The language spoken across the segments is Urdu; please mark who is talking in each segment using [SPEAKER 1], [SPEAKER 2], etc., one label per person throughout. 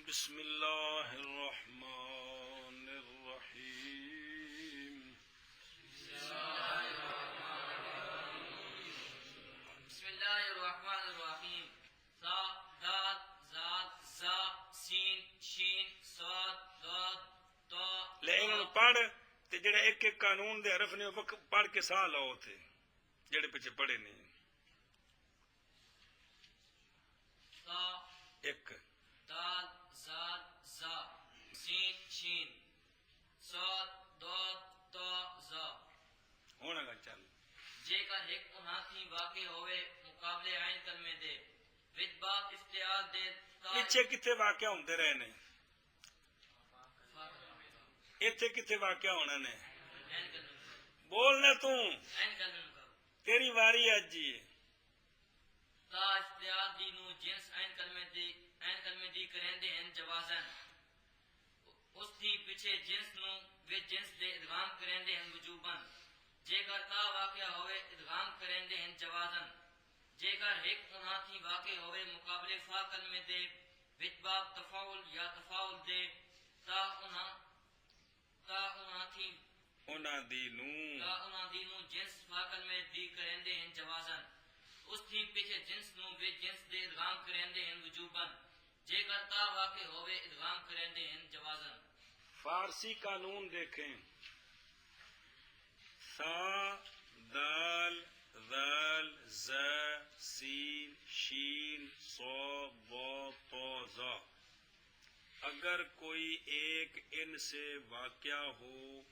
[SPEAKER 1] بسم اللہ الرحمن الرحیم
[SPEAKER 2] بسم اللہ الرحمن الرحیم ذا دال زال زا سین شین صاد ضاد طا
[SPEAKER 1] لیکن پڑھ تے جڑے ایک ایک قانون دے حرف نے وہ پڑھ کے سا لاؤ تھے جڑے پیچھے پڑھے نہیں
[SPEAKER 2] ذا
[SPEAKER 1] ایک
[SPEAKER 2] دال زال زا سین شین صاد ضاد طا ضا
[SPEAKER 1] ہونا گا چل
[SPEAKER 2] جے کر ایک انہاں تھی واقع ہوئے مقابلے عین کلمے دے وچ باب افتعال دے
[SPEAKER 1] پیچھے کتنے واقع ہوندے رہے نے اتنے کتنے واقع ہونا نے
[SPEAKER 2] عین کلمے
[SPEAKER 1] بولنا تو
[SPEAKER 2] عین کلمے کا
[SPEAKER 1] تیری واری اج جی
[SPEAKER 2] تا افتعال دی نو جنس عین کلمے دی کرندے ہیں جوازن اس دی پیچھے جنس نو وچ جنس دے ادغام کرندے ہیں وجوبن جے کر تا واقع ہوئے ادغام کرندے ہیں جوازن جے کر ایک انہاں تھی واقع ہوئے مقابلے فا کلمے دے وچ باب تفاعل یا تفاعل دے تا انہاں دی نو جنس فا کلمے دی کرندے ہیں جوازن اس تھی پیچھے جنس نو وچ جنس دے ادغام کرندے ہیں وجوبن جے کر تا واقع ہوئے ادغام کرندے ہیں جوازن
[SPEAKER 1] فارسی قانون دیکھیں سا دال ذال زا سین شین صاد ضاد طا ظا اگر کوئی ایک ان سے واقع ہو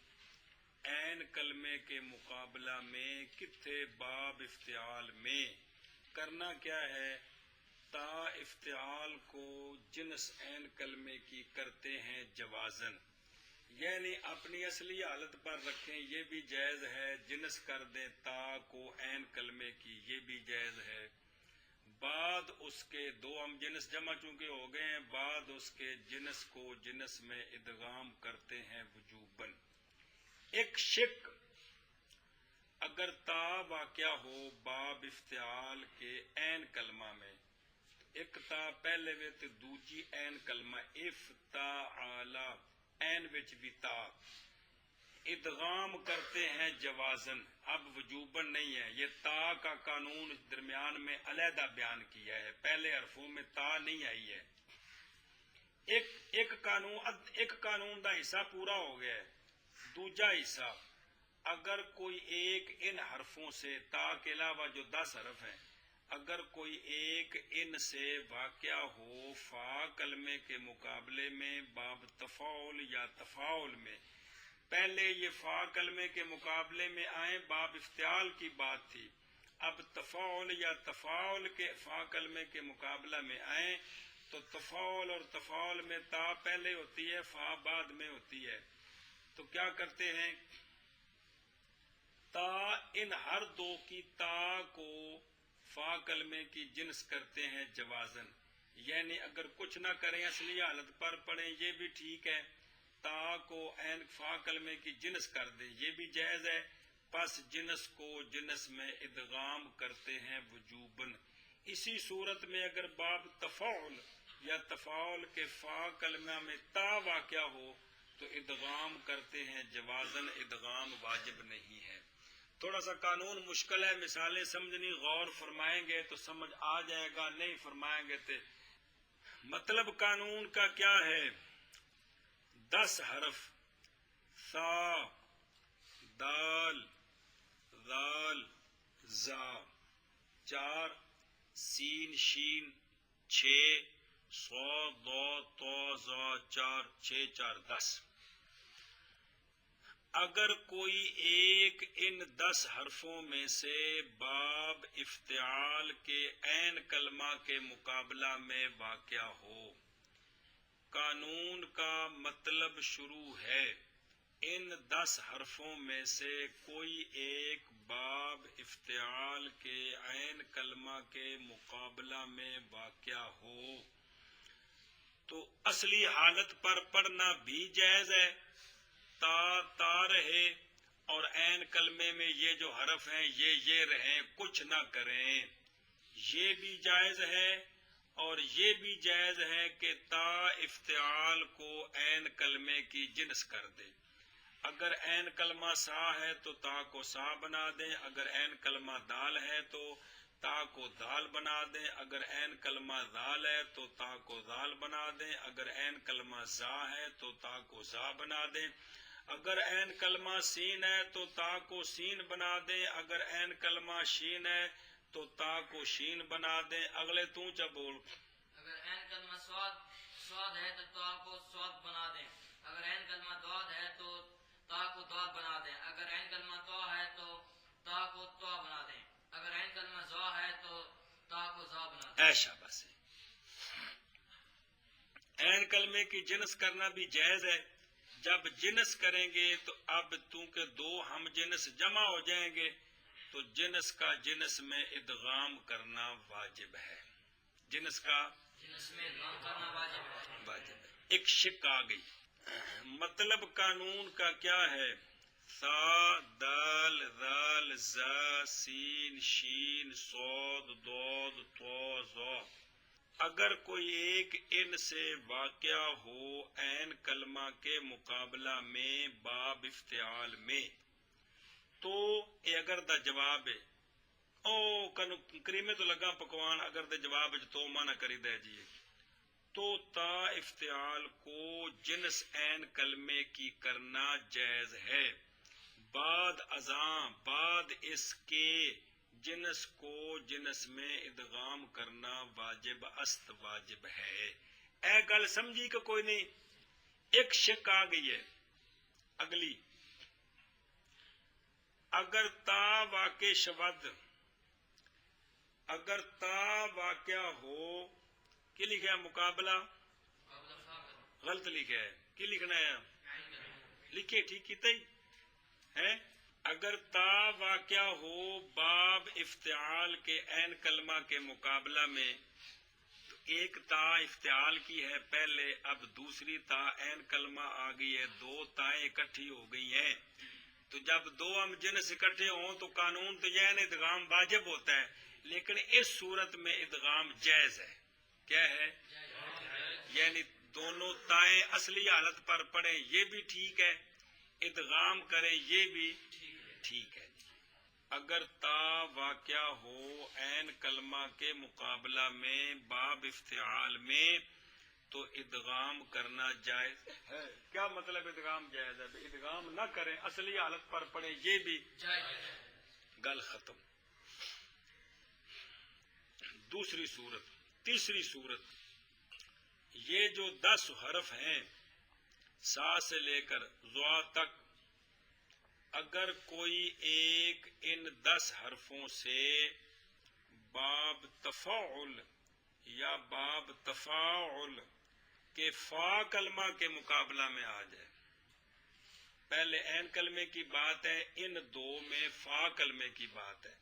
[SPEAKER 1] عین کلمے کے مقابلہ میں کتھے باب افتعال میں کرنا کیا ہے تا افتعال کو جنس عین کلمے کی کرتے ہیں جوازن یعنی اپنی اصلی حالت پر رکھیں یہ بھی جائز ہے جنس کر دیں تا کو عین کلمے کی یہ بھی جائز ہے بعد اس کے دو ہم جنس جمع چونکہ ہو گئے ہیں بعد اس کے جنس کو جنس میں ادغام کرتے ہیں وجوباً ایک شک اگر تا واقع ہو باب افتعال کے عین کلمہ میں ایک تا پہلے وچ دوجی عین کلمہ افتعال عین وچ بھی تا ادغام کرتے ہیں جوازن اب وجوباً نہیں ہے یہ تا کا قانون درمیان میں علیحدہ بیان کیا ہے پہلے حرفوں میں تا نہیں آئی ہے ایک قانون دا حصہ پورا ہو گیا ہے دوجا حصہ اگر کوئی ایک ان حرفوں سے تا کے علاوہ جو 10 حرف ہیں اگر کوئی ایک ان سے واقع ہو فا کلمے کے مقابلے میں باب تفاعل یا تفاعل میں پہلے یہ فا کلمے کے مقابلے میں آئیں باب افتعال کی بات تھی اب تفاعل یا تفاعل کے فا کلمے کے مقابلہ میں آئیں تو تفاعل اور تفاعل میں تا پہلے ہوتی ہے فا بعد میں ہوتی ہے تو کیا کرتے ہیں تا ان ہر دو کی تا کو فا کلمے کی جنس کرتے ہیں جوازن یعنی اگر کچھ نہ کریں اصلی حالت پر پڑھیں یہ بھی ٹھیک ہے تا کو عین فا کلمے کی جنس کر دیں یہ بھی جائز ہے پس جنس کو جنس میں ادغام کرتے ہیں وجوباً اسی صورت میں اگر باب تفاعل یا تفاعل کے فا کلمہ میں تا واقع ہو تو ادغام کرتے ہیں جوازن ادغام واجب نہیں ہے تھوڑا سا قانون مشکل ہے مثالیں سمجھنی غور فرمائیں گے تو سمجھ آ جائے گا نہیں فرمائیں گے تو مطلب قانون کا کیا ہے 10 حرف سا دال ذال زا 4 سین شین 6 صاد ضاد طا ظا 4 6 4 10 اگر کوئی ایک ان 10 حرفوں میں سے باب افتعال کے عین کلمہ کے مقابلہ میں واقع ہو قانون کا مطلب شروع ہے ان 10 حرفوں میں سے کوئی ایک باب افتعال کے عین کلمہ کے مقابلہ میں واقع ہو تو اصلی حالت پر پڑھنا بھی جائز ہے تا رہے اور عین کلمے میں یہ جو حرف ہیں یہ رہیں کچھ نہ کریں یہ بھی جائز ہے اور یہ بھی جائز ہے کہ تا افتعال کو عین کلمے کی جنس کر دے. اگر عین کلمہ سا ہے تو تا کو سا بنا دیں، اگر عین کلمہ دال ہے تو تا کو دال بنا دیں، اگر عین کلمہ دال ہے تو تا کو دال بنا دیں، اگر عین کلمہ زا ہے تو تا کو زا بنا دیں، اگر عین کلمہ سین ہے تو تا کو سین بنا دیں، اگر عین کلمہ شین ہے تو تا کو شین بنا دیں. اگلے تو چا بول.
[SPEAKER 2] اگر عین کلمہ سواد ہے تو تا کو سواد بنا دیں، اگر عین کلمہ داد ہے تو تا کو داد بنا دیں، اگر عین کلمہ تو ہے تو تا کو تو بنا دیں، اگر عین کلمہ زا ہے تو تا کو زا بنا دیں.
[SPEAKER 1] ایشا بس عین کلمے کی جنس کرنا بھی جائز ہے. جب جنس کریں گے تو اب چونکہ دو ہم جنس جمع ہو جائیں گے تو جنس کا جنس میں ادغام کرنا واجب ہے. جنس کا
[SPEAKER 2] جنس میں ادغام کرنا واجب ہے.
[SPEAKER 1] واجب ہے. ایک شک آ گئی. مطلب قانون کا کیا ہے؟ سا دال ذال زا سین شین صاد ضاد طا ظا. اگر کوئی ایک ان سے واقع ہو عین کلمہ کے مقابلہ میں باب افتعال میں تو یہ اگر دا جواب ہے او کریمے تو لگا پکوان اگر دا جواب تو مانا کری دے جیے تو تا افتعال کو جنس عین کلمے کی کرنا جائز ہے. بعد ازاں بعد اس کے جنس کو جنس میں ادغام کرنا واجب است واجب ہے. اے گل سمجھی کہ کوئی نہیں؟ ایک شک آ گئی ہے اگلی. اگر تا واقع شبد اگر تا واقع ہو کی لکھا ہے مقابلہ غلط لکھا ہے. کی لکھنا ہے؟ لکھے ٹھیک کیتا ہی ہے. اگر تا واقع ہو باب افتعال کے عین کلمہ کے مقابلہ میں تو ایک تا افتعال کی ہے پہلے، اب دوسری تا عین کلمہ آ گئی ہے، دو تائیں اکٹھی ہو گئی ہیں. تو جب دو ہم جنس اکٹھے ہوں تو قانون تو یہ ادغام واجب ہوتا ہے، لیکن اس صورت میں ادغام جائز ہے. کیا ہے؟ یعنی دونوں تائیں اصلی حالت پر پڑھیں یہ بھی ٹھیک ہے، ادغام کریں یہ بھی ٹھیک ہے. اگر تا واقع ہو عین کلمہ کے مقابلہ میں باب افتعال میں تو ادغام کرنا جائز ہے. کیا مطلب ادغام جائز ہے؟ ادغام نہ کریں اصلی حالت پر پڑھیں یہ بھی گل ختم. دوسری صورت. تیسری صورت یہ جو 10 حرف ہیں سا سے لے کر ضا تک، اگر کوئی ایک ان 10 حرفوں سے باب تفاعل یا باب تفاعل کے فا کلمہ کے مقابلہ میں آ جائے. پہلے عین کلمے کی بات ہے، ان دو میں فا کلمے کی بات ہے.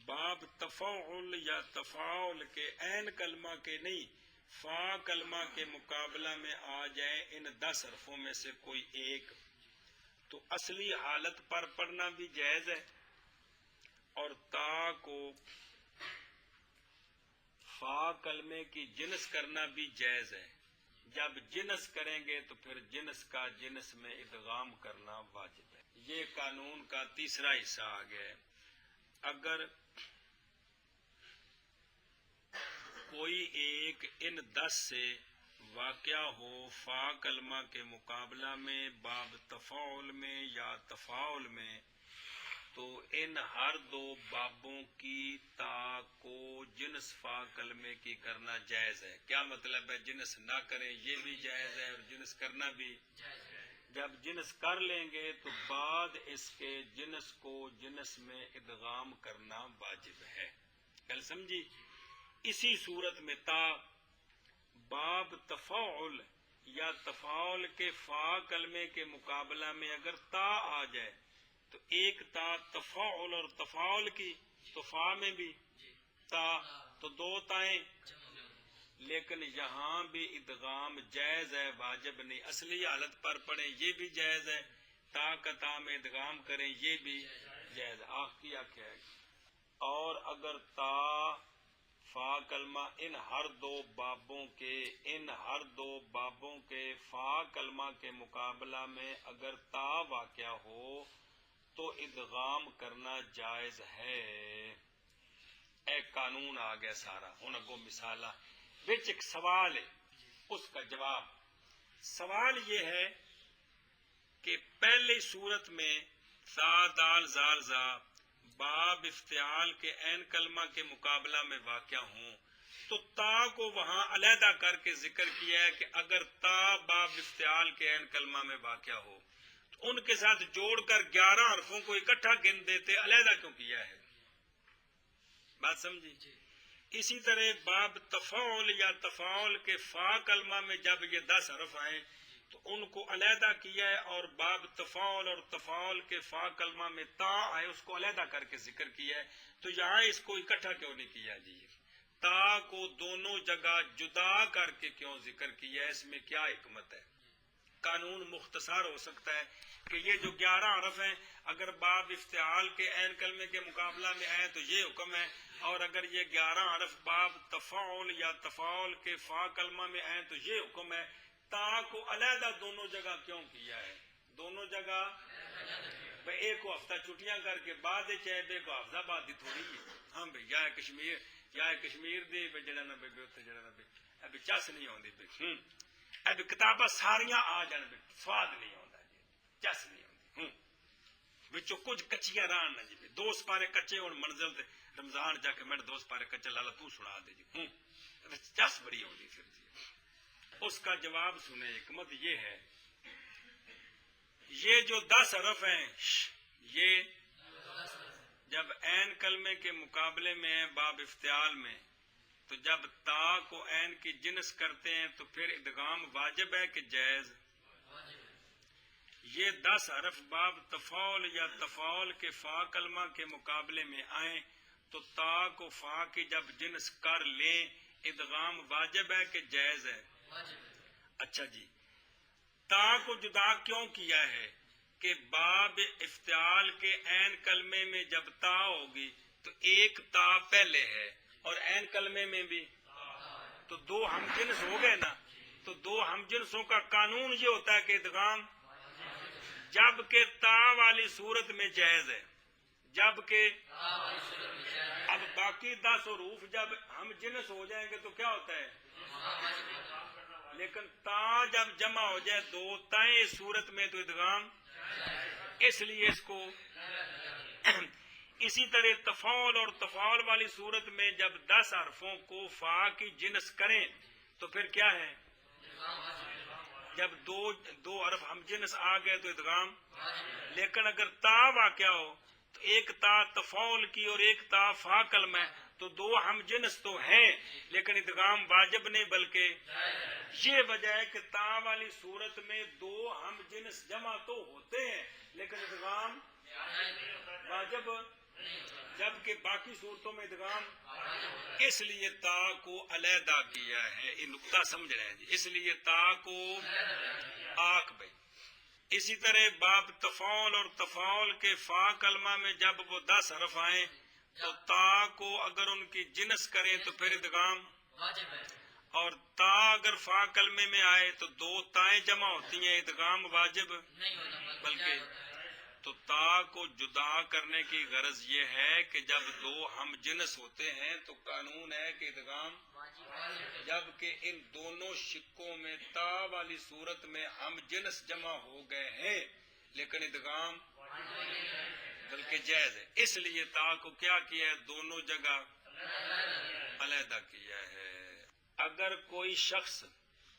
[SPEAKER 1] باب تفاعل یا تفاعل کے عین کلمہ کے نہیں فا کلمہ کے مقابلہ میں آ جائیں ان 10 حرفوں میں سے کوئی ایک، تو اصلی حالت پر پڑھنا بھی جائز ہے اور تا کو فا کلمے کی جنس کرنا بھی جائز ہے. جب جنس کریں گے تو پھر جنس کا جنس میں ادغام کرنا واجب ہے. یہ قانون کا تیسرا حصہ آ گیا ہے. اگر کوئی ایک ان 10 سے واقع ہو فا کلمہ کے مقابلہ میں باب تفاعل میں یا تفاعل میں تو ان ہر دو بابوں کی تا کو جنس فا کلمے کی کرنا جائز ہے. کیا مطلب ہے؟ جنس نہ کریں یہ بھی جائز ہے اور جنس کرنا بھی جائز ہے. جب جنس کر لیں گے تو بعد اس کے جنس کو جنس میں ادغام کرنا واجب ہے. کل سمجھی؟ اسی صورت میں تا باب تفاعل یا تفاعل کے فا کلمے کے مقابلہ میں اگر تا آ جائے تو ایک تا تفاعل اور تفاعل کی تو فا میں بھی تا تو دو تائیں، لیکن یہاں بھی ادغام جائز ہے واجب نہیں. اصلی حالت پر پڑھیں یہ بھی جائز ہے، تا کا تا میں ادغام کریں یہ بھی جائز ہے. آخ کیا ہے. اور اگر تا فا کلمہ ان ہر دو بابوں کے فا کلمہ کے مقابلہ میں اگر تا واقعہ ہو تو ادغام کرنا جائز ہے۔ ایک قانون آ گیا سارا، ہن اگوں مثال وچ ایک سوال ہے، اس کا جواب۔ سوال یہ ہے کہ پہلی صورت میں تا دال زال زا باب افتعال کے عین کلمہ کے مقابلہ میں واقع ہوں تو تا کو وہاں علیحدہ کر کے ذکر کیا ہے کہ اگر تا باب افتعال کے عین کلمہ میں واقع ہو تو ان کے ساتھ جوڑ کر 11 حرفوں کو اکٹھا گن دیتے، علیحدہ کیوں کیا ہے؟ بات سمجھی؟ اسی طرح باب تفاعل یا تفاعل کے فا کلمہ میں جب یہ 10 حرف آئیں تو ان کو علیحدہ کیا ہے، اور باب تفاعل اور تفاعل کے فا کلمہ میں تا آئے اس کو علیحدہ کر کے ذکر کیا ہے۔ تو یہاں اس کو اکٹھا کیوں نہیں کیا جی؟ تا کو دونوں جگہ جدا کر کے کیوں ذکر کیا ہے؟ اس میں کیا حکمت ہے؟ قانون مختصر ہو سکتا ہے کہ یہ جو 11 حرف ہیں اگر باب افتعال کے عین کلمے کے مقابلہ میں آئے تو یہ حکم ہے، اور اگر یہ 11 حرف باب تفاعل یا تفاعل کے فا کلمہ میں آئے تو یہ حکم ہے۔ تا کو علیحدہ دونوں جگہ کیوں کیا ہے؟ دونوں جگہ بھئی ایک کو ہفتہ چھٹیاں کر کے بعد چاہے بے کو حافظ آباد دی تھوڑی ہے، ہاں بھئی یا کشمیر دے بے جڑا نہ بے اتنے جڑا نہ بے ابھی چس نہیں آتی بے اب کتاباں ساریاں آ جان بے سواد نہیں آتا جی، چس نہیں آتی بچوں کچھ کچیاں رہن نہ جی، 2 سپارے کچے ہوں منزل تے رمضان جا کے میں 2 سپارے کچے لالا تو سنا دے جی، چس بڑی آتی پھر جی۔ اس کا جواب سنیں، حکمت یہ ہے یہ جو 10 حرف ہیں یہ جب عین کلمے کے مقابلے میں ہیں باب افتعال میں، تو جب تا کو عین کی جنس کرتے ہیں تو پھر ادغام واجب ہے کہ جائز؟ یہ 10 حرف باب تفاعل یا تفاعل کے فا کلمہ کے مقابلے میں آئیں تو تا کو فا کی جب جنس کر لیں ادغام واجب ہے کہ جائز ہے؟ اچھا جی، تا کو جدا کیوں کیا ہے کہ باب افتعال کے عین کلمے میں جب تا ہوگی تو ایک تا پہلے ہے اور عین کلمے میں بھی تو 2 ہم جنس ہو گئے نا، تو 2 ہم جنسوں کا قانون یہ ہوتا ہے کہ ادغام جبکہ تا والی صورت میں جائز ہے، جبکہ اب باقی 10 حروف جب ہم جنس ہو جائیں گے تو کیا ہوتا ہے؟ لیکن تا جب جمع ہو جائے 2 تائیں اس صورت میں تو ادغام، اس لیے اس کو اسی طرح تفاعل اور تفاعل والی صورت میں جب 10 حرفوں کو فا کی جنس کریں تو پھر کیا ہے؟ جب 2 حرف ہم جنس آ گئے تو ادغام، لیکن اگر تا واقع ہو تو ایک تا تفاعل کی اور ایک تا فا کلمہ ہے تو 2 ہم جنس تو ہیں لیکن ادغام واجب نہیں بلکہ یہ وجہ ہے کہ تا والی صورت میں 2 ہم جنس جمع تو ہوتے ہیں لیکن ادغام واجب، جبکہ باقی صورتوں میں ادغام، اس لیے تا کو علیحدہ کیا ہے۔ یہ نقطہ سمجھ رہے ہیں جی، اس لیے تا کو آک بھائی۔ اسی طرح باب تفاعل اور تفاعل کے فا کلمہ میں جب وہ 10 حرف آئیں تو تا کو اگر ان کی جنس کریں تو پھر ادغام، اور تا اگر فا کلمے میں آئے تو 2 تائیں جمع ہوتی ہیں، ادغام واجب بلکہ تو تا کو جدا کرنے کی غرض یہ ہے کہ جب 2 ہم جنس ہوتے ہیں تو قانون ہے کہ ادغام، جبکہ ان دونوں شکوں میں تا والی صورت میں ہم جنس جمع ہو گئے ہیں لیکن ادغام بلکہ جائز ہے، اس لیے تا کو کیا کیا ہے؟ دونوں جگہ علیحدہ کیا ہے۔ اگر کوئی شخص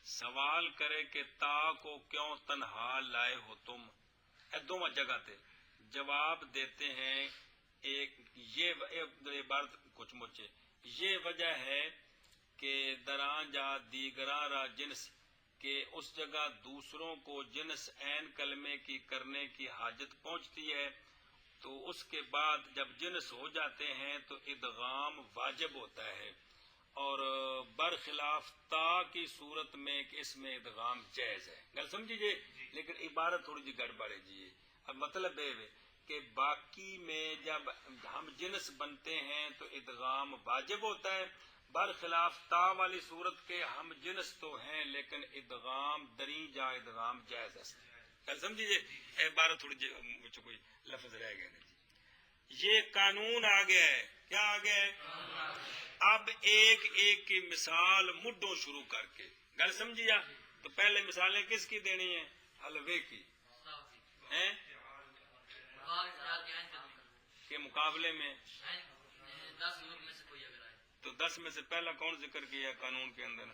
[SPEAKER 1] سوال کرے کہ تا کو کیوں تنہا لائے ہو تم، دونوں جگہ تے جواب دیتے ہیں ایک یہ عبارت کچھ مچے، یہ وجہ ہے کہ دراں جا دیگراں را جنس، کہ اس جگہ دوسروں کو جنس عین کلمے کی کرنے کی حاجت پہنچتی ہے تو اس کے بعد جب جنس ہو جاتے ہیں تو ادغام واجب ہوتا ہے، اور برخلاف تا کی صورت میں کہ اس میں ادغام جائز ہے۔ گل سمجھیے، لیکن عبارت تھوڑی جی گڑبڑ ہے جی۔ اب مطلب ہے کہ باقی میں جب ہم جنس بنتے ہیں تو ادغام واجب ہوتا ہے، برخلاف تا والی صورت کے ہم جنس تو ہیں لیکن ادغام دری جا ادغام جائز است. گل سمجھیے اے بارہ تھوڑی مجھ کوئی لفظ رہ گئے جی. یہ قانون آ گیا ہے. کیا آ گیا ہے؟ اب ایک ایک کی مثال مڈوں شروع کر کے گل سمجھیا. تو پہلے مثالیں کس کی دینی ہیں؟ حلوے کی ہیں کے مقابلے میں. تو 10 میں سے پہلا کون ذکر کیا قانون کے اندر؟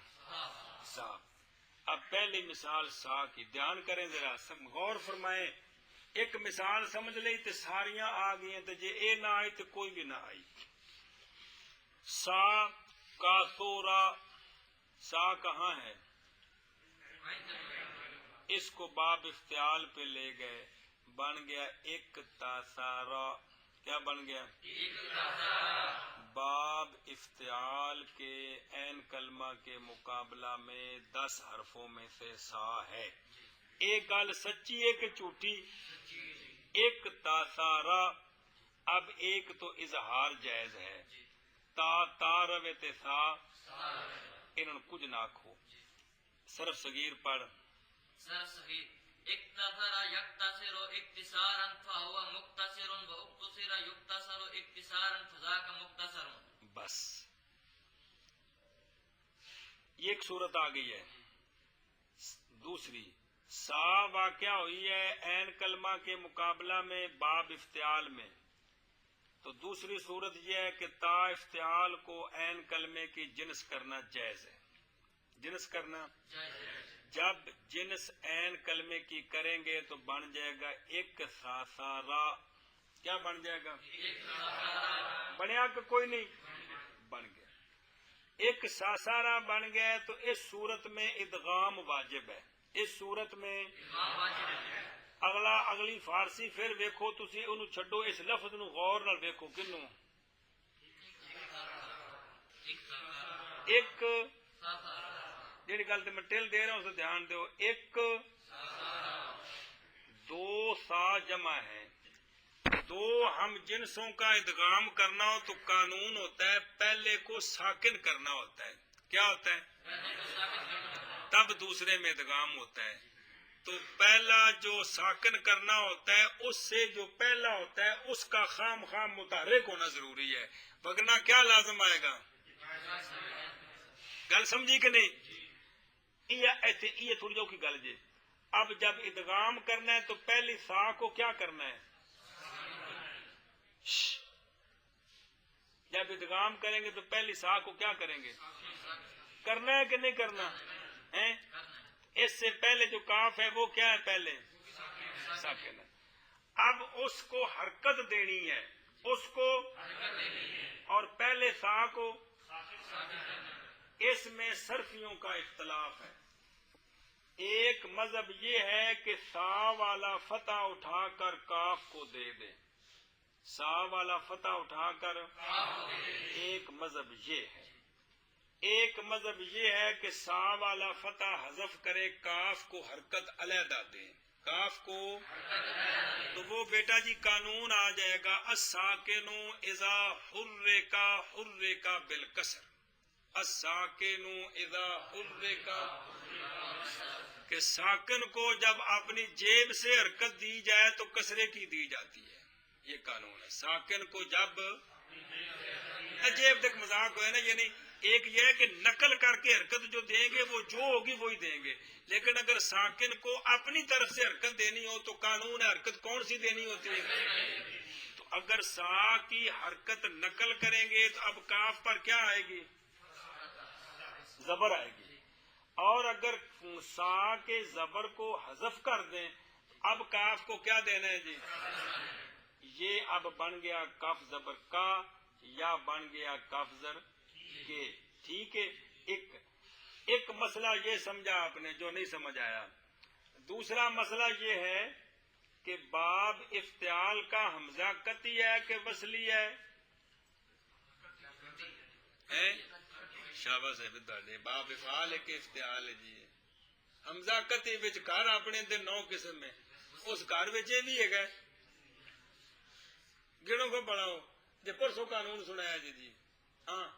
[SPEAKER 1] سا. اب پہلی مثال سا کی دھیان کریں ذرا غور فرمائیں. ایک مثال سمجھ لئی تو ساریاں آ گئی ہیں. تو جے اے نہ آئی تو کوئی بھی نہ آئی. سا کا تورا سا کہاں ہے؟ اس کو باب افتعال پہ لے گئے بن گیا ایک تاسارا. کیا بن گیا؟ باب افتعال کے عین کلمہ کے مقابلہ میں 10 حرفوں میں سے سا ہے. ایک گل سچی ہے کہ جھوٹی؟ ایک تاسارا. اب ایک تو اظہار جائز ہے. تا روے تے سا انہوں نے کچھ نہ کھو. صرف صغیر پڑھ.
[SPEAKER 2] صرف صغیر اکتثر یکتثر اکتثارا فهو مکتثر و اکتثر یکتثر اکتثارا فذاک مکتثر.
[SPEAKER 1] بس یہ ایک صورت آ گئی ہے. دوسری سا واقعہ ہوئی ہے عین کلمہ کے مقابلہ میں باب افتعال میں. تو دوسری صورت یہ ہے کہ تا افتعال کو عین کلمے کی جنس کرنا جائز ہے. جنس کرنا جب جنس عین کلمے کی کریں گے تو بن جائے گا ایک ساسارا. کیا بن جائے گا؟ بنیا کہ کوئی نہیں؟ بن گیا. ایک ساسارا بن گیا. تو اس صورت میں ادغام واجب ہے. اس صورت میں اگلی فارسی پھر ویکھو تسی انہوں چھڈو. اس لفظ نو غور نال ویکھو. کنوں ایک جیڑی گل تے میں ٹل دے رہا ہوں اسے دھیان دیو. ایک دو سا جمع ہے. دو ہم جنسوں کا ادغام کرنا ہو تو قانون ہوتا ہے پہلے کو ساکن کرنا ہوتا ہے. کیا ہوتا ہے؟ تب دوسرے میں ادغام ہوتا ہے. تو پہلا جو ساکن کرنا ہوتا ہے اس سے جو پہلا ہوتا ہے اس کا خام متحرک ہونا ضروری ہے. وگرنہ کیا لازم آئے گا؟ گل سمجھی کہ نہیں؟ یہ تھوڑی جو کی گل جی. اب جب ادغام کرنا ہے تو پہلی سا کو کیا کرنا ہے؟ جب ادغام کریں گے تو پہلی سا کو کیا کریں گے؟ کرنا ہے کہ نہیں کرنا ہے؟ اس سے پہلے جو کاف ہے وہ کیا ہے؟ پہلے ساکن ہے. اب اس کو حرکت دینی ہے اس کو اور پہلے سا کو. اس میں صرفیوں کا اختلاف ہے. ایک مذہب یہ ہے کہ سا والا فتح اٹھا کر کاف کو دے دے. سا والا فتح اٹھا کر ایک مذہب یہ ہے. ایک مذہب یہ ہے کہ سا والا فتح حذف کرے کاف کو حرکت علیحدہ دے. کاف کو تو وہ بیٹا جی قانون آ جائے گا الساکن اذا حرک بالکسر. الساکن اذا حرک کہ ساکن کو جب اپنی جیب سے حرکت دی جائے تو کسرے کی دی جاتی ہے. یہ قانون ہے. ساکن کو جب جیب تک مذاق ہوئے نا. یعنی ایک یہ ہے کہ نقل کر کے حرکت جو دیں گے وہ جو ہوگی وہی دیں گے. لیکن اگر ساکن کو اپنی طرف سے حرکت دینی ہو تو قانون ہے حرکت کون سی دینی ہوتی ہے. تو اگر سا کی حرکت نقل کریں گے تو اب کاف پر کیا آئے گی؟ زبر آئے گی. اور اگر سا کے زبر کو حذف کر دیں اب کاف کو کیا دینا ہے جی؟ یہ اب بن گیا کاف زبر کا یا بن گیا کاف زر کے. ٹھیک ہے. ایک مسئلہ یہ سمجھا آپ نے جو نہیں سمجھ آیا. دوسرا مسئلہ یہ ہے کہ باب افتعال کا حمزہ قطعی ہے کہ وصلی ہے؟ شاباش ہے. باب افعال ہے کہ افتعال ہے جی؟ حمزہ قطعی وچ گھر اپنے دے 9 قسم میں. اس گھر وچ یہ بھی ہے گنوں کو بڑھاؤ جی. پرسوں قانون سنایا جی. ہاں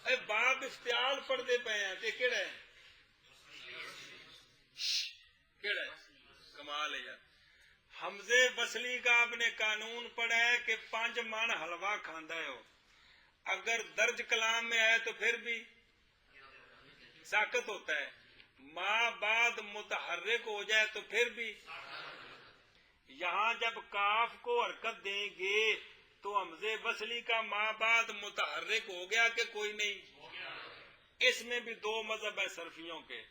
[SPEAKER 1] اے باب افتعال پڑھتے پے ہیں تے کیڑا ہے کیڑا ہے کمال ہے یار حمزے وصلی کا آپ نے قانون پڑھا ہے کہ 5 من حلوہ کھاندا ہے ہو اگر درج کلام میں ہے تو پھر بھی ساکت ہوتا ہے ما بعد متحرک ہو جائے تو پھر بھی یہاں جب کاف کو حرکت دیں گے تو حمزے وصلی کا ما بعد متحرک ہو گیا کہ کوئی نہیں اس میں بھی 2 مذہب ہے صرفیوں کے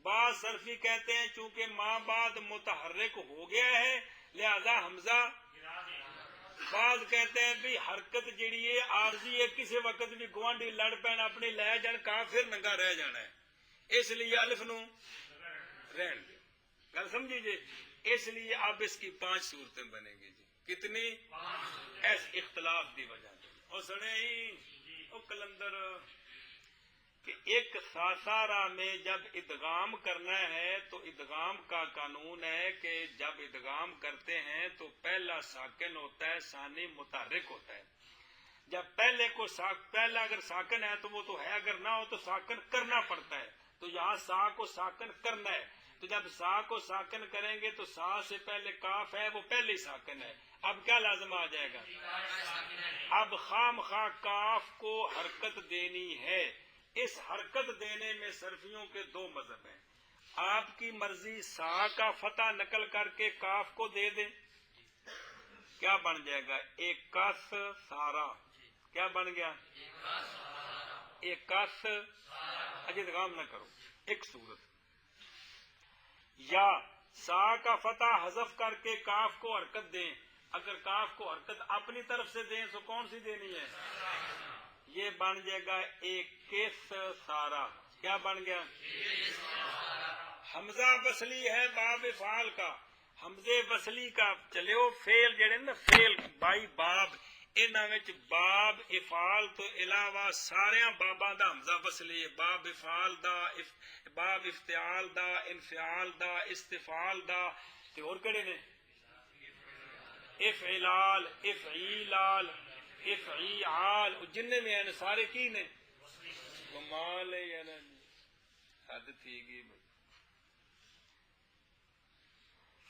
[SPEAKER 1] بعض صرفی کہتے ہیں چونکہ ما بعد متحرک ہو گیا ہے لہذا حمزہ بعض کہتے ہیں بھی حرکت جڑی ہے عارضی ہے کسی وقت بھی گوانڈی لڑ پین اپنی لے جان کافر ننگا رہ جانا ہے اس لیے الف نو رہن دے گل سمجھی جی اس لیے اب اس کی 5 صورتیں بنیں گی جی کتنی ایس اختلاف دی وجہ سے اور سنے ہی او کلندر کہ ایک ساسارا میں جب ادغام کرنا ہے تو ادغام کا قانون ہے کہ جب ادغام کرتے ہیں تو پہلا ساکن ہوتا ہے ثانی متحرک ہوتا ہے جب پہلا اگر ساکن ہے تو وہ تو ہے اگر نہ ہو تو ساکن کرنا پڑتا ہے تو یہاں سا کو ساکن کرنا ہے تو جب سا کو ساکن کریں گے تو سا سے پہلے کاف ہے وہ پہلے ساکن ہے اب کیا لازم آ جائے گا اب خام خواہ کاف کو حرکت دینی ہے اس حرکت دینے میں صرفیوں کے 2 مذہب ہیں آپ کی مرضی سا کا فتح نقل کر کے کاف کو دے دیں کیا بن جائے گا ایک کس سارا کیا بن گیا ایک کس اجے ادغام نہ کرو ایک صورت یا سا کا فتح حذف کر کے کاف کو حرکت دیں اگر کاف کو حرکت اپنی طرف سے دیں تو کون سی دینی ہے یہ بن جائے گا ایک کس سارا کیا بن گیا حمزہ وصلی ہے باب افعال کا حمزے وصلی کا چلیو فعل جڑے نا فعل بائی باب انہاں وچ باب افعال تو علاوہ سارے باباں دا حمزہ وصلی ہے باب افعال دا باب افتعال دا انفعال دا استفعال دا تے اور کڑے نے افعلال افعیلال افعیعال جننے میں ہیں سارے کی نے کمال ہے یا نہیں حد تھی گی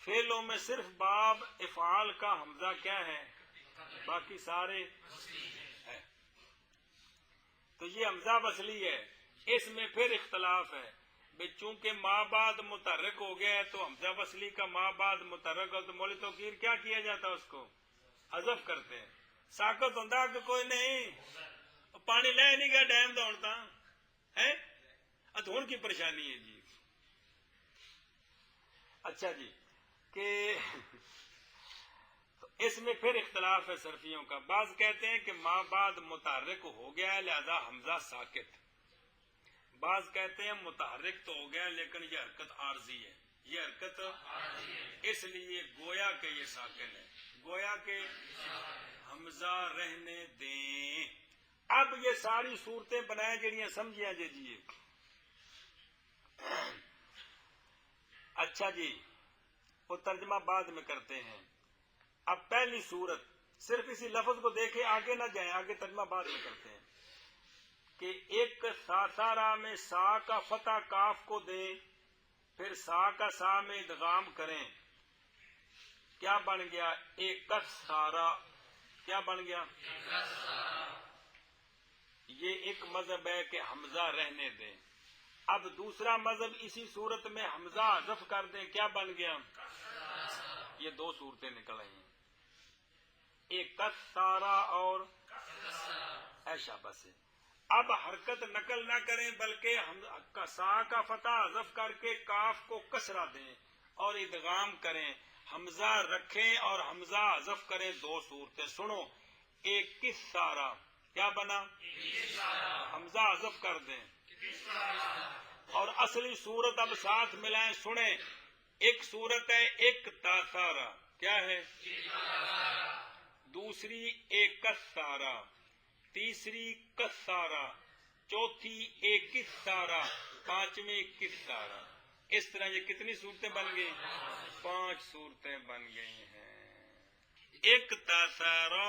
[SPEAKER 1] فعلوں میں صرف باب افعال کا حمزہ کیا ہے باقی سارے ہے تو یہ حمزہ وصلی ہے اس میں پھر اختلاف ہے چونکہ ما بعد متحرک ہو گیا ہے تو حمزہ وصلی کا ما بعد متحرک ہو تو مولی توقیر کیا کیا جاتا ہے اس کو حذف کرتے ہیں ساکت ہوندہ کہ کوئی نہیں پانی لے نہیں گیا ڈیم دوڑتا ہے ادھون کی پریشانی ہے جی اچھا جی کہ اس میں پھر اختلاف ہے صرفیوں کا بعض کہتے ہیں کہ ما بعد متحرک ہو گیا ہے لہذا حمزہ ساکت بعض کہتے ہیں متحرک تو ہو گیا لیکن یہ حرکت عارضی ہے یہ حرکت اس لیے گویا کہ یہ ساکن ہے گویا کہ حمزہ رہنے دیں اب یہ ساری صورتیں بنائیں جڑیاں سمجھیاں جی اچھا جی وہ ترجمہ بعد میں کرتے ہیں اب پہلی صورت صرف اسی لفظ کو دیکھیں آگے نہ جائیں آگے ترجمہ بعد میں کرتے ہیں کہ ایک ساسارا میں سا کا فتح کاف کو دیں پھر سا کا سا میں ادغام کریں کیا بن گیا ایک سارا کیا بن گیا یہ ایک مذہب ہے کہ حمزہ رہنے دیں اب دوسرا مذہب اسی صورت میں حمزہ حذف کر دیں کیا بن گیا یہ 2 صورتیں نکل آئی ہیں ایک سارا اور ایشا بس ہے اب حرکت نقل نہ کریں بلکہ سا کا فتح حذف کر کے کاف کو کسرہ دیں اور ادغام کریں حمزہ رکھیں اور حمزہ حذف کریں 2 صورتیں سنو ایک کس سارا کیا بنا حمزہ حذف کر دیں اور اصلی صورت اب ساتھ ملائیں سنیں ایک صورت ہے ایک تاسارا کیا ہے دوسری ایک کسارا تیسری کسارا چوتھی ایک کسارا پانچویں کسارا اس طرح یہ کتنی صورتیں بن گئی 5 صورتیں بن گئی ہیں ایک تاسارا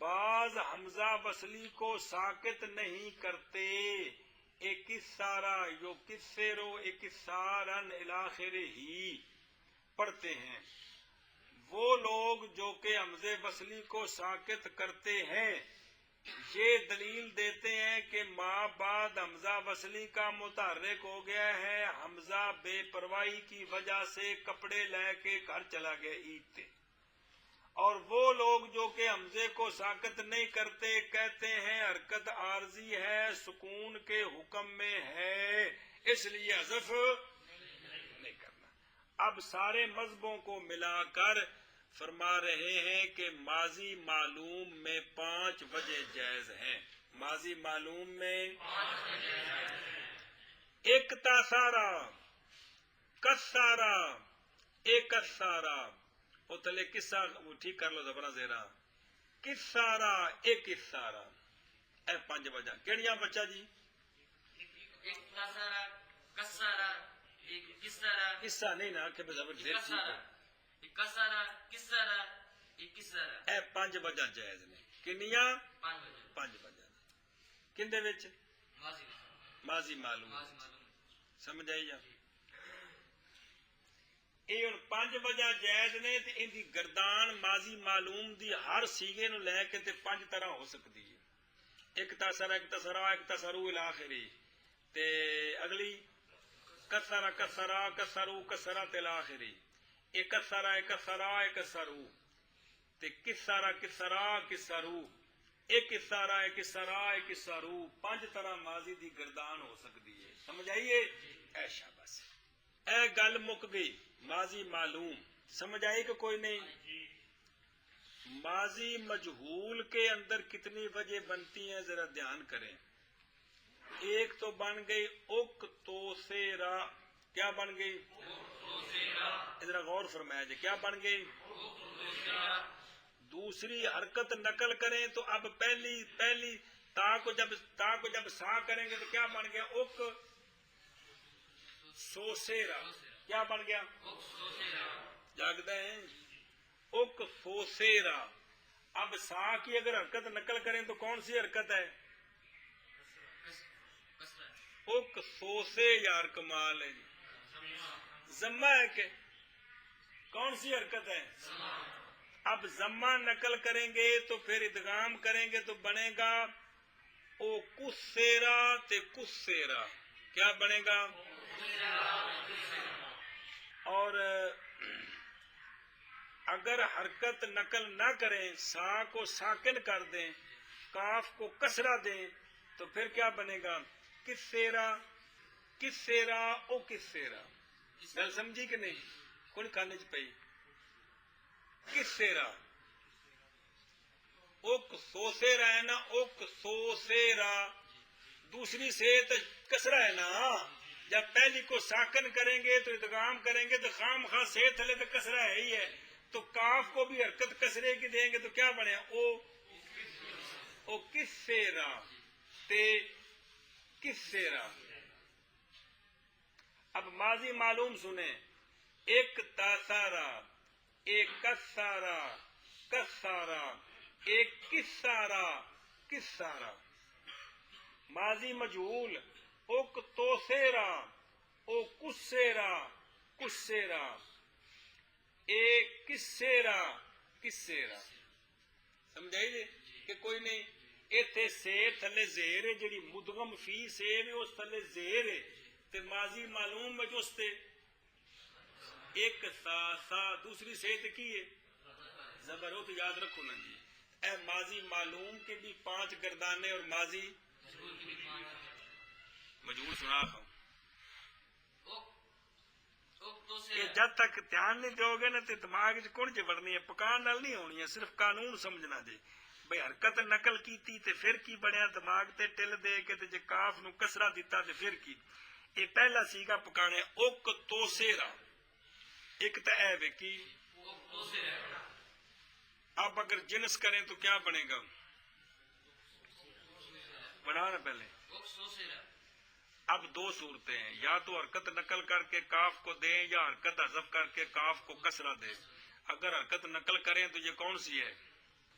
[SPEAKER 1] بعض حمزہ وصلی کو ساکت نہیں کرتے، ایک سارا یو کسرو ایک سارن الاخر ہی پڑھتے ہیں۔ وہ لوگ جو کہ حمزہ وصلی کو ساکت کرتے ہیں یہ دلیل دیتے ہیں کہ ما بعد حمزہ وصلی کا متحرک ہو گیا ہے، حمزہ بے پرواہی کی وجہ سے کپڑے لے کے گھر چلا گیا عید پہ۔ اور وہ لوگ جو کہ حمزے کو ساکت نہیں کرتے کہتے ہیں حرکت عارضی ہے، سکون کے حکم میں ہے، اس لیے حذف نہیں کرنا۔ اب سارے مذہبوں کو ملا کر فرما رہے ہیں کہ ماضی معلوم میں 5 وجہ جائز ہیں۔ ماضی معلوم میں ایک تاسارا کسارا ایک سارا وہ تلے قصہ ٹھیک کر لو زبرا زیرا کسارا ایک سارا اے 5 وجہ کیڑیاں بچہ جی؟
[SPEAKER 2] ایک کسارا کسارا ایک کسارا
[SPEAKER 1] قصہ نہیں نا کہ زبر زیر
[SPEAKER 2] کسارا ایک کسارا کسارا ایک کسارا
[SPEAKER 1] اے 5 وجہ جائز نے۔ کنیاں
[SPEAKER 2] 5 وجہ
[SPEAKER 1] 5 وجہ کندے وچ
[SPEAKER 2] ماضی
[SPEAKER 1] ماضی معلوم
[SPEAKER 2] ماضی معلوم
[SPEAKER 1] سمجھ آئی جا یہ ہن 5 وجہ جائز نے تے ان دی گردان ماضی معلوم دی ہر سیغے نو لے کے تے 5 طرح ہو سکتی ہے۔ ایک تسرا ایک تسرا ایک تسرو الاخری تے اگلی کسرا کسرا کسرو کسرت الاخری ایک کسرا ایک سرا ایک سرو تے کسرا کسرا کسرو ایک سارا ایک سرا ایک سرو 5 طرح ماضی دی گردان ہو سکتی ہے۔ سمجھ آئیے؟ ایشا بس اے گل مک گئی۔ ماضی معلوم سمجھ آئی کہ کوئی نہیں؟ ماضی مجہول کے اندر کتنی وجہ بنتی ہیں ذرا دھیان کریں۔ ایک تو بن گئی اک تو سیرا، کیا بن گئی؟ ذرا غور فرمایا جائے کیا بن گئی؟ دوسری حرکت نقل کریں تو اب پہلی تا کو جب سا کریں گے تو کیا بن گیا؟ اک سوسیرا، کیا بن گیا؟ جاگتے ہیں اک سوسیرا۔ اب سا کی اگر حرکت نقل کریں تو کون سی حرکت ہے؟ اک سوسے یار کمال ہے جی، زمہ ہے کہ کون سی حرکت ہے؟ اب زمہ نقل کریں گے تو پھر ادغام کریں گے تو بنے گا او کسیرا تے کسیرا، کیا بنے گا؟ اور اگر حرکت نقل نہ کریں سا کو ساکن کر دیں کاف کو کسرہ دیں تو پھر کیا بنے گا؟ کسیرا کسیرا او کسیرا۔ گل سمجھی کہ نہیں؟ کون کھانے چ پئی؟ کسیرا اوک سوسیرا ہے نا، اوک سوسیرا دوسری سے کسرہ ہے نا، جب پہلی کو ساکن کریں گے تو ادغام کریں گے تو خام خواہ سے تھلے تو کسرہ ہے ہی ہے، تو کاف کو بھی حرکت کسرے کی دیں گے تو کیا بنے؟ او کسیرا تے کسیرا۔ اب ماضی معلوم سنیں، ایک تاسارا ایک کسارا کسارا ایک کسارا کسارا۔ ماضی مجہول اک توسیرا او کسیرا کسیرا ایک کسیرا کسیرا۔ سمجھائی جی کہ کوئی نہیں؟ ایتھے سے تھلے زیر ہے جڑی مدغم فی سے میں اس تھلے زیر ہے تے ماضی معلوم میں جو اس تے ایک سا دوسری سے تے کی ہے زبر ہو تو یاد رکھو نا جی۔ اے ماضی معلوم کے بھی 5 گردانے اور ماضی مجہول سنا کھاؤں۔ یہ جب تک دھیان نہیں دو گے نا تو دماغ کون چ بڑھنی ہے، پکان نال نہیں ہونی ہے، صرف قانون سمجھنا جی۔ بھئی حرکت نقل کیتی تے پھر کی بنیا، دماغ تے ٹل دے کے تے جے کاف نو کسرہ دیتا تے پھر کی۔ یہ پہلا سیگا پکانے اوک توسیرا، ایک تا اے وے کی۔ اب اگر جنس کریں تو کیا بنے گا؟ بڑھا نا پہلے۔ اب 2 صورتیں ہیں، یا تو حرکت نقل کر کے کاف کو دیں یا حرکت حذف کر کے کاف کو کسرہ دیں۔ اگر حرکت نقل کریں تو یہ کون سی ہے؟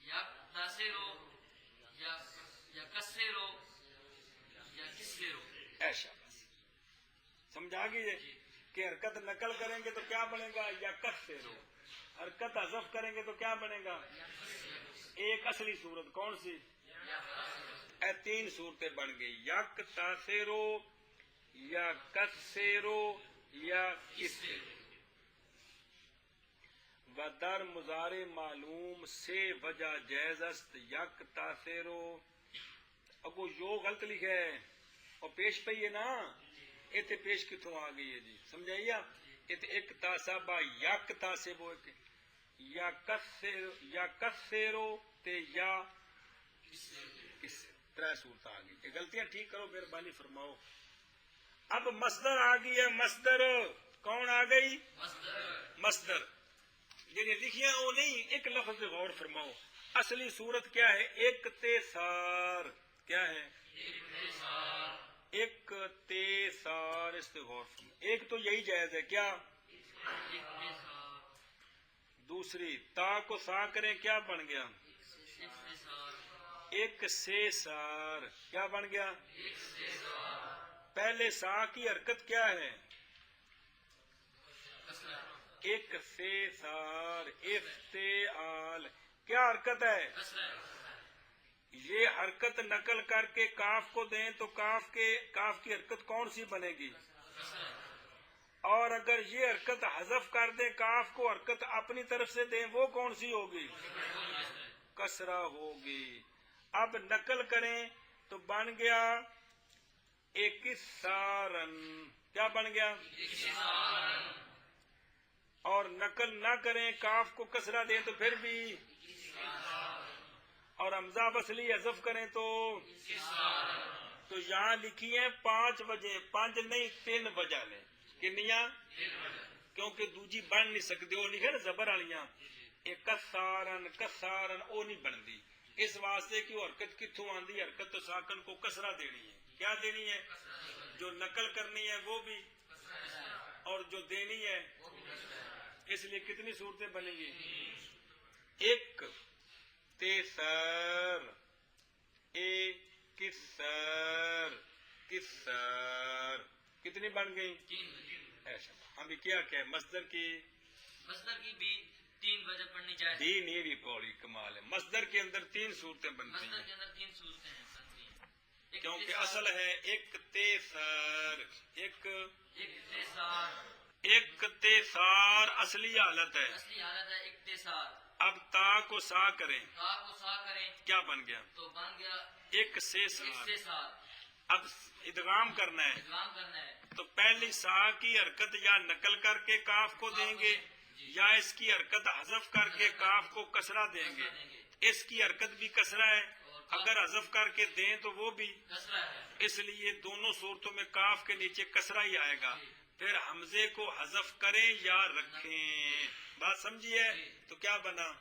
[SPEAKER 2] یا تاثیرو یا کسیرو یا کسیرو.
[SPEAKER 1] ایشا سمجھا گئی ہے کہ حرکت نقل کریں گے تو کیا بنے گا؟ یا کسرو، حرکت حذف کریں گے تو کیا بنے گا؟ ایک اصلی صورت کون سی؟ اے تین صورتیں بن گئی، یک تاثیرو یا کسیرو یا کسیرو۔ و در مضارع معلوم سے وجہ جائز است یک تاثیرو۔ اب وہ یو غلط لکھا ہے اور پیش پہ یہ نا، ایتھے پیش کتوں آ گئی ہے جی، سمجھائیے؟ ایتھے ایک تاسابہ یک تاسبو یا کسیرو تے یا کس ترے صورت آ گئی۔ یہ غلطیاں ٹھیک کرو، مہربانی فرماؤ۔ اب مصدر آ گئی ہے، مصدر کون آ گئی؟ مصدر جنہیں لکھیاں وہ نہیں، ایک لفظ پہ غور فرماؤ۔ اصلی صورت کیا ہے؟ اقتصار، کیا ہے؟ اقتصار، اس پہ غور فرماؤ۔ ایک تو یہی جائز ہے، کیا؟ دوسری تا کو سا کریں کیا بن گیا؟ ایک سے سار، کیا بن گیا؟ پہلے سا کی حرکت کیا ہے؟ ایک سے سار، افتعال، کیا حرکت ہے؟ یہ حرکت نقل کر کے کاف کو دیں تو کاف کی حرکت کون سی بنے گی؟ اور اگر یہ حرکت حذف کر دیں کاف کو، حرکت اپنی طرف سے دیں، وہ کون سی ہوگی؟ کسرہ ہوگی۔ اب نقل کریں تو بن گیا اکسارن، کیا بن گیا؟ اور نقل نہ کریں کاف کو کسرہ دیں تو پھر بھی، اور حمزہ وصلی حذف کریں تو، تو یہاں لکھی ہیں 5 وجہ، 5 نہیں 3 وجہ نے کنیاں، کیونکہ دوجی بن نہیں سکتی، وہ لکھے نا زبر والیاں کسارن کسارن، وہ نہیں بنتی، اس واسطے کہ وہ حرکت کتوں آندی، حرکت تو ساکن کو کسرہ دینی ہے، کیا دینی ہے؟ جو نقل کرنی ہے وہ بھی، اور جو دینی ہے، اس لیے کتنی صورتیں بنیں گی؟ ایک تیسر، ایک کسر، کتنی بن گئی؟ ایسا ہم کیا کہ مصدر کی
[SPEAKER 2] بھی 3 وجہ پڑھنی چاہیے،
[SPEAKER 1] دین یہ بھی بڑی کمال ہے، مصدر کے اندر 3 صورتیں بنتی
[SPEAKER 2] مصدر
[SPEAKER 1] ہیں،
[SPEAKER 2] کے اندر 3 صورتیں بنتی ہیں،
[SPEAKER 1] کیونکہ اصل ہے اکتسار، اکتسار اصلی حالت ہے،
[SPEAKER 2] اصلی حالت ہے اکتسار،
[SPEAKER 1] اب تا کو سا کریں،
[SPEAKER 2] تا کو سا کریں
[SPEAKER 1] کیا بن گیا؟
[SPEAKER 2] تو بن گیا
[SPEAKER 1] ایک سے سار،
[SPEAKER 2] اکتسار،
[SPEAKER 1] اب ادغام کرنا ہے
[SPEAKER 2] ادغام کرنا ہے،
[SPEAKER 1] تو پہلی سا کی حرکت یا نقل کر کے کاف کو دیں گے یا اس کی حرکت حذف کر کے کاف کو کسرہ دیں گے، اس کی حرکت بھی کسرہ ہے، اگر حذف کر کے دیں تو وہ بھی،
[SPEAKER 2] کسرہ ہے،
[SPEAKER 1] اس لیے دونوں صورتوں میں کاف کے نیچے کسرہ ہی آئے گا، پھر حمزے کو حذف کریں یا رکھیں، بات سمجھیے؟ تو کیا بنا؟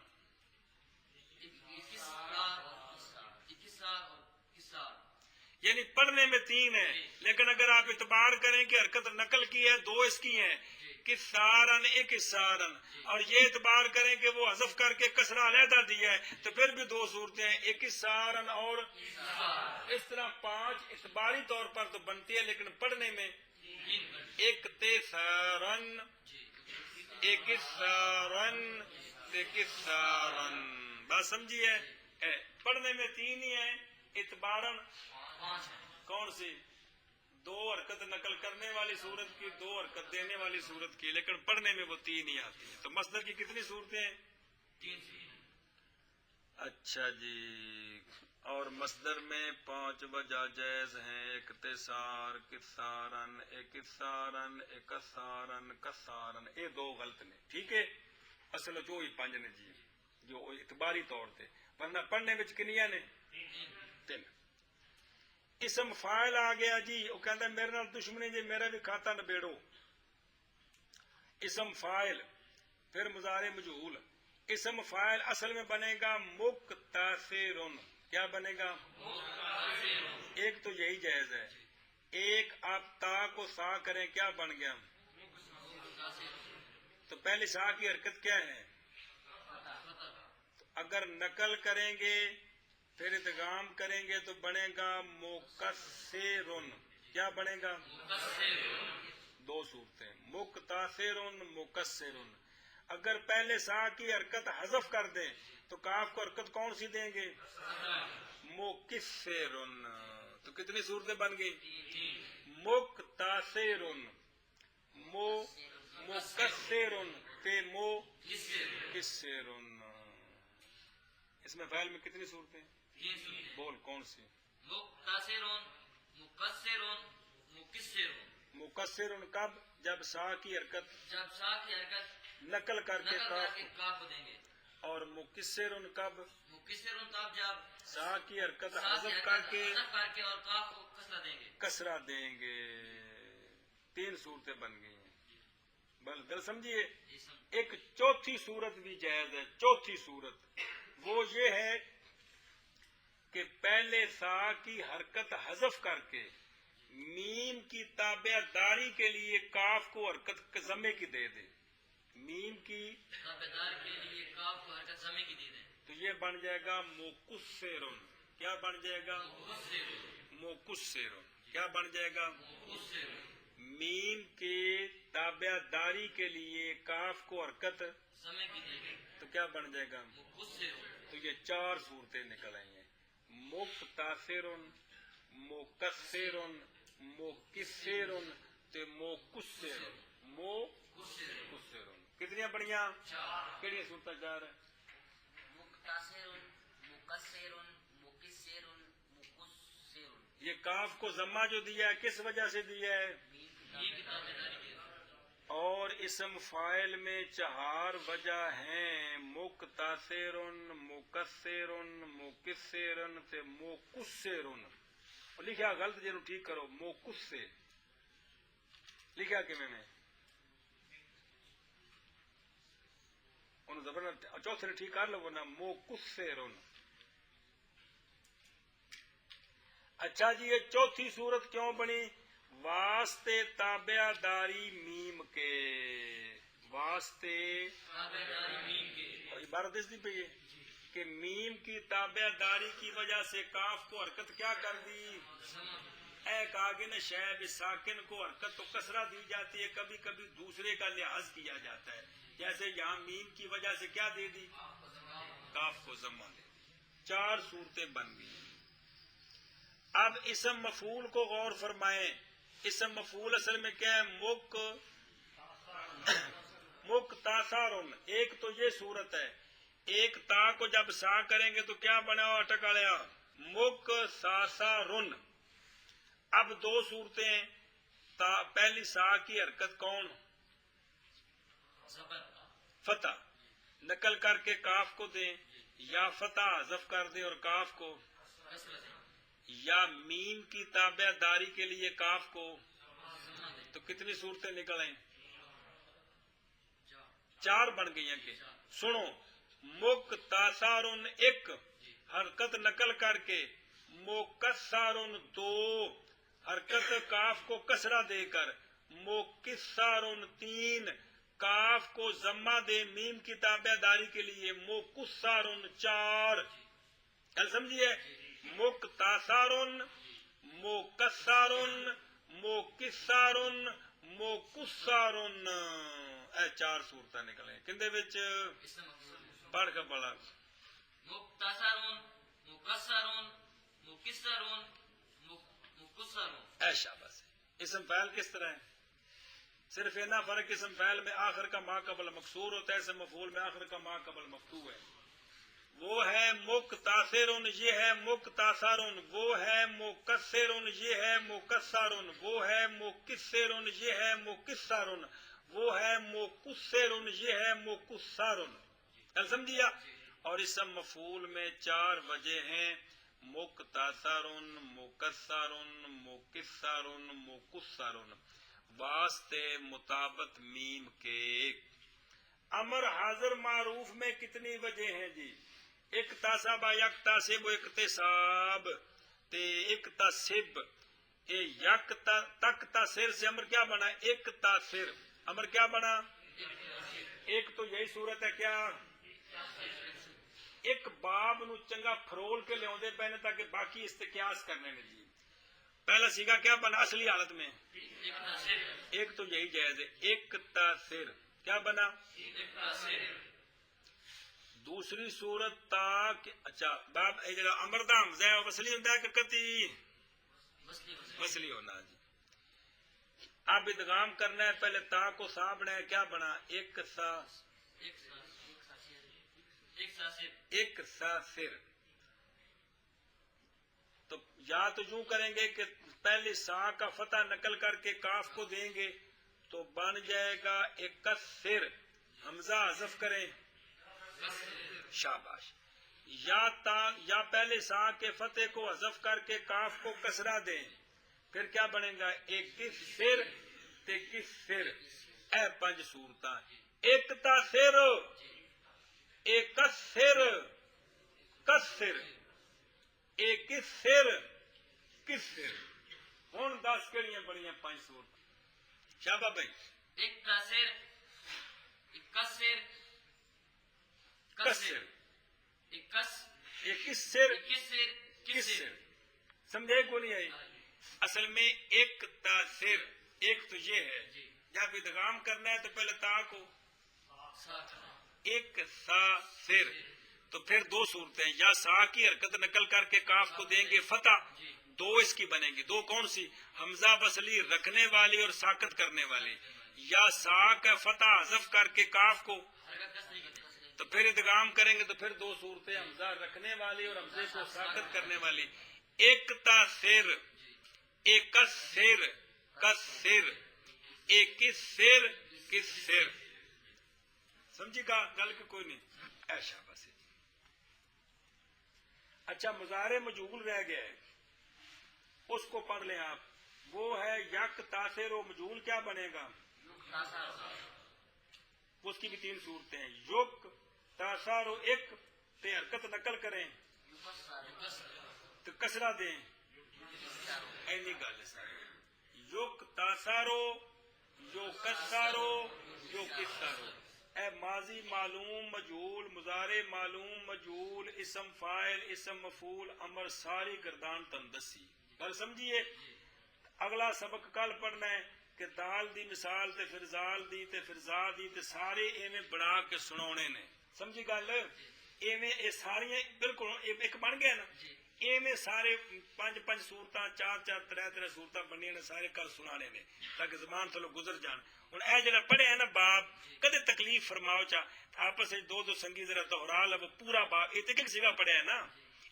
[SPEAKER 1] یعنی پڑھنے میں 3 ہے، لیکن اگر آپ اعتبار کریں کہ حرکت نقل کی ہے 2 اس کی ہیں، کسارن ایک سارن، اور یہ اعتبار کریں کہ وہ حذف کر کے کسرہ علیحدہ دیا ہے تو پھر بھی 2 صورتیں ہیں، ایک سارن اور اس طرح 5 اعتباری طور پر تو بنتی ہے، لیکن پڑھنے میں ایک تیسارن، ایک سارن، ایک سارن، بات سمجھیے؟ پڑھنے میں 3 ہی ہیں، اعتبارن کون سی؟ 2 حرکت نقل کرنے والی صورت کی، 2 حرکت دینے والی صورت کی، لیکن پڑھنے میں وہ 3 ہی آتی ہیں، تو مصدر کی کتنی صورتیں ہیں؟
[SPEAKER 2] 3
[SPEAKER 1] اچھا جی، اور مصدر میں 5 وجہ جائز ہیں، اکتسار، کسارن، اکسارن، اکسارن، کسارن، یہ 2 غلط نے، ٹھیک ہے، اصل جو ہی 5 نے جی، جو اعتباری طور تے، ورنہ پڑھنے وچ کنیاں نے 3۔ اسم فاعل آ گیا جی، وہ کہتا ہے میرے نال دشمنی جی، میرا بھی کھاتا نبیڑو، اسم فاعل، پھر مضارع مجہول، اسم فاعل اصل میں بنے گا مکتثرن، کیا بنے گا؟ ایک تو یہی جائز ہے، ایک آپ تا کو سا کریں کیا بن گیا؟ تو پہلی سا کی حرکت کیا ہے؟ اگر نقل کریں گے پھر ادغام کریں گے تو بنے گا مکسرن، کیا بنے گا؟ 2 صورتیں، مکتثرن، مکسرن، اگر پہلے سا کی حرکت حذف کر دیں تو کاف کو حرکت کون سی دیں گے؟ مکسرن، تو کتنی صورتیں بن گئی؟ مکتثرن، مکسرن تے مکسرن، اس میں فعل میں کتنی صورتیں؟ بول کون سی؟
[SPEAKER 2] مکتثرن، مکسرن، مکسرن،
[SPEAKER 1] مکسرن کب؟ جب سا کی حرکت
[SPEAKER 2] جب سا کی حرکت
[SPEAKER 1] نقل کر کے
[SPEAKER 2] کاف کو دیں گے،
[SPEAKER 1] اور مکسرن کب؟
[SPEAKER 2] مکسرن تب جب
[SPEAKER 1] سا کی حرکت
[SPEAKER 2] سا کی
[SPEAKER 1] حذف کر کے
[SPEAKER 2] حذف کر کے اور کاف کو کسرہ دیں گے،
[SPEAKER 1] کسرہ دیں گے، 3 صورتیں بن گئی ہیں، بل سمجھیے؟ ایک چوتھی صورت بھی جائز ہے، چوتھی صورت وہ یہ ہے کہ پہلے سا کی حرکت حذف کر کے میم کی تابع داری کے لیے کاف کو حرکت ضمے کی دے دے، میم کی
[SPEAKER 2] تابع داری کے لیے کاف کو حرکت ضمے کی دے دیں،
[SPEAKER 1] تو یہ بن جائے گا مکسرن، کیا بن جائے گا؟ مکسرن، کیا بن جائے گا؟ میم کے تابع داری کے لیے کاف کو حرکت
[SPEAKER 2] ضمے کی دے دیں،
[SPEAKER 1] تو کیا بن جائے گا؟
[SPEAKER 2] مکسرن،
[SPEAKER 1] تو یہ 4 صورتیں نکل آئی ہیں، مکتثرن، مکسرن، مکسرن تے مکسرن، مکسرن، کتنی بڑیاں؟ 4، کیڑی صورتیں 4 ہیں؟
[SPEAKER 3] مکتثرن، مکسرن، مکسرن، مکسرن،
[SPEAKER 1] یہ کاف کو ضمہ جو دیا ہے کس وجہ سے دیا ہے؟ اور اسم فاعل میں 4 وجہ ہیں، مکتثرن، مکسرن، مکسرن تے مکسرن، لکھا غلط جنوں ٹھیک کرو، موکس سے لکھا کہ میں انہوں زبر چوتھے نے ٹھیک کر لو نا، موکس سے رون۔ اچھا جی یہ چوتھی صورت کیوں بنی؟ واسطے تابع داری میم کے، واسطے عبارت اس دی پہ یہ کہ میم کی تابع داری کی وجہ سے کاف کو حرکت کیا کر دی؟ ایک آگے نہ شے ساکن کو حرکت تو کسرہ دی جاتی ہے، کبھی کبھی دوسرے کا لحاظ کیا جاتا ہے، جیسے یہاں میم کی وجہ سے کیا دے دی؟ کاف کو ضمہ دے دی۔ 4 صورتیں بن گئی۔ اب اسم مفعول کو غور فرمائیں، اسم مفعول اصل میں کیا ہے؟ مکتاثرن۔ ایک تو یہ صورت ہے، ایک تا کو جب سا کریں گے تو کیا بنا ہوا ٹکالیا؟ مکتاثرن۔ اب 2 صورتیں ہیں، پہلی سا کی حرکت کون؟ فتح نقل کر کے کاف کو دیں، یا فتح حذف کر دیں اور کاف کو، یا میم کی تابع داری کے لیے کاف کو۔ تو کتنی صورتیں نکل آئیں؟ 4 بن گئی ہیں کہ سنو، مکتاثرن ایک حرکت نقل کر کے، مکسرن 2 حرکت کاف کو کسرہ دے کر، مکسرن 3 کاف کو ضمہ دے میم کی تابع داری کے لیے، مکسرن 4۔ کل سمجھیے، مکتاثرن، مکسرن، مکسرن، مکسرن، اے 4 صورتیں نکلیں کندے وچ؟ پڑھ کے پڑھا۔
[SPEAKER 2] مکتاثرن، مکسرن، مکسرن، مکسرن۔
[SPEAKER 1] اے شاباش۔ اسم فعل کس طرح ہے؟ صرف اتنا فرق اسم فعل میں آخر کا ما قبل مکسور ہوتا ہے، اسم مفعول میں آخر کا ما قبل مفتوح ہے۔ وہ ہے مکتاثرن، یہ ہے مکتاثرن، وہ ہے مکسرن، یہ ہے مکسرن، وہ ہے مکسرن، یہ ہے مکسرن، وہ ہے مکسرن، یہ ہے مکسرن۔ سمجھیا؟ اور اسم مفعول میں 4 وجہ ہیں، مکتاثرن، مکسرن، مکسرن، مکسرن، واسطے مطابق میم کے۔ امر حاضر معروف میں کتنی وجہ ہیں جی؟ اکتسب، یکتسب، اکتساب تے اکتسب، یک تک تاثر سے امر کیا بنا؟ ایک تاثر۔ امر کیا بنا؟ ایک تو یہی صورت ہے کیا؟ ایک باب نو چنگا فرول کے لے آدھے پہنے تاکہ باقی استقیاس کرنے میں جی۔ پہلا سیگا کیا بنا اصلی حالت میں؟ ایک تو یہی جائز ہے، ایک تاثر کیا بنا؟ دوسری صورت تاک، اچھا باب ایک جگہ امر دا حمزہ ہے وصلی ہوتا ہے کہ کتی وصلی ہونا جی۔ اب ادغام کرنا ہے، پہلے تا کو سا بنا ہے، کیا بنا؟ ایک سا، ایک سا سر۔ تو یا تو یوں کریں گے کہ پہلے سا کا فتح نقل کر کے کاف کو دیں گے تو بن جائے گا ایک سر، حمزہ حذف کریں، شاباش۔ یا پہلے سا کے فتح کو حذف کر کے کاف کو کسرہ دیں، پھر کیا بنے گا؟ ایک سر تے کس سر۔ اے 5 صورتاں، ایک تا سر، ایک سر، کسر، ایک سر، کس سر۔ ہوں 10 کہڑیاں بڑیاں 5 صورت؟ شابا بھائی،
[SPEAKER 2] ایک تاثر، ایک کسر،
[SPEAKER 1] کسر،
[SPEAKER 2] ایک کس،
[SPEAKER 1] ایک سر،
[SPEAKER 2] کسر،
[SPEAKER 1] کس سر۔ سمجھے کو نہیں آئی؟ اصل میں ایک تاثر، ایک تو یہ ہے، جب ادغام کرنا ہے تو پہلے تا کو ایک سا سر، تو پھر 2 صورتیں، یا سا کی حرکت نقل کر کے کاف کو دیں گے فتح، 2 اس کی بنے گی، 2 کون سی؟ حمزہ وصلی رکھنے والی اور ساکت کرنے والی، یا سا کا فتح حذف کر کے کاف کو، تو پھر ادغام کریں گے تو پھر 2 صورتیں، حمزہ رکھنے والی اور حمزے کو ساکت کرنے والی۔ ایک تاثر، ایک سر، کسر، ایک سر، کس سر۔ سمجھی گا گل کہ کوئی نہیں؟ ایشا بس۔ اچھا مضارع مجہول رہ گیا ہے، اس کو پڑھ لیں آپ. وہ ہے یک تاثر و مجھول کیا بنے گا؟ اس کی بھی 3 صورتیں ہیں. یک تاثر و ایک تے حرکت نقل کریں تو کسرہ دیں. اینی گل ہے ساری. یک تاثارو یو کسارو یو کسارو. اے ماضی معلوم مجہول مضارع معلوم مجہول اسم فاعل اسم مفعول امر ساری گردان تم دسی. گل سمجھیے. اگلا سبق کل پڑھنا ہے کہ دال دی مثال تے پھر زال دی تے پھر زا دی تے سارے ایویں بنا کے سناونے نے. سمجھی گل؟ ایویں اے ساریاں بالکل ایک بن گئے نا. ایویں سارے 5 صورتاں 4 3 صورتاں بنیاں نے سارے کل سنانے نے تاکہ زبان تھلو گزر جان. ہن اے جڑا پڑھے ہے نا باب کدے تکلیف فرماؤ چا آپس وچ 2 سنگی ذرا دوہرا لو پورا باب. اے تے سیگا پڑھیا ہے نا.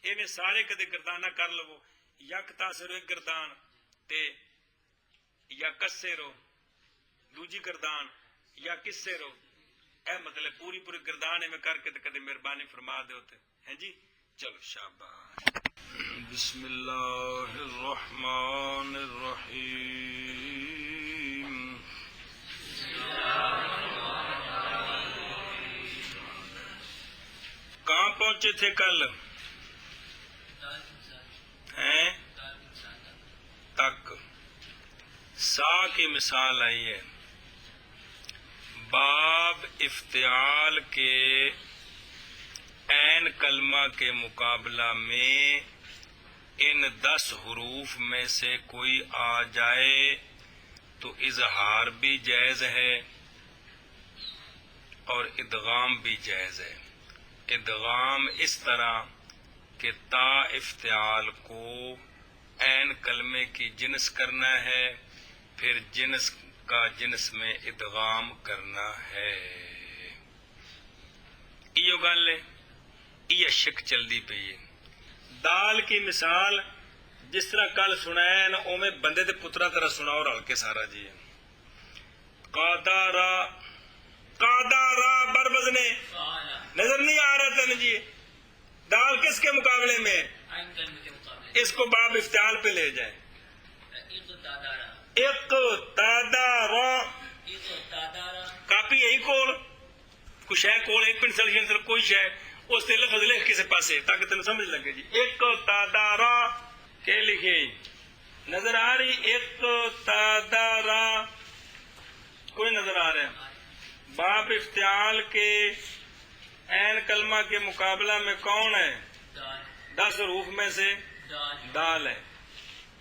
[SPEAKER 1] ایویں سارے کدے گردانہ کر لو. یک تاثر ایک گردان تے یا کسے رو دوجی گردان یا کسے رو. اے مطلب پوری گردان میں کر کے کدے مہربانی فرما دے ہوتے ہیں جی. چلو شاباش. بسم اللہ الرحمن الرحیم. کہاں پہنچے تھے کل؟ ہیں تک. سا کی مثال آئی ہے. باب افتعال کے عین کلمہ کے مقابلہ میں ان 10 حروف میں سے کوئی آ جائے تو اظہار بھی جائز ہے اور ادغام بھی جائز ہے. ادغام اس طرح کہ تا افتعال کو عین کلمے کی جنس کرنا ہے پھر جنس کا جنس میں ادغام کرنا ہے. ایو گل ہے. یہ شک چلدی پئی ہے. دال کی مثال جس طرح کل سنایا نا اوویں بندے تے پترا طرح سناؤ رل کے سارا جی. قادارا قادارا بر وزنے نظر نہیں آ رہا تھا جی. دال کس کے مقابلے میں؟ اس کو باب افتعال پہ لے جائیں. اقتدارا کاپی یہی کول کچھ ہے کول ایک پنسل کوئی شے اس تے لفظ لکھ کسی پاسے تاکہ تمہیں سمجھ لگے جی. اقتدارا کہ لکھے نظر آ رہی؟ اقتدارا کوئی نظر آ رہا ہے. باب افتعال کے عین کلمہ کے مقابلہ میں کون ہے؟ 10 حروف میں سے دال ہے.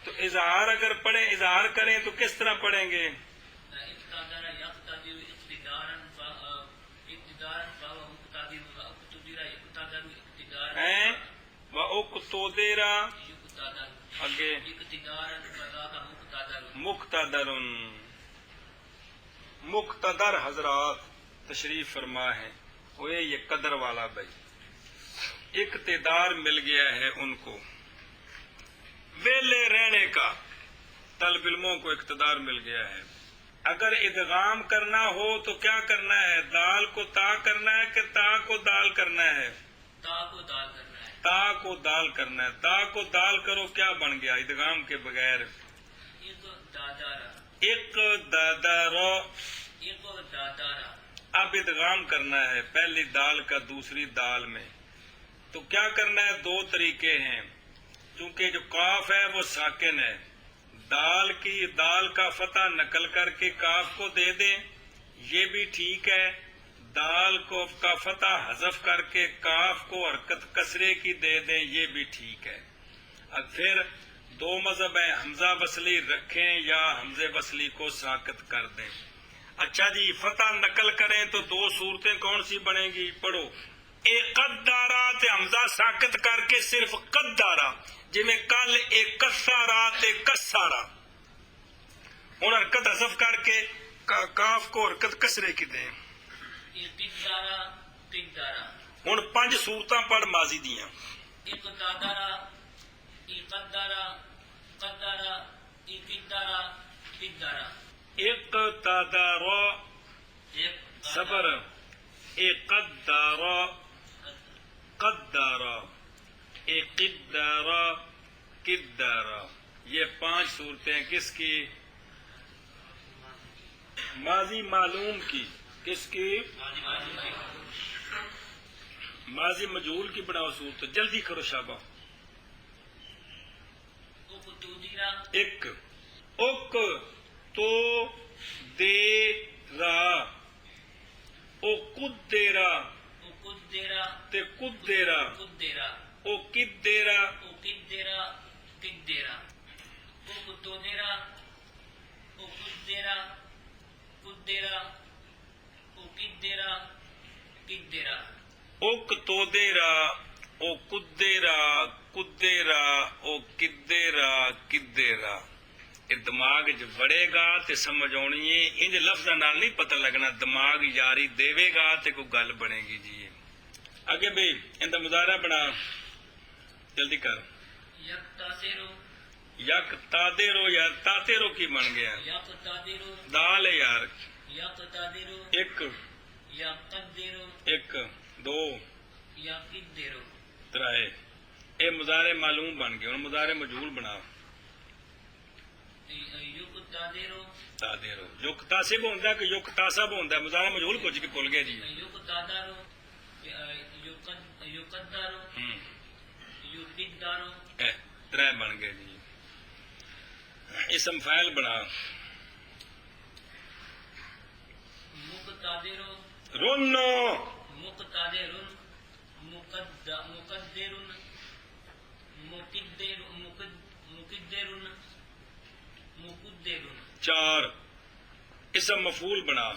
[SPEAKER 1] تو اظہار اگر پڑھیں اظہار کریں تو کس طرح پڑھیں گے؟ وَأُقْتُدِرَ آگے مقتدر. مقتدر حضرات تشریف فرما ہے وہ یہ قدر والا بھائی اقتدار مل گیا ہے ان کو ویلے رہنے کا. طالب علموں کو اقتدار مل گیا ہے. اگر ادغام کرنا ہو تو کیا کرنا ہے؟ دال کو تا کرنا ہے کہ تا کو دال کرنا ہے؟ تا کو دال کرنا ہے. تا کو دال کرنا ہے. تا کو دال کرو کیا بن گیا ادغام کے بغیر؟ ایک دادارا. اب ادغام کرنا ہے پہلی دال کا دوسری دال میں. تو کیا کرنا ہے؟ 2 طریقے ہیں. چونکہ جو قاف ہے وہ ساکن ہے دال کا فتح نقل کر کے کاف کو دے دیں یہ بھی ٹھیک ہے. دال کو کا فتح حذف کر کے کاف کو حرکت کسرے کی دے دیں یہ بھی ٹھیک ہے. اب پھر 2 مذہب ہیں حمزہ وصلی رکھیں یا حمزے وصلی کو ساکت کر دیں. اچھا جی فتح نقل کریں تو 2 صورتیں کون سی بنے گی؟ پڑھو. ایک قدارا تے حمزہ ساکت کر کے صرف قدارا جی میں کل ایک کسارا تے کسارا ہوں حرکت حذف کر کے کاف کو حرکت کسرے کی دیں. ہوں 5 صورتاں پڑھ ماضی دیاں. اقتدارا صبر اقدارا قدارا اقدارا قدارا یہ 5 صورتیں کس کی؟ ماضی معلوم کی. کس کی؟ ماضی مجہول کی بناؤ صورت. جلدی کرو شابہ. ایک اک تو دے را او قدرا تے قدرا او قدرا اک تو دیرا او قدرا قدرا او قدرا قدرا. یہ دماغ چ وڑے گا تے سمجھ آنی ہے. انج لفظاں نال نہیں پتہ لگنا. دماغ یاری دے گا تے کوئی گل بنے گی. جی اگے بھائی ان دا مظاہرہ بنا. جلدی کر. یک تادرو. یار تادرو کی بن گیا؟ دال ہے یار. ایک ایک دو ترائے. اے مظاہرے معلوم بن گئے. ہن مظاہرے مجہول بنا. تادرو یک تاسب ہوندا ہے کہ یک تاسب ہوندا ہے؟ مظاہرہ مجہول کچھ کے بھول گئے جی. ترائے بن گئے جی. اسم فاعل بنا. رنو چار. اسم مفعول بنا.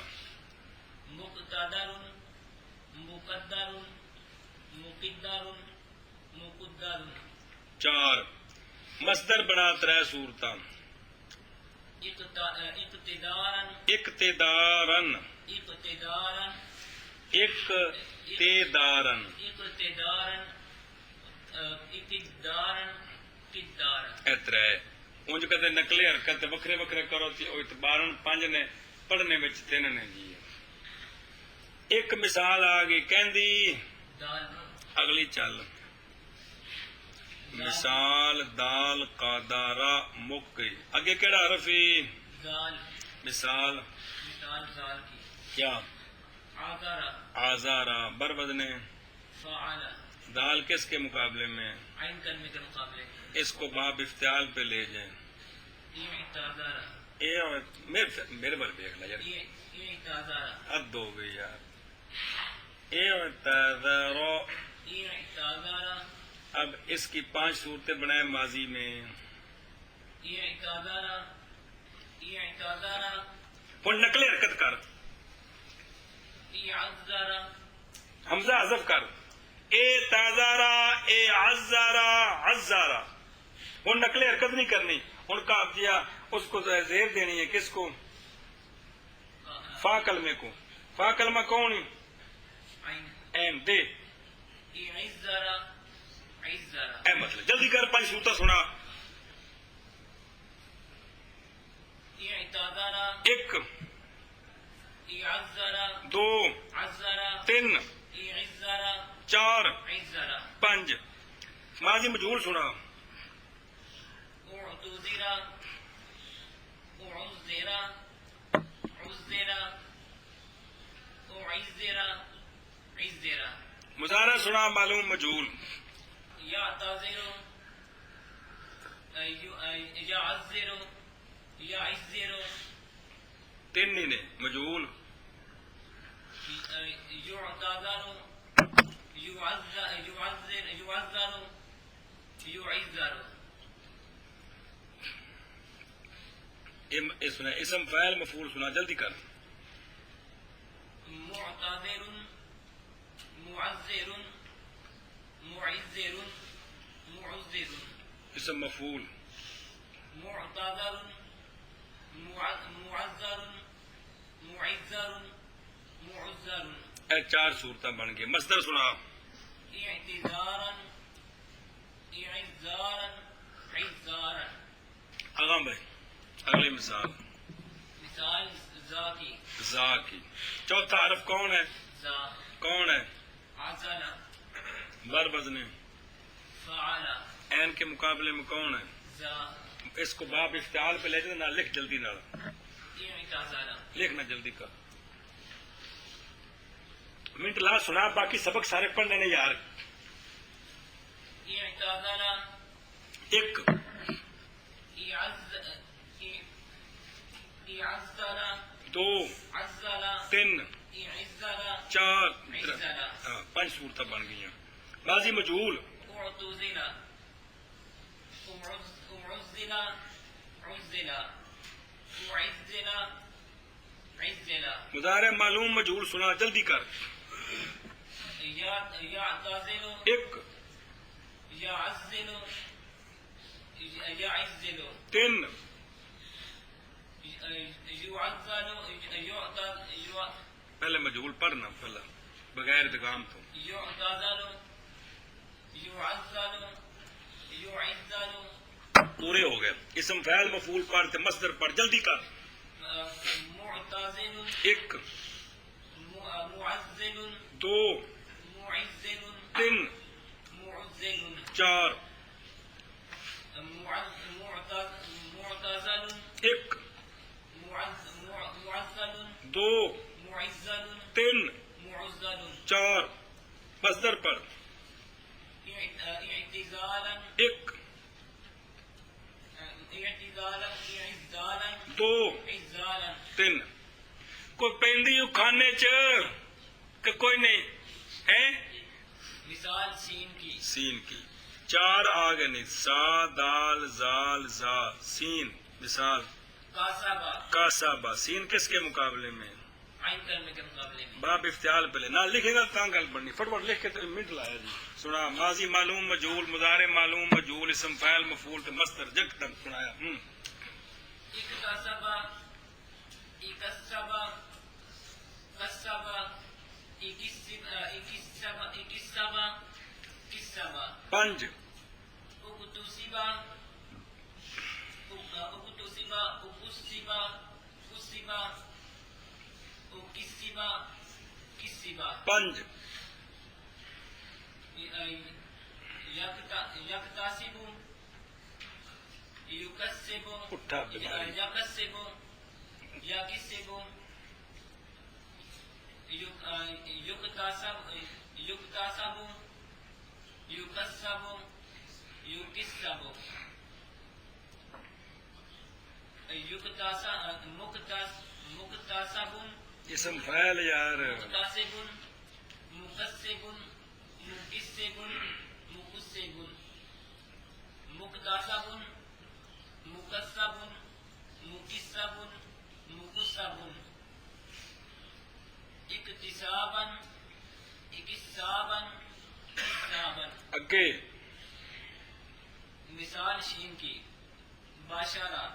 [SPEAKER 1] چار. مصدر بنا. 3 صورتاں. اقتدارن اقتدارن اترا ہے. انج کدے نقلی حرکت وکھرے وکھرے کرو تے اعتبارن 5 نے پڑھنے وچ 3 نے جی. ایک مثال آ گئی کہندی. اگلی چل. مثال دال قادارا مک گئی. اگے کیڑا حرف ہے؟ مثال کیا؟ آزارا. بر وزن دال کس کے مقابلے میں؟ اس کو باب افتعال پہ لے جائیں. میرے بل دیکھ لا یار. حد ہو گئی یار. اب اس کی 5 صورتیں بنائیں ماضی میں. ہن نقل حرکت کر. حمزہ حذف کر. اے تازارا اے عزارا عزارا. ہن نقل حرکت نہیں کرنی. ہن کاف دیا اس کو زیر دینی ہے. کس کو؟ فا کلمے کو. فا کلمہ کون؟ این دے. اے مطلب جلدی کر. 5 صورتیں سنا. ایک دو 3 4 5. ماضی مجہول سنا. مظاہرہ سنا معلوم مجہول. تین ہی نے مجہول. اسم فاعل مفعول سنا. جلدی کر.
[SPEAKER 2] معتذر معذر معذر معذر.
[SPEAKER 1] اسم مفعول.
[SPEAKER 2] معتذر معذر معذر معذر.
[SPEAKER 1] اے 4 صورتیں بن گئی. مصدر سنا.
[SPEAKER 2] اعتذارا اعذارا عذارا.
[SPEAKER 1] آغام بھائی اگلی مثال.
[SPEAKER 2] مثال ذا کی.
[SPEAKER 1] ذا کی. چوتھا حرف کون ہے؟
[SPEAKER 2] ذا.
[SPEAKER 1] کون ہے؟
[SPEAKER 2] عزل.
[SPEAKER 1] بر وزن
[SPEAKER 2] فعل.
[SPEAKER 1] این کے مقابلے میں کون ہے؟
[SPEAKER 2] ذا.
[SPEAKER 1] اس کو باب افتعال پہ لے جائے نہ لکھ جلدی نہ
[SPEAKER 2] اعتزل
[SPEAKER 1] لکھنا جلدی کر منٹ لا سنا باقی سبق سارے پڑھنے نے یار
[SPEAKER 2] اعتزل
[SPEAKER 1] ایک
[SPEAKER 2] اعزل
[SPEAKER 1] دو
[SPEAKER 2] عزل
[SPEAKER 1] تین
[SPEAKER 2] اعزل
[SPEAKER 1] چار
[SPEAKER 2] عزل
[SPEAKER 1] ہاں 5 صورتیں بن گئی ماضی مجہول
[SPEAKER 2] اعتزل اعزل عزل اعزل عزل
[SPEAKER 1] مضارع معلوم مجہول سنا جلدی کر
[SPEAKER 2] يعتزل
[SPEAKER 1] ایک
[SPEAKER 2] يعزل يعزل
[SPEAKER 1] تین
[SPEAKER 2] يعتزل
[SPEAKER 1] پہلے مجہول پڑھنا پہلا بغیر ادغام تو
[SPEAKER 2] يعتزل يعزل يعزل
[SPEAKER 1] پورے ہو گئے اسم فعل مفعول پڑھتے مصدر پڑھ جلدی کر
[SPEAKER 2] معتزل
[SPEAKER 1] ایک
[SPEAKER 2] معزل
[SPEAKER 1] دو
[SPEAKER 2] معزل
[SPEAKER 1] تین
[SPEAKER 2] معزل
[SPEAKER 1] چار
[SPEAKER 2] معتزل
[SPEAKER 1] ایک
[SPEAKER 2] معزل
[SPEAKER 1] دو
[SPEAKER 2] معزل
[SPEAKER 1] تین
[SPEAKER 2] معزل
[SPEAKER 1] چار مصدر پڑھ
[SPEAKER 2] اعتزالا
[SPEAKER 1] ایک
[SPEAKER 2] اعتزالا اعزالا
[SPEAKER 1] دو
[SPEAKER 2] عزالا
[SPEAKER 1] تین کوئی پہندی کھانے چ کہ کوئی نہیں ہے
[SPEAKER 2] مثال سین کی
[SPEAKER 1] سین کی چار آگے نہیں سا دال زال زا سین مثال
[SPEAKER 2] کاسبا
[SPEAKER 1] کاسابا سین کس کے مقابلے میں
[SPEAKER 2] عین کلمے کے مقابلے میں
[SPEAKER 1] باب افتعال پہلے نہ لکھے گا کہاں گل بڑھنی فٹوٹ لکھ کے تو منٹ لایا جی سنا ماضی معلوم مجہول مضارع معلوم مجہول اسم فاعل مفعول تے مصدر جگ تک سنایا
[SPEAKER 2] اکتسبا اکسبا کسبا اکسبا کسبا
[SPEAKER 1] پنج
[SPEAKER 2] اکتسبا اکتسبا اکسبا کسبا اکسبا کسبا
[SPEAKER 1] پنج
[SPEAKER 2] یکتاسب یکسب
[SPEAKER 1] اٹھا بیماری
[SPEAKER 2] یکسب یکسب یکتاسب یکتاسب یکسب یکسب مکتاسب
[SPEAKER 1] اسم فاعل یار
[SPEAKER 2] مکتاسب مکسب مکسب مکسب مکتاسب مکسب مکسب مکسب اکتسابا اکسابا اکسابا
[SPEAKER 1] اگے
[SPEAKER 2] مثال شین کی باشارہ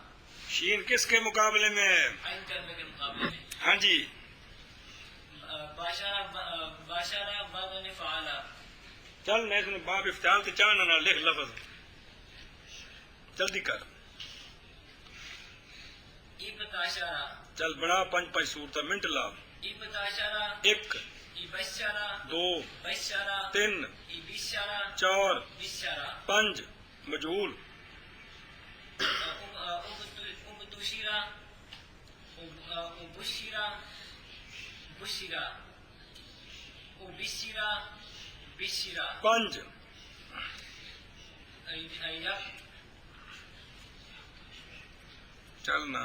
[SPEAKER 1] شین کس کے مقابلے میں ہے
[SPEAKER 2] عین کلمے کے مقابلے میں
[SPEAKER 1] ہاں جی
[SPEAKER 2] باشارہ وزن فعلا
[SPEAKER 1] چل میں تمہیں باب افتعال تے چاہنا نہ لکھ لفظ جلدی کر
[SPEAKER 2] ابتشارہ
[SPEAKER 1] چل بڑا 5 صورت منٹ لا
[SPEAKER 2] ابتشارہ
[SPEAKER 1] ایک
[SPEAKER 2] ابشارہ
[SPEAKER 1] دو
[SPEAKER 2] بشارہ
[SPEAKER 1] تین
[SPEAKER 2] ابشارہ
[SPEAKER 1] چار
[SPEAKER 2] بشارہ
[SPEAKER 1] 5 مجہول
[SPEAKER 2] ابتشیرہ ابشیرہ بشیرہ ابشیرہ بشیرہ
[SPEAKER 1] 5 چلنا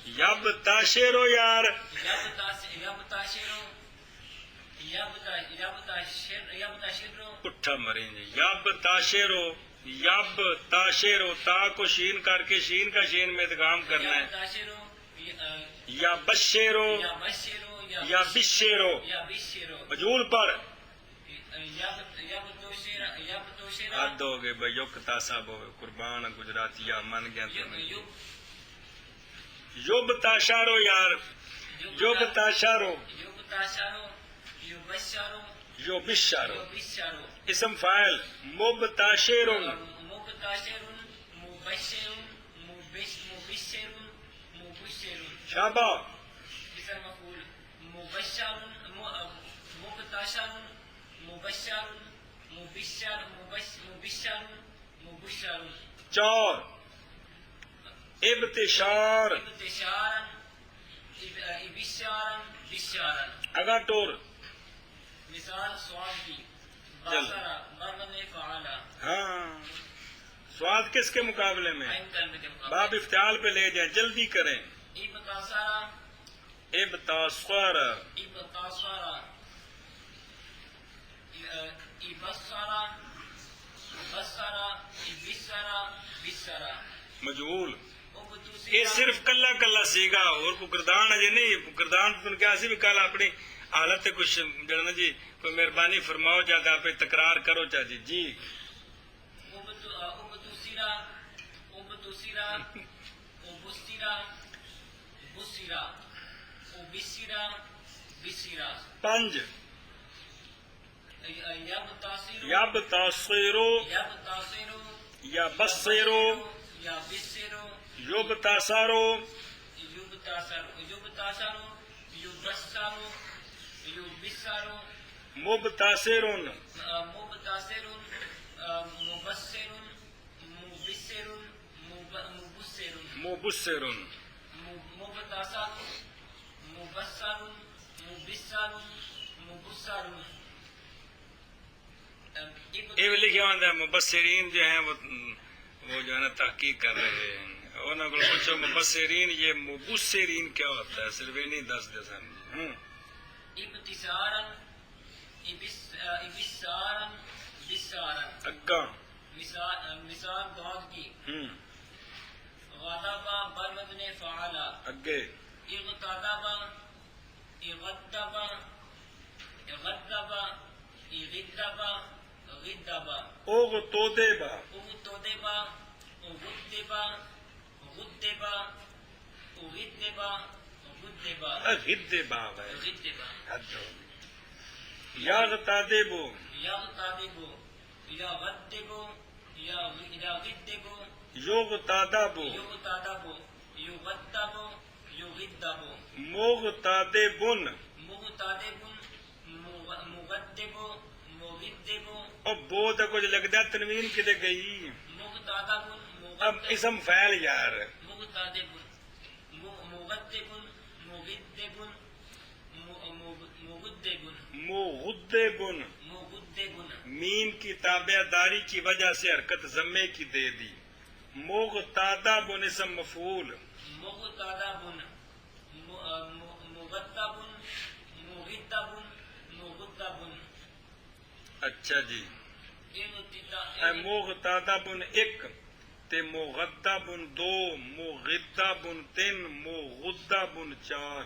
[SPEAKER 1] یب تاشیرو یار اٹھا مریں جی یب تاشیرو تا کو شین کر کے شین کا شین میں ادغام کرنا ہے یا بشیرو یا بشیرو مجہول پر حد ہو گئے بھائی یوک تاساب ہو گئے قربان گجراتی یا من گیا تمہیں یوب تاشارو یار یوب تاشارو یو بشارو اسم فاعل مب تاشیرون شابہ
[SPEAKER 2] مبشر بشر
[SPEAKER 1] چار ابتشار
[SPEAKER 2] ابتشارا ابشارا بشارا
[SPEAKER 1] اگا ٹور
[SPEAKER 2] مثال سواد کی
[SPEAKER 1] چل۔
[SPEAKER 2] بصرا ضرب فعلا
[SPEAKER 1] ہاں سواد کس کے مقابلے میں؟
[SPEAKER 2] عین کلمے کے مقابلے
[SPEAKER 1] باب افتعال پہ لے جائیں، جلدی کریں.
[SPEAKER 2] ابتصارا
[SPEAKER 1] ابتصار
[SPEAKER 2] ابتصارا ابصرا بصرا ابصرا بصرا
[SPEAKER 1] مجہول.
[SPEAKER 2] ابتسرا
[SPEAKER 1] یہ صرف کلا کلا سیگا اور کو گردان اجے نہیں. گردان تن کیا سی بھی کل اپنی حالت تے کچھ جڑنا جی کوئی مہربانی فرماؤ جاتا پہ تکرار کرو چا جی. جی
[SPEAKER 2] ابتسرا ابتسرا ابصرا بصرا ابصرا بصرا
[SPEAKER 1] پنج
[SPEAKER 2] یبتصر
[SPEAKER 1] یبتصرو
[SPEAKER 2] یبتصر
[SPEAKER 1] یبصرو
[SPEAKER 2] یبصر
[SPEAKER 1] یبتصرو
[SPEAKER 2] یبتصر یبتصر یبصر یبصر
[SPEAKER 1] مبتصرن
[SPEAKER 2] مبتصر مبصر مبصر مبصر
[SPEAKER 1] مبصرن
[SPEAKER 2] مبتصر مبصر مبصر مبصر
[SPEAKER 1] یہ بھی لکھا ہوتا ہے مبصرین جو ہیں وہ جو ہے نا تحقیق کر رہے ہیں. انہوں کو پوچھو مبصرین یہ مبصرین کیا ہوتا ہے، صرف یہ نہیں دس دے سن.
[SPEAKER 2] ابتسارا ابسارا بسارا
[SPEAKER 1] اگا
[SPEAKER 2] مثال دعا کی غضبا برمدن فعلا
[SPEAKER 1] اگے
[SPEAKER 2] اغتضبا اغتبا اغتبا اغتبا غدبا
[SPEAKER 1] اغتودبا
[SPEAKER 2] اغتدبا اغتبا غدبا اغتبا غدبا
[SPEAKER 1] غدبا
[SPEAKER 2] غدبا
[SPEAKER 1] یغتدبو
[SPEAKER 2] یغتدبو یغدبو یغدبو
[SPEAKER 1] یغتدبو
[SPEAKER 2] یغتدبو یغدبو یغدبو
[SPEAKER 1] مغتدبن
[SPEAKER 2] مغتدبن مغدبو مغدبو.
[SPEAKER 1] اب بہت کچھ لگتا ہے تنوین کدے گئی.
[SPEAKER 2] مغتدبن
[SPEAKER 1] اب اسم فعل یار
[SPEAKER 2] مغتدبن مغدبن مغدبن مغدبن
[SPEAKER 1] مغدبن
[SPEAKER 2] مغدبن
[SPEAKER 1] میم کی تابع داری کی وجہ سے حرکت ضمے کی دے دی. مغتدبن اسم مفعول.
[SPEAKER 2] مغتدبن مغدبن مغدبن مغدبن.
[SPEAKER 1] اچھا جی. مغتدبن ایک تے مغدبن دو، مغدبن تین، مغدبن چار.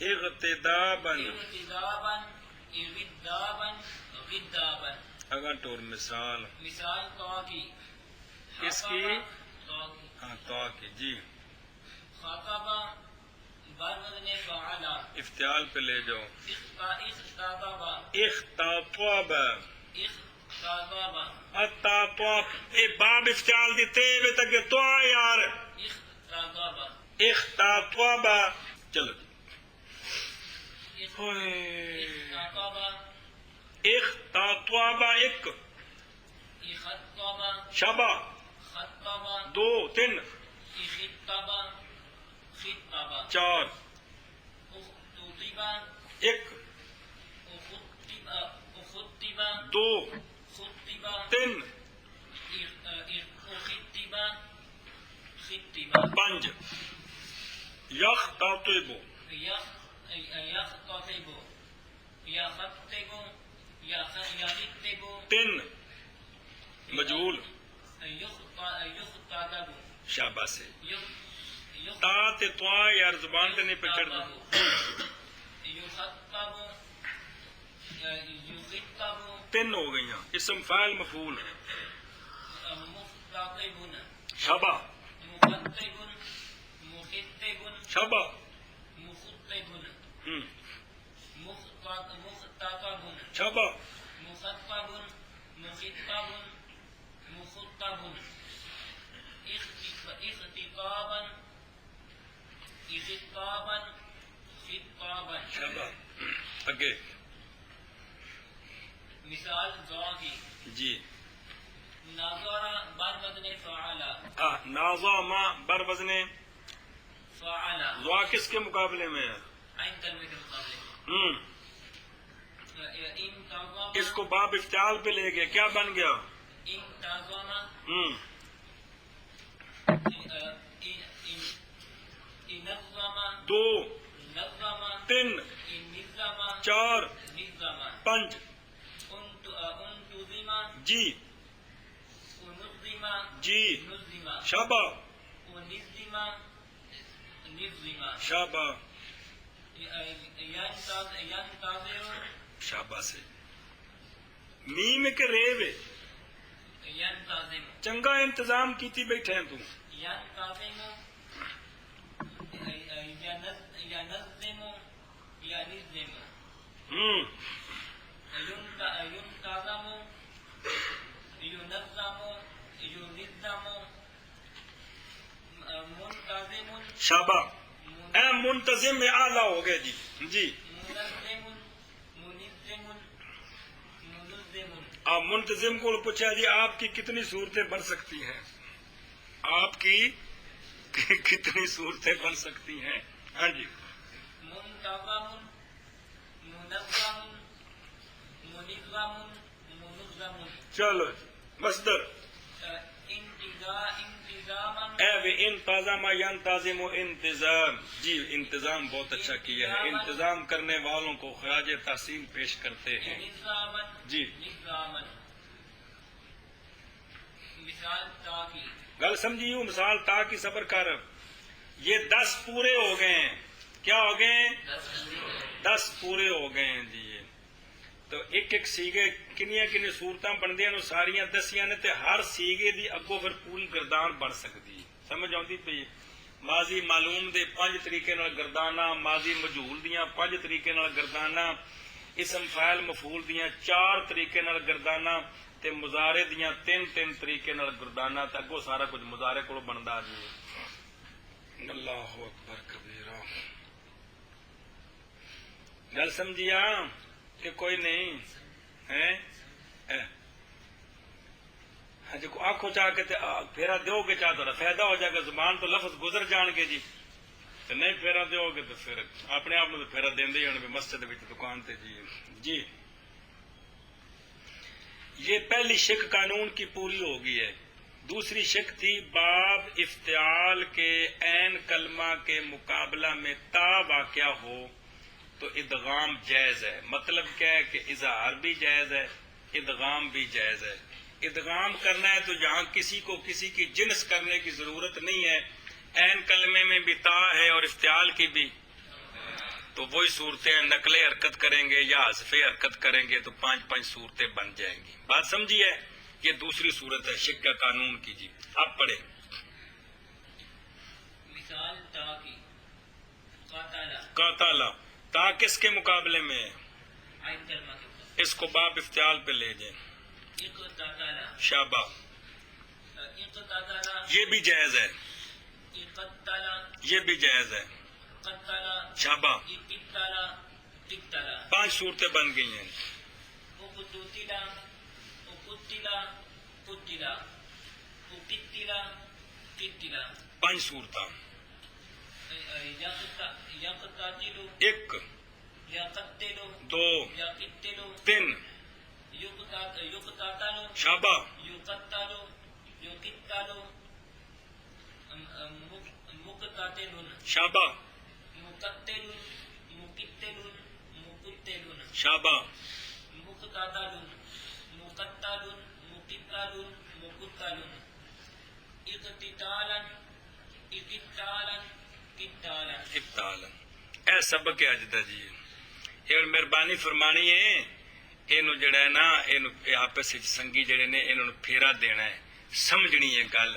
[SPEAKER 1] اغتدابن
[SPEAKER 2] اغتدابن اغتدابن غدابن.
[SPEAKER 1] اگر ٹور مثال
[SPEAKER 2] مثال تو کی
[SPEAKER 1] کس کی؟ ہاں تو کی. جی
[SPEAKER 2] خاطبہ برمدن فعلا
[SPEAKER 1] افتعال پہ لے جاؤ.
[SPEAKER 2] اختطبہ
[SPEAKER 1] اختطب
[SPEAKER 2] اختطبہ
[SPEAKER 1] اتطب اے باب افتعال دیتے ہوئے تک تو یار
[SPEAKER 2] اختطبہ
[SPEAKER 1] اختطب. چلو
[SPEAKER 2] اختطبہ
[SPEAKER 1] اختطب ایک
[SPEAKER 2] اخطبہ
[SPEAKER 1] شبہ
[SPEAKER 2] خطبہ
[SPEAKER 1] دو تین
[SPEAKER 2] اخطبہ خطبہ
[SPEAKER 1] چار
[SPEAKER 2] اخطبہ
[SPEAKER 1] ایک
[SPEAKER 2] اخطبہ
[SPEAKER 1] دو
[SPEAKER 2] خطبہ
[SPEAKER 1] تین
[SPEAKER 2] اخطبہ خطبہ.
[SPEAKER 1] پنج یختطب
[SPEAKER 2] یخطب یخطب یخطب
[SPEAKER 1] تین مجہول
[SPEAKER 2] یخطب
[SPEAKER 1] شابہ سے تا تے تو یار زبان تے نہیں پچڑ دو.
[SPEAKER 2] یخطب یخطب
[SPEAKER 1] تین ہو گئی ہیں. اسم فاعل مفعول.
[SPEAKER 2] مخطبن
[SPEAKER 1] شبہ
[SPEAKER 2] مخطبن مخطبن
[SPEAKER 1] شبہ
[SPEAKER 2] مخطبن مخطبن
[SPEAKER 1] شبہ
[SPEAKER 2] مخطبن مخطبن مخطبن اخطبابا اخطابا خطابا.
[SPEAKER 1] شبہ اگے
[SPEAKER 2] مثال دعا کی
[SPEAKER 1] جی
[SPEAKER 2] ناظر بر وزن فعلا
[SPEAKER 1] ناظام بر وزن
[SPEAKER 2] فعلا
[SPEAKER 1] ضا کس کے مقابلے میں ہے؟
[SPEAKER 2] عین کلمے کے مقابلے انتظم
[SPEAKER 1] اس کو باب افتعال پہ لے گئے، کیا بن گیا؟
[SPEAKER 2] انتظم انظم
[SPEAKER 1] دو،
[SPEAKER 2] نظم
[SPEAKER 1] تین،
[SPEAKER 2] انظم
[SPEAKER 1] چار،
[SPEAKER 2] نظم
[SPEAKER 1] پانچ،
[SPEAKER 2] انتظم
[SPEAKER 1] جی
[SPEAKER 2] انظم
[SPEAKER 1] جی،
[SPEAKER 2] نظم
[SPEAKER 1] شابہ
[SPEAKER 2] ونظم نظم
[SPEAKER 1] شابہ
[SPEAKER 2] ينتظر
[SPEAKER 1] شابہ سے میم کے ریو
[SPEAKER 2] ينتظم
[SPEAKER 1] چنگا انتظام کیتی بیٹھے ہیں تو
[SPEAKER 2] ينتظم ينظم ينظم ينتظم ينظم ينظم منتظم
[SPEAKER 1] شابہ اے منتظم میں اعلیٰ ہو گئے جی جی
[SPEAKER 2] منظم منظم منظم
[SPEAKER 1] آپ منتظم کو پوچھا جی آپ کی کتنی صورتیں بن سکتی ہیں، آپ کی کتنی صورتیں بن سکتی ہیں؟ ہاں جی
[SPEAKER 2] منتظم منظم منظم منظم
[SPEAKER 1] چلو مصدر
[SPEAKER 2] انتظاما
[SPEAKER 1] اے وی انتظام ینتظم و انتظام، جی انتظام بہت اچھا کیا ہے، انتظام کرنے والوں کو خراج تحسین پیش کرتے ہیں
[SPEAKER 2] نظاما
[SPEAKER 1] جی
[SPEAKER 2] نظاما مثال تاکی
[SPEAKER 1] گل سمجھیو، مثال تا کی صبر کر، یہ 10 پورے ہو گئے ہیں، کیا ہو گئے ہیں؟ 10 پورے ہو گئے ہیں جی یہ تو ایک ایک سیگے کنیاں کنی صورتاں بندیاں نو ساریاں دسیاں نے تے ہر سیگے دی اگوں پھر پوری گردان بن سکتی، سمجھ آتی پئی؟ ماضی معلوم دے 5 طریقے نال گردانہ، ماضی مجہول دیاں 5 طریقے نال گردانہ، اسم فاعل مفعول دیاں 4 طریقے نال گردانہ تے مضارع دیاں 3 طریقے نال گردانہ تے اگوں سارا کچھ مضارع کولوں بندا جی۔ اللہ اکبر کبیرہ، گل سمجھیا کہ کوئی نہیں ہے؟ جی کو آنکھوں چاہ کے پھیرا دو گے چاہ تو فائدہ ہو جائے گا، زبان تو لفظ گزر جان گے جی، تو نہیں پھیرا دو گے تو پھر اپنے آپ کو پھیرا دیندے ہی ہونے مسجد وچ دکان تے جی جی۔ یہ پہلی شک قانون کی پوری ہو گئی ہے۔ دوسری شک تھی باب افتعال کے عین کلمہ کے مقابلہ میں تا واقع ہو تو ادغام جائز ہے، مطلب کیا ہے کہ اظہار بھی جائز ہے، ادغام بھی جائز ہے۔ ادغام کرنا ہے تو جہاں کسی کو کسی کی جنس کرنے کی ضرورت نہیں ہے، عین کلمے میں بھی تا ہے اور افتعال کی بھی، تو وہی صورتیں نقل حرکت کریں گے یا حذف حرکت کریں گے تو 5 صورتیں بن جائیں گی۔ بات سمجھی ہے؟ یہ دوسری صورت ہے شک کا قانون کی جی۔ اب پڑھیں
[SPEAKER 2] مثال تاکی قاتل
[SPEAKER 1] قاتل، تا کس کے مقابلے میں ہے؟
[SPEAKER 2] عین کلمہ کے اوپر
[SPEAKER 1] اس کو باب افتعال پہ لے جائیں،
[SPEAKER 2] اقتتل
[SPEAKER 1] شابہ
[SPEAKER 2] اقتتل
[SPEAKER 1] یہ بھی جائز ہے،
[SPEAKER 2] اقتتل
[SPEAKER 1] یہ بھی جائز ہے،
[SPEAKER 2] قتل
[SPEAKER 1] شابہ
[SPEAKER 2] اقتتل قتل
[SPEAKER 1] 5 صورتیں بن گئی ہیں۔
[SPEAKER 2] اقتتل اقتتل قتل اقتتل قتل
[SPEAKER 1] 5 صورتیں،
[SPEAKER 2] یقتتل
[SPEAKER 1] 1
[SPEAKER 2] یقتل
[SPEAKER 1] 2
[SPEAKER 2] یقتل
[SPEAKER 1] 3
[SPEAKER 2] یقتتل
[SPEAKER 1] شابہ
[SPEAKER 2] یقتل یقتل مقتتل
[SPEAKER 1] شابہ
[SPEAKER 2] مقتل مقتل مقتل
[SPEAKER 1] شابہ
[SPEAKER 2] مقتتل مقتل مقتل مقتل اقتتالا اقتالا قتالا
[SPEAKER 1] ابتال اے سبق ہے اج دا جی، یہ مہربانی فرمانی ہے، اینو جڑا ہے نا اینو آپس وچ سنگی جڑے نے انہاں نوں پھیرا دینا ہے، سمجھنی ہے گل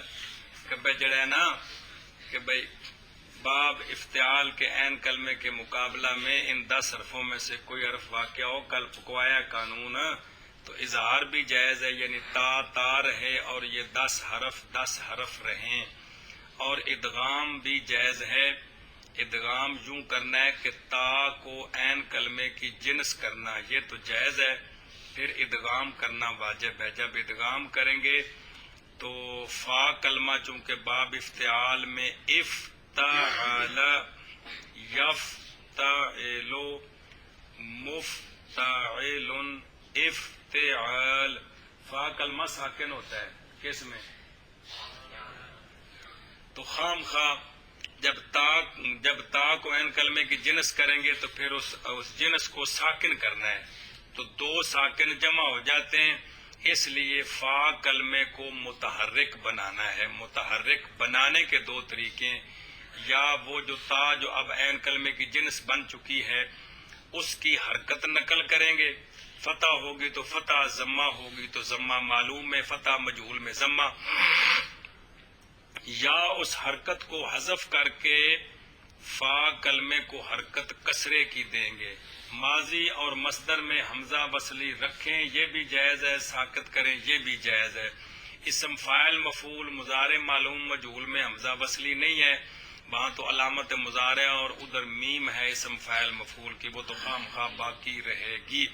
[SPEAKER 1] کہ بھئی جڑا ہے نا کہ بھئی باب افتعال کے عین کلمے کے مقابلہ میں ان 10 حرفوں میں سے کوئی حرف واقع ہو، کل پکوایا قانون تو اظہار بھی جائز ہے، یعنی تا رہے اور یہ 10 حرف رہیں، اور ادغام بھی جائز ہے۔ ادغام یوں کرنا ہے کہ تا کو عین کلمے کی جنس کرنا، یہ تو جائز ہے۔ پھر ادغام کرنا واجب ہے. جب ادغام کریں گے تو فا کلمہ چونکہ باب افتعال میں افتعال یفتعل مفتعل افتعال، فا کلمہ ساکن ہوتا ہے کس میں؟ تو خام خواہ جب تا کو عین کلمے کی جنس کریں گے تو پھر اس جنس کو ساکن کرنا ہے، تو دو ساکن جمع ہو جاتے ہیں. اس لیے فا کلمے کو متحرک بنانا ہے. متحرک بنانے کے دو طریقے، یا وہ جو تا جو اب عین کلمے کی جنس بن چکی ہے اس کی حرکت نقل کریں گے، فتح ہوگی تو فتح، ضمہ ہوگی تو ضمہ، معلوم میں فتح مجہول میں ضمہ، یا اس حرکت کو حذف کر کے فا کلمے کو حرکت کسرے کی دیں گے. ماضی اور مصدر میں حمزہ وصلی رکھیں یہ بھی جائز ہے، ساکت کریں یہ بھی جائز ہے. اسم فاعل مفعول مضارع معلوم مجہول میں حمزہ وصلی نہیں ہے، وہاں تو علامت مضارع اور ادھر میم ہے اسم فاعل مفعول کی، وہ تو خام خواہ باقی رہے گی.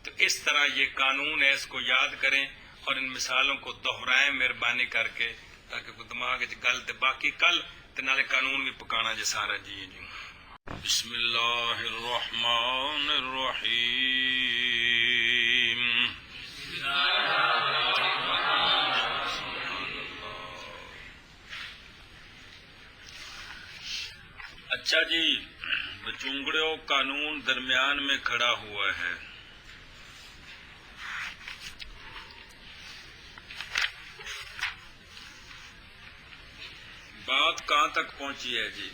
[SPEAKER 1] تو اس طرح یہ قانون ہے، اس کو یاد کریں اور ان مثالوں کو دہرائیں مہربانی کر کے، تاکہ کوئی دماغ گل تے باقی کل تے نالے قانون بھی پکانا جے سارا. جی بسم اللہ الرحمن الرحیم. اچھا جی، بچونگڑیوں قانون درمیان میں کھڑا ہوا ہے. بات کہاں تک پہنچی ہے جی؟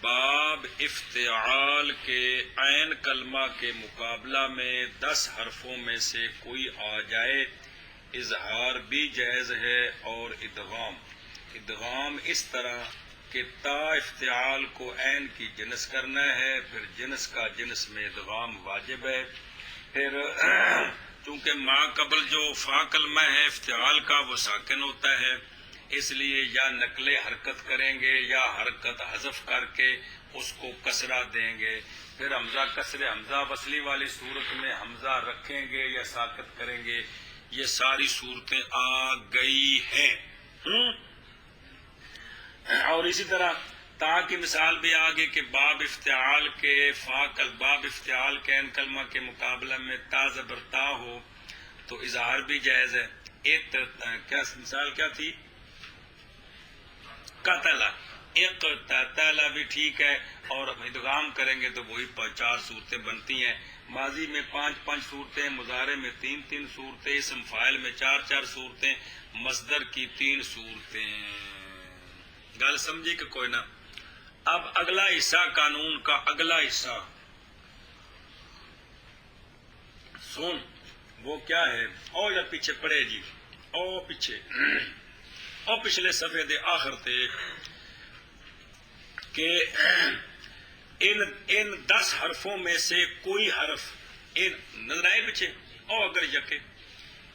[SPEAKER 1] باب افتعال کے عین کلمہ کے مقابلہ میں 10 حرفوں میں سے کوئی آ جائے، اظہار بھی جائز ہے اور ادغام اس طرح کہ تا افتعال کو عین کی جنس کرنا ہے، پھر جنس کا جنس میں ادغام واجب ہے. پھر چونکہ ما قبل جو فا کلمہ ہے افتعال کا وہ ساکن ہوتا ہے، اس لیے یا نقل حرکت کریں گے یا حرکت حذف کر کے اس کو کسرہ دیں گے. پھر حمزہ کسرے حمزہ وصلی والی صورت میں حمزہ رکھیں گے یا ساکت کریں گے. یہ ساری صورتیں آ گئی ہیں. اور اسی طرح تا کی مثال بھی آگے کہ باب افتعال کے عین کلمہ کے مقابلہ میں تا زبر تا ہو تو اظہار بھی جائز ہے. کیا مثال کیا تھی؟ قتلا، اقتتلا بھی ٹھیک ہے، اور ادغام کریں گے تو وہی 4 صورتیں بنتی ہیں. ماضی میں 5 صورتیں، مضارع میں 3 صورتیں، اسم فاعل میں 4 صورتیں، مصدر کی 3 صورتیں. گل سمجھی کہ کوئی نہ؟ اب اگلا حصہ قانون کا، اگلا حصہ سن وہ کیا ہے؟ او یا پیچھے پڑے جی، او پیچھے، او پچھلے صفحے دے آخر تے کہ ان 10 حرفوں میں سے کوئی حرف، نظر آئے پیچھے، او اگر یکے،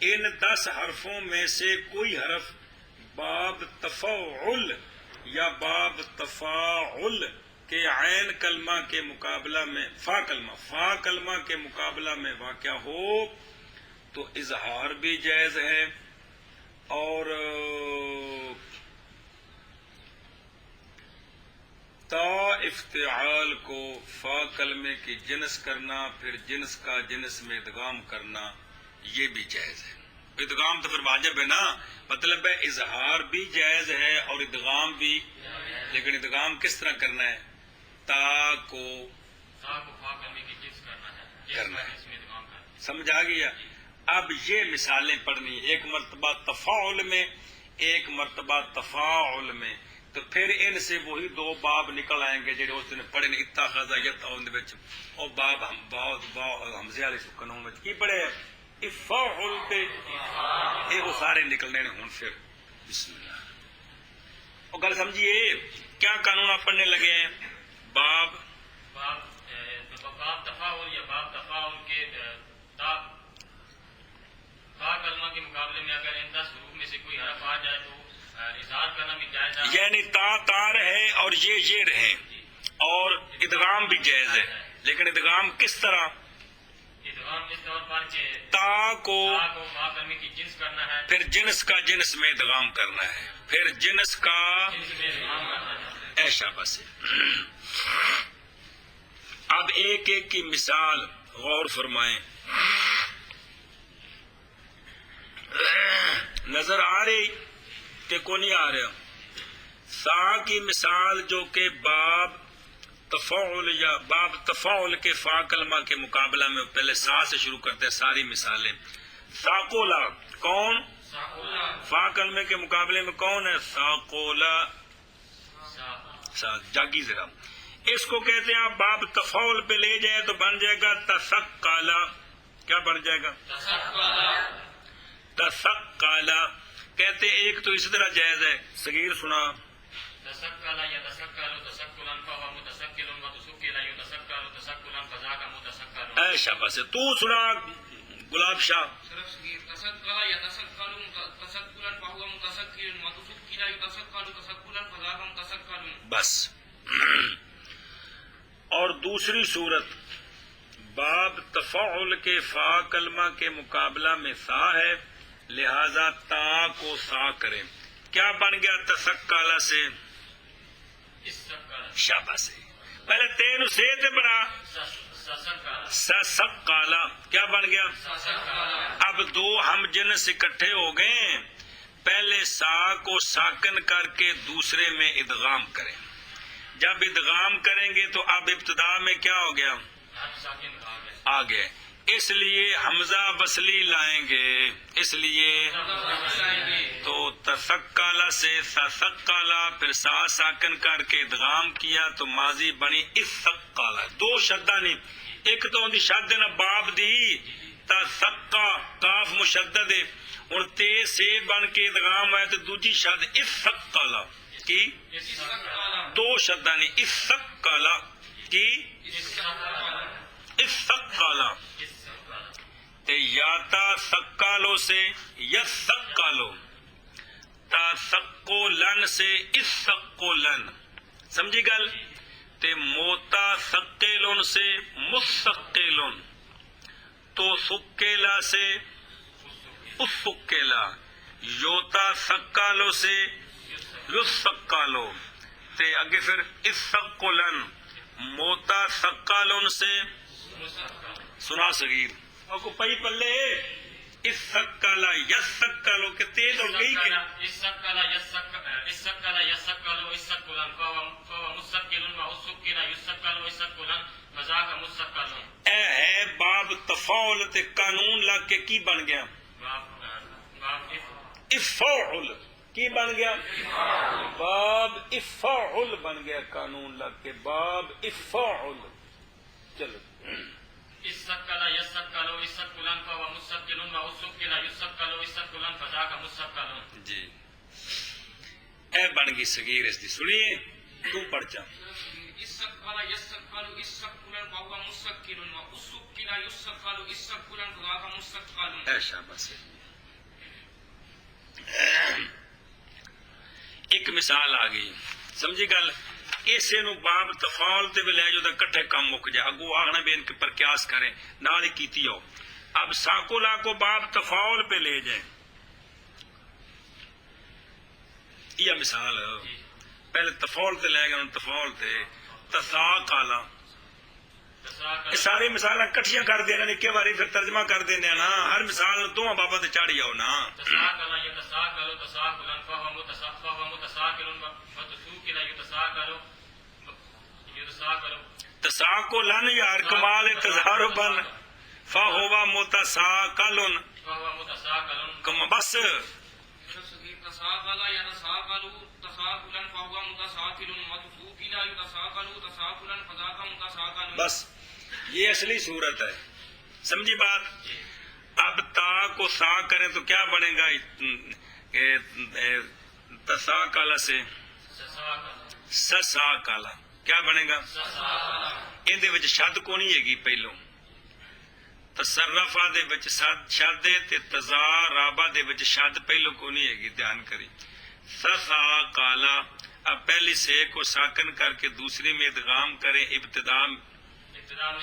[SPEAKER 1] ان 10 حرفوں میں سے کوئی حرف باب تفاعل یا باب تفاعل کے عین کلمہ کے مقابلہ میں فا کلمہ کے مقابلہ میں واقع ہو تو اظہار بھی جائز ہے اور تا افتعال کو فا کلمے کی جنس کرنا، پھر جنس کا جنس میں ادغام کرنا یہ بھی جائز ہے. ادغام تو پھر واجب ہے نا، مطلب ہے اظہار بھی جائز ہے اور ادغام بھی. لیکن ادغام کس طرح کرنا ہے؟ تا کو
[SPEAKER 2] فا کلمے کی جنس
[SPEAKER 1] کرنا ہے. سمجھ آ گیا؟ اب یہ مثالیں پڑھنی، ایک مرتبہ تفاعل میں، ایک مرتبہ تفاعل میں، تو پھر ان سے وہی 2 باب نکل آئیں گے جڑے اس نے پڑھے نے اتخذ یتعون دے وچ. او باب ہم بہت حمزے والے سکنوں وچ کی پڑھے افعل تے اے وہ سارے نکلنے نے. ہن پھر بسم اللہ او گل سمجھیے کیا قانون آپ پڑھنے لگے ہیں. باب
[SPEAKER 2] تفاعل یا باب تفاعل کے فا کلمہ کے مقابلے میں اگر ان 10 حروف میں سے کوئی حرف آ جائے تو اظہار کرنا بھی جائز ہے،
[SPEAKER 1] یعنی تا رہے اور یہ رہے، اور ادغام بھی جائز ہے. لیکن ادغام کس طرح؟
[SPEAKER 4] ادغام اس طور پر کہ
[SPEAKER 1] تا کو
[SPEAKER 4] تا کو با کلمے کی جنس کرنا ہے،
[SPEAKER 1] پھر جنس کا جنس میں ادغام کرنا ہے، پھر جنس کا
[SPEAKER 4] جنس میں ادغام کرنا ہے۔
[SPEAKER 1] ایشا بس ہے۔ اب ایک ایک کی مثال غور فرمائیں، نظر آ رہی کہ کو نہیں آ رہا؟ سا کی مثال جو کہ باب تفاعل یا باب تفاعل کے فا کلمہ کے مقابلہ میں پہلے سا سے شروع کرتے ہیں ساری مثالیں۔ ساقولا کون؟
[SPEAKER 4] ساقولا
[SPEAKER 1] فا کلمے کے مقابلے میں کون ہے؟ ساقولا۔
[SPEAKER 4] سا
[SPEAKER 1] جاگی ذرا، اس کو کہتے ہیں آپ باب تفاعل پہ لے جائے تو بن جائے گا تسقلا۔ کیا بن جائے گا؟
[SPEAKER 4] تسقلا
[SPEAKER 1] تسقلا کہتے ہیں ایک تو اسی طرح جائز ہے، صغیر سنا۔
[SPEAKER 4] تسقلا يتسقل تسقلا فهو متسقل وتسقل يتسقل تسقلا فذاك متسقل۔
[SPEAKER 1] اے شاباش، تو سنا گلاب شاہ۔
[SPEAKER 5] صرف صغیر تسقل يتسقل تسقلا فهو متسقل وتسقل يتسقل تسقلا فذاك متسقل۔
[SPEAKER 1] بس۔ اور دوسری صورت باب تفاعل کے فا کلمہ کے مقابلہ میں سا ہے، لہذا تا کو سا کریں۔ کیا بن گیا تسقلا سے؟
[SPEAKER 4] استقلا
[SPEAKER 1] شاباش، پہلے تین سے تے بنا
[SPEAKER 4] سسقلا
[SPEAKER 1] سسقلا، کیا بن گیا؟
[SPEAKER 4] سسقلا
[SPEAKER 1] اب دو ہم جنس اکٹھے ہو گئے، پہلے سا کو ساکن کر کے دوسرے میں ادغام کریں۔ جب ادغام کریں گے تو اب ابتدا میں کیا ہو گیا؟
[SPEAKER 4] ہم ساکن
[SPEAKER 1] آ گئے، اس لیے حمزہ وصلی لائیں گے، اس لیے تو تسقلا سے سسقلا، پھر سا ساکن کر کے ادغام کیا تو ماضی بنی اسقلا۔ دو شدہ نہیں، ایک تو ان دی شد نہ باب دی تسقا کاف مشدد ہے، اور تے سے بن کے ادغام ہے تو دوجی شد اسقلا کی دو شدہ نہیں، اسقلا کی اسقلا۔ تے یاتا سقالو سے یسقالو، تسقلن سے اسقلن، سمجھی گل؟ تے موتا سقیلن سے مستقلن، تو سکیلا سے اسکیلا، یوتا سقالو سے یسقالو، تے اگے پھر اسقلن، موتا سقالن سے سنا صغیر اور کو پئی پلے اسقلا یسقالو کہ تیز ہو گئی کہ
[SPEAKER 4] استقلا استقلا يسقل استقلا فهو مستقل واسقل يسقل استقلا فذاك مستقل۔
[SPEAKER 1] اے ہے باب تفاعل تے قانون لگ کے کی بن گیا؟ افعل کی بن گیا؟ باب افعل بن گیا، قانون لگ کے باب افعل۔ چلو
[SPEAKER 4] استقلا يسقل استقلا فهو مستقل واسقل يسقل استقلا فذاك مستقل۔
[SPEAKER 1] جی اے بن گئی صغیر اس دی، سنیے تو پڑھ جا۔
[SPEAKER 5] استقبل يستقبل استقبلا وهو مستقل واسقل يسقل استقبلا فذاك مستقل۔
[SPEAKER 1] اے شاباش، ایک مثال آ گئی، سمجھی گل؟ اسے نو باب تفاعل تے بھی لے جو تے کٹھے کم مک جائے، اگو آگنا بھی ان کے پر قیاس کریں، نال ہی کیتی ہو۔ اب ساکولا کو باب تفاعل پہ لے جائیں، یہ مثال ہے۔ پہلے تفاعل تے لے گئے، تفاعل تے تساقلا، یہ ساری مثال کٹھیاں کر دینا، ایک باری پھر ترجمہ کر دینا نا، ہر مثال دونوں بابا تے چڑھ جاؤ نا۔
[SPEAKER 4] تساقلا يتساقل تساقلا فهو متساقل وتسوقل يتساقل
[SPEAKER 1] تساقلن یار کمال تظاہربن فہو متساقلن،
[SPEAKER 4] فهو متساقل
[SPEAKER 1] کم بس۔
[SPEAKER 5] صرف صغیر تساقل يتساقل تساقلا فهو متساقل وتسوقل يتساقل تساقلا فذاك متساقل۔
[SPEAKER 1] بس یہ اصلی صورت ہے، سمجھی بات؟ اب تا کو سا کریں تو کیا بنے گا؟ تساقلا سے سساقلا، کیا بنے گا؟ اندے وچ شد کو نہیں ہے گی پہلو، تصرفہ دے وچ شد ہے تے تزارابہ دے وچ شد پہلو کو نہیں ہے گی، دھیان کری۔ سساقلا، اب پہلی سے کو ساکن کر کے دوسری میں ادغام کریں، ابتدا
[SPEAKER 4] میں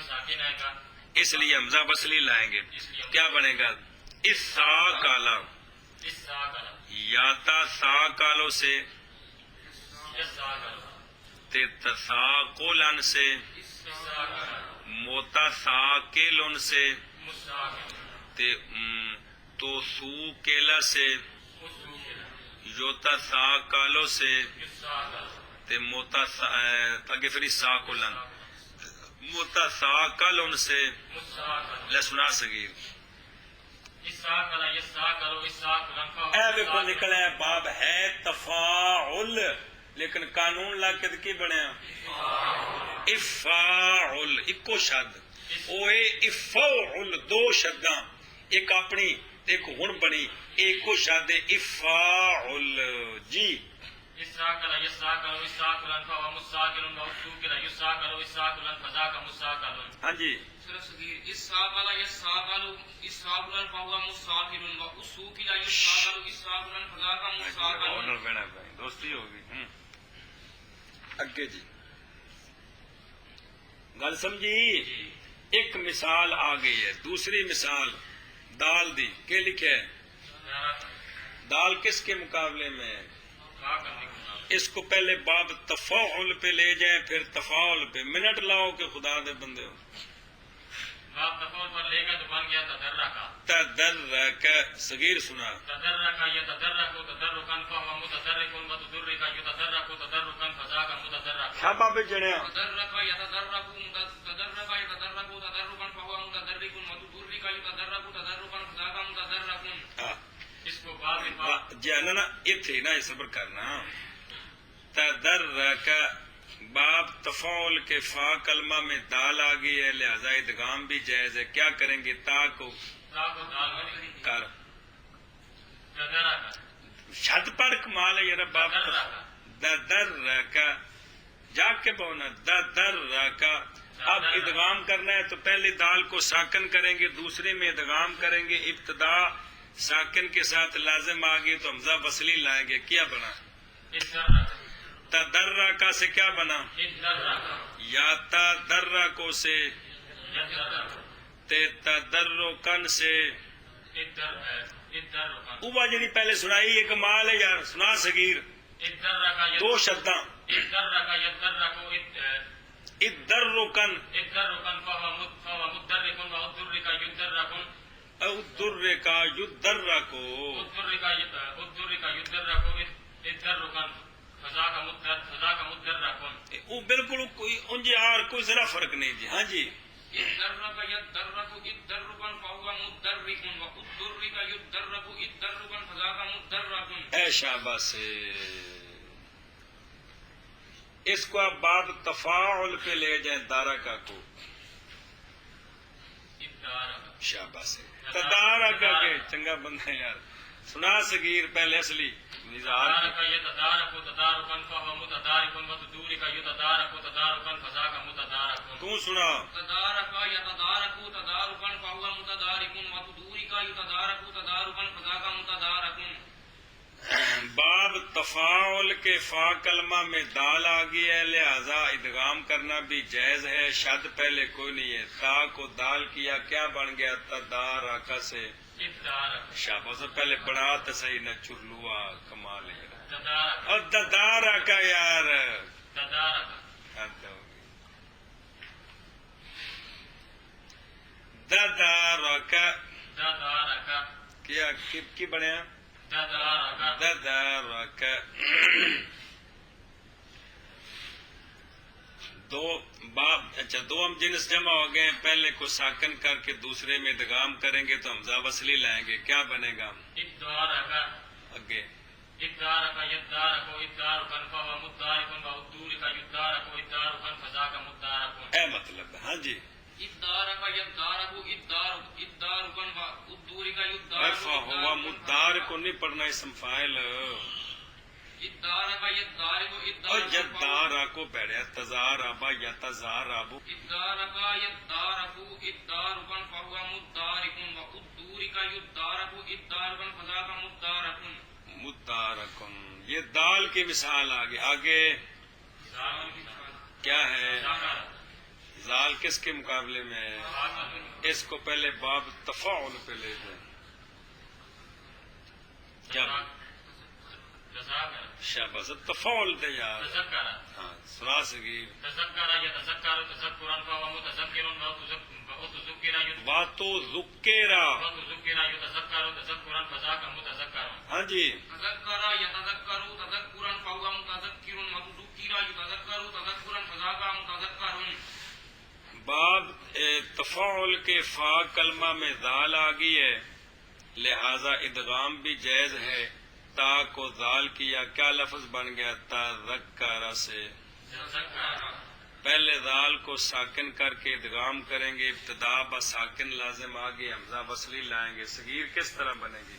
[SPEAKER 4] ساکن آئے گا،
[SPEAKER 1] اس لیے حمزہ وصلی لائیں گے. کیا بنے گا؟ اس سا کالا یا تا سا کالو سے تے تساقلن سے موتا سا کیلن سے تے تو سو کیلا سے یوتا سا کالو سے تے موتا اگے پھر سا کلن موتا سا کلن سے لسنا صغیر. اے دیکھو نکلا ہے باب ہے تفاعل لیکن قانون لاکد کی بنیا افاعل اکو شد اوے افاعل دو شداں ایک اپنی ایک ہن بنی ایکو شد افاعل. جی ہاں جی
[SPEAKER 5] صرف صغیر اساقلا یساقلو اساقلا فهو مساقل واسوقلا یساقلو اساقلا فذاك مساقل.
[SPEAKER 1] دوستی ہوگی. اگے جی گل سمجھی. ایک مثال آ گئی ہے. دوسری مثال دال دی کہ لکھے دال کس کے مقابلے میں ہے؟ اس کو پہلے باب تفاعل پہ لے جائیں پھر تفاعل پہ. منٹ لاؤ کہ خدا دے بندے ہو.
[SPEAKER 4] باب تفاعل پر لے گا تو بن گیا تدرکا.
[SPEAKER 1] تدرک صغیر سنا.
[SPEAKER 4] تدرکا یتدرک تدرکا فهو متدرک وتدرک یتدرک تدرکا فذاك متدرک.
[SPEAKER 1] شاباب جڑیا
[SPEAKER 5] تدرک یتدرک تدرک یتدرک تدرکا فهو متدرک وتدرک یتدرک تدرکا فذاك متدرک.
[SPEAKER 4] اس کو باب
[SPEAKER 1] جانا اتنے نا صبر کرنا. تدرک باب تفاعل کے فا کلمہ میں دال آ گئی ہے لہذا ادغام بھی جائز ہے. کیا کریں گے؟ تا کو کر شد پڑھ کمال ہے یار باب تدرک جا کے بونا تدرک. اب ادغام کرنا ہے تو پہلے دال کو ساکن کریں گے دوسرے میں ادغام کریں گے. ابتدا ساکن کے ساتھ لازم آ گئی تو حمزہ وصلی لائیں گے. کیا بنا؟ تدرکا سے کیا بنا؟ یا تدرکو سے تے تدرکن سے اوہ جنی پہلے سنائی یہ کمال ہے یار. سنا صغیر دو شداں ادرکن ادرکا یدرکو وہ بالکل انجے آر کوئی ذرا فرق نہیں جی. ہاں جی
[SPEAKER 5] ادرک یدرک ادرکا فهو متدرک وادرک یدرک ادرکا فذاك متدرک.
[SPEAKER 1] اے شاباش. اس کو آپ باب تفاعل پہ لے جائیں دارکا کو. شاباش. تدارکا کے چنگا بندہ یار. سنا صغیر پہلے اصلی نظار تو سنا.
[SPEAKER 5] تدارک یتدارک تدارکا فهو متدارک وتدارک یتدارک تدارکا فذاك متدارک.
[SPEAKER 1] باب تفاعل کے فا کلمہ میں دال آ گئی ہے لہذا ادغام کرنا بھی جائز ہے. شد پہلے کوئی نہیں ہے. تا کو دال کیا کیا بن گیا؟ تدارکا سے. شاباش. پہلے بڑا تو صحیح نہ چرلوا کمال ہے. اور تدارکا یار تدارکا کیا کی بنیا؟ تدارک. دو باب اچھا دو ہم جنس جمع ہو گئے. پہلے کو ساکن کر کے دوسرے میں ادغام کریں گے تو حمزہ وصلی لائیں گے. کیا بنے گا؟ اگے اے مطلب. ہاں جی
[SPEAKER 5] ادارک یدارک ادارک ادارکا وادرک یدارک
[SPEAKER 1] فہو مدارک کو نہیں پڑھنا اسم فاعل.
[SPEAKER 5] ادارک یدارک
[SPEAKER 1] اور
[SPEAKER 5] ادارک
[SPEAKER 1] یدارا کو بیڑیا تزارابا یا تزارابو.
[SPEAKER 5] ادارک یدارک ادارکا فهو متدارک وادرک یدارک ادارکا فذاك متدارک.
[SPEAKER 1] مدارکن. یہ دال کی مثال آگے آگے کیا ہے؟ زال کس کے مقابلے میں ہے؟ اس کو پہلے باب تفاعل پہ لے جائیں. کیا شاباش تفاعل دے یار. ہاں سنا سگی باتو ذکیرا. ہاں جی
[SPEAKER 5] تذکر یتذکر تذکرا فهو متذکر وتذکر یتذکر تذکرا فذاک متذکر.
[SPEAKER 1] باب تفاعل کے فا کلمہ میں ذال آ گئی ہے، لہذا ادغام بھی جائز ہے. تا کو ذال کیا کیا لفظ بن گیا؟ تذکر سے. پہلے ذال کو ساکن کر کے ادغام کریں گے، ابتدا با ساکن لازم آگے حمزہ وصلی لائیں گے. صغیر کس طرح بنے گی؟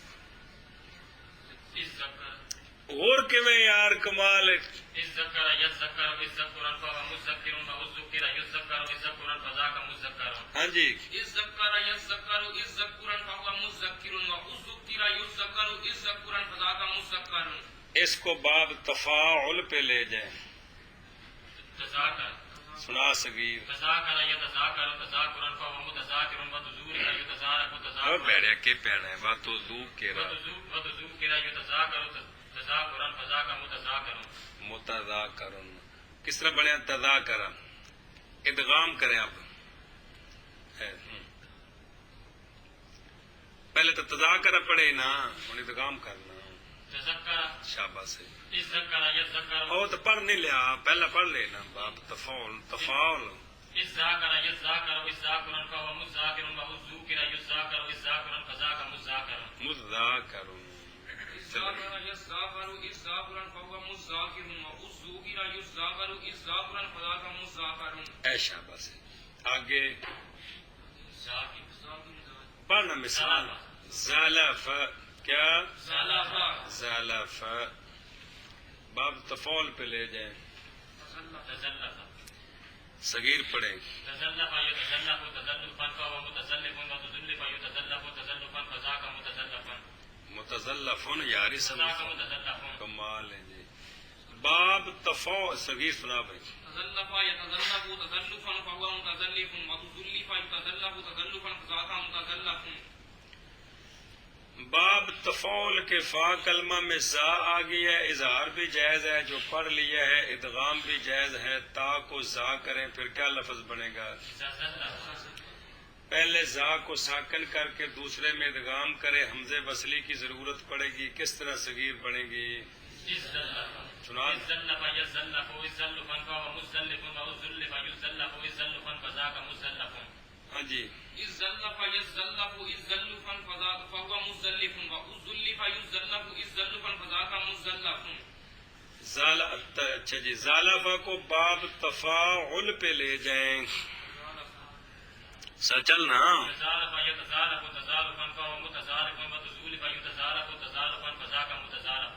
[SPEAKER 1] اور کیویں یار کمال ہے. ہاں جی
[SPEAKER 5] ذکر یذکر ذکرا فهو مذکر وذکر یذکر ذکرا فذاک مذکر.
[SPEAKER 1] اس کو باب تفاعل پہ لے جائیں. سنا صغیر بیڑیا کے پیڑا ہے بات ذو کے متذاکرن. کس طرح بنے تذاکرن؟ ادغام کریں. اب پہلے تو تذاکر پڑے نا، ہوں ادغام کرنا. شاباش ہے. او تو پڑھ نہیں لیا، پہلا پڑھ لینا باب تفاعل. تفاعل مذاکر. اے شاباش ہے. آگے پڑھنا مثال. زالف کیا؟ زالف. باب تفاعل پہ لے جائیں. صغیر پڑھیں. متزلفن یاری سمجھ کمال ہے جی. باب تفاعل صغیر سنا بھائی.
[SPEAKER 5] تزلف یتزلف تزلفا فهو متزلف وتزلف یتزلف تزلفا فذاک متزلف.
[SPEAKER 1] باب تفاعل کے فا کلمہ میں زا آ گئی ہے، اظہار بھی جائز ہے جو پڑھ لیا ہے، ادغام بھی جائز ہے. تا کو زا کریں پھر کیا لفظ بنے گا؟ پہلے زا کو ساکن کر کے دوسرے میں ادغام کرے، حمزے وصلی کی ضرورت پڑے گی. کس طرح صغیر بنے گی؟ ہاں جی
[SPEAKER 5] ذلف یذلف ذلفا فهو مذلف وذلف یذلف ذلفا فذاک مذلف.
[SPEAKER 1] اچھا جی. زالفہ کو باب تفاعل پہ لے جائیں. سچل نا. ہاں جی
[SPEAKER 5] تزالف یتزالف تزالفا فهو متزالف وتزولف یتزالف تزالفا فذاک متزالف.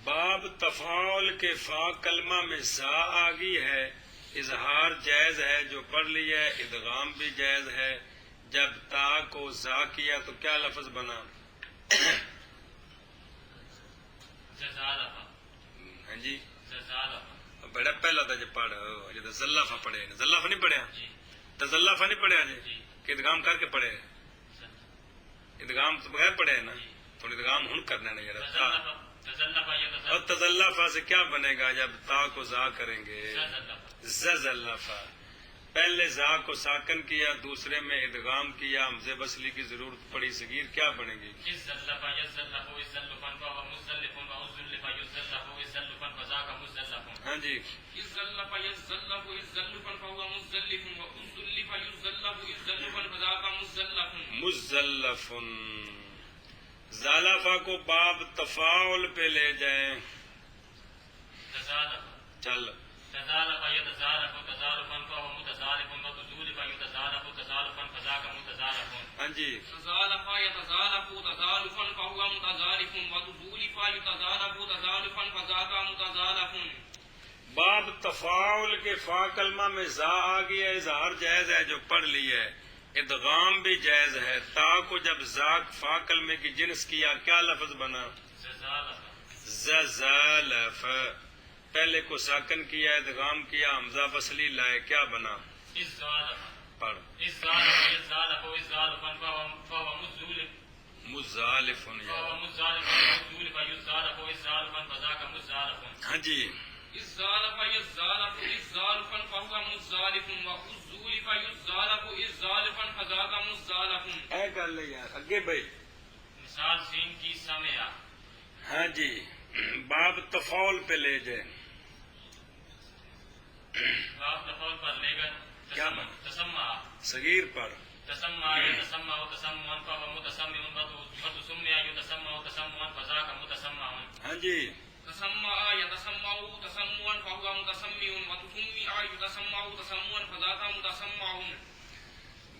[SPEAKER 1] باب تفاعل کے فا کلمہ میں زا آ گئی ہے، اظہار جائز ہے جو پڑھ لیا ہے، ادغام بھی جائز ہے. جب تا کو زا کیا تو کیا لفظ بنا؟ ہاں جی بڑا پہلا تھا جب پڑھ جب زلافہ پڑھے. زلافہ نہیں پڑھیا؟ تزلافہ نہیں پڑھیا جی کہ ادغام کر کے پڑھے؟ ادغام تو بغیر پڑھے نا، تو ادغام ہن کرنا ہے یار. اور تزلافہ سے کیا بنے گا جب تا کو زا کریں گے؟ زلافہ. پہلے زا کو ساکن کیا، دوسرے میں ادغام کیا، حمزے وصلی کی ضرورت پڑی. صغیر کیا بنے گی؟ ہاں جی
[SPEAKER 5] ذلف یذلف ذلفا فهو مذلف وذلف یذلف ذلفا فذاک مذلف.
[SPEAKER 1] مزلف. زالفہ کو باب تفاعل پہ لے جائیں. چل ہاں جی
[SPEAKER 5] تزالف یتزالف تزالفا فهو متزالف وتزولف یتزالف تزالفا فذاک متزالف.
[SPEAKER 1] باب تفاعل کے فا کلمہ میں زا آ گیا ہے، اظہار جائز ہے جو پڑھ لی ہے، ادغام بھی جائز ہے. تا کو جب ذات فا کلمے کی جنس کیا کیا لفظ بنا؟ زلف. پہلے کو ساکن کیا ادغام کیا حمزہ وصلی لائے کیا بنا؟ پڑھ. مزالفن. ہاں جی.
[SPEAKER 5] الزالف يزالف الزالفا فهو مزالف والزولف يزالف الزالفا فذاك مزالف.
[SPEAKER 1] اے کر لے یار اگے بھائی.
[SPEAKER 4] مثال سین کی سمیا.
[SPEAKER 1] ہاں جی. باب تفاول پہ لے جائے.
[SPEAKER 4] باب تفاول پر لے گئے.
[SPEAKER 1] کیا بنا؟
[SPEAKER 4] تسمع.
[SPEAKER 1] صغیر پر.
[SPEAKER 4] تسمع يتسمع تسمعا فهو متسمع وتسمع يتسمع تسمعا فذاك متسمع.
[SPEAKER 1] ہاں جی.
[SPEAKER 5] تسمع يتسمع تسمعا فهو متسمع وتسمع يتسمع تسمعا فذاك متسمع.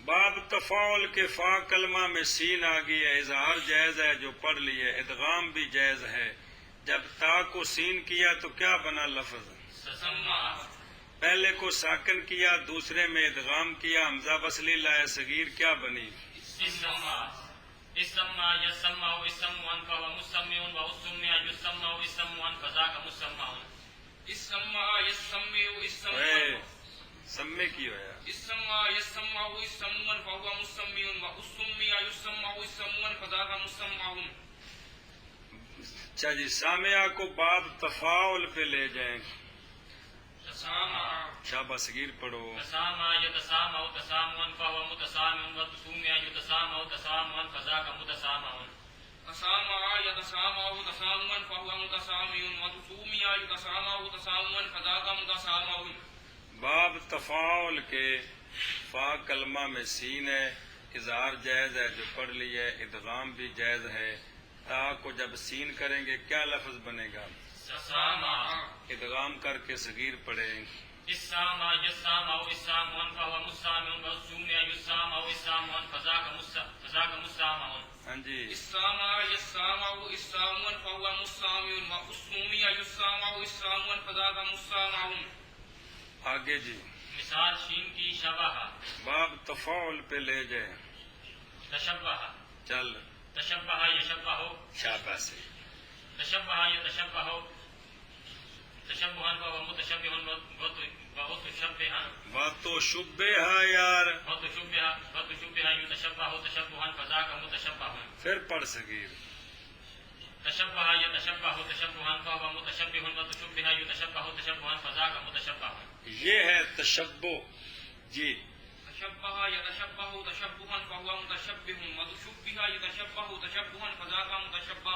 [SPEAKER 1] باب تفاول کے فا کلمہ میں سین آ گئی ہے. اظہار جائز ہے جو پڑھ لیے. ادغام بھی جائز ہے. جب تا کو سین کیا تو کیا بنا لفظ؟
[SPEAKER 4] تسمع.
[SPEAKER 1] پہلے کو ساکن کیا دوسرے میں ادغام کیا حمزہ وصلی لائے صغیر کیا بنی؟
[SPEAKER 4] اسمع. اسمع يسمع اسمعا فهو مسمع واسمع يسمع اسمعا فذاك مسمع.
[SPEAKER 5] السمع يسمع اسمع
[SPEAKER 1] اے سمے کی ہوا.
[SPEAKER 5] السمع يسمع اسمعا فهو مسمع والسمع يسمع اسمعا فذاك مسمع.
[SPEAKER 1] اچھا جی. سامعہ کو باب تفاول پہ لے جائیں.
[SPEAKER 5] تسامع.
[SPEAKER 1] شابہ صغیر پڑھو.
[SPEAKER 4] تسامع يتسامع تسامعا فهو متسامع وتسمع يتسامع تسامعا فذاك متسامع.
[SPEAKER 5] تسامع يتسامع تسامعا فهو متسامع وتسمع يتسامع تسامعا فذاك متسامع.
[SPEAKER 1] باب تفاول کے فا کلمہ میں سین ہے. اظہار جائز ہے جو پڑھ لی ہے. ادغام بھی جائز ہے. تا کو جب سین کریں گے کیا لفظ بنے گا؟
[SPEAKER 4] تسامع.
[SPEAKER 1] ادغام کر کے صغیر پڑھیں.
[SPEAKER 4] السامع يسامع اسامعا فهو مسامع والسمع يسامع اسامعا فذاك مسامع.
[SPEAKER 1] ہاں جی.
[SPEAKER 5] السامع يسامع اسامعا فهو مسامع والسمع يسامع اسامعا فذاك مسامع.
[SPEAKER 1] آگے جی.
[SPEAKER 4] مثال شین کی شبہ.
[SPEAKER 1] باب تفاول پہ لے جائیں.
[SPEAKER 4] تشبہ.
[SPEAKER 1] چل.
[SPEAKER 4] تشبہ یشبہ.
[SPEAKER 1] شابہ سے.
[SPEAKER 4] تشبہ یتشبہ تشبہا فهو متشبہ وتشبہا
[SPEAKER 1] بات تو شبہ ہے یار.
[SPEAKER 4] وتشبہ یتشبہ تشبہا فذاک متشبہ.
[SPEAKER 1] پھر پڑھ صغیر.
[SPEAKER 4] تشبہ یتشبہ تشبہا فهو متشبہ وتشبہ یتشبہ تشبہا فذاک متشبہ.
[SPEAKER 1] یہ ہے تشبہ. جی.
[SPEAKER 5] تشبہ يتشبہ تشبہا فهو متشبہ وتشبہ يتشبہ تشبہا فذاك متشبہ.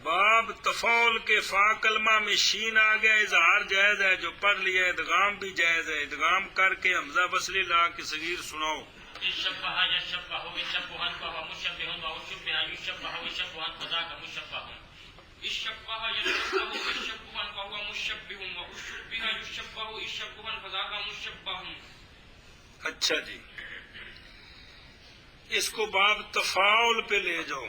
[SPEAKER 1] باب تفاول کے فا کلمہ میں شین آ گیا. اظہار جائز ہے جو پڑھ لیا. ادغام بھی جائز ہے. ادغام کر کے حمزہ وصلی لا کے صغیر سناؤ.
[SPEAKER 4] الشبہ یشبہ اشبہا فهو مشبہ واشبہ یشبہ اشبہا فذاک مشبہ.
[SPEAKER 5] الشبہ يشبہ اشبہا فهو مشبہ واشبہ یشبہ اشبہا فذاك مشبہ.
[SPEAKER 1] اچھا جی. اس کو باب تفاول پہ لے جاؤ.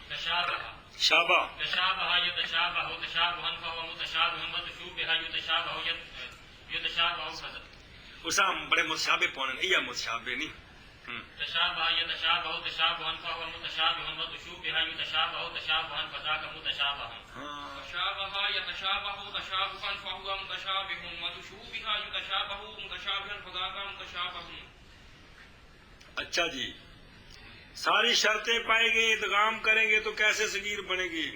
[SPEAKER 4] تشابہ.
[SPEAKER 1] شابہ.
[SPEAKER 4] تشابہ یتشابہ تشابہا فهو متشابہ وتشابہ یتشابہ یتشابہ.
[SPEAKER 1] اسا بڑے متشابہ پونے نہیں یا متشابہ نہیں.
[SPEAKER 4] تشابہ یتشابہ تشابہا فهو متشابہ وتشابہ یتشابہ تشابہا فذاک متشابہ.
[SPEAKER 5] تشابہ يتشابہ تشابہا فهو متشابہ وتشابہ يتشابہ متشابہا فذاك متشابہ.
[SPEAKER 1] اچھا جی. ساری شرطیں پائے گی. ادغام کریں گے تو کیسے صغیر بنے گی؟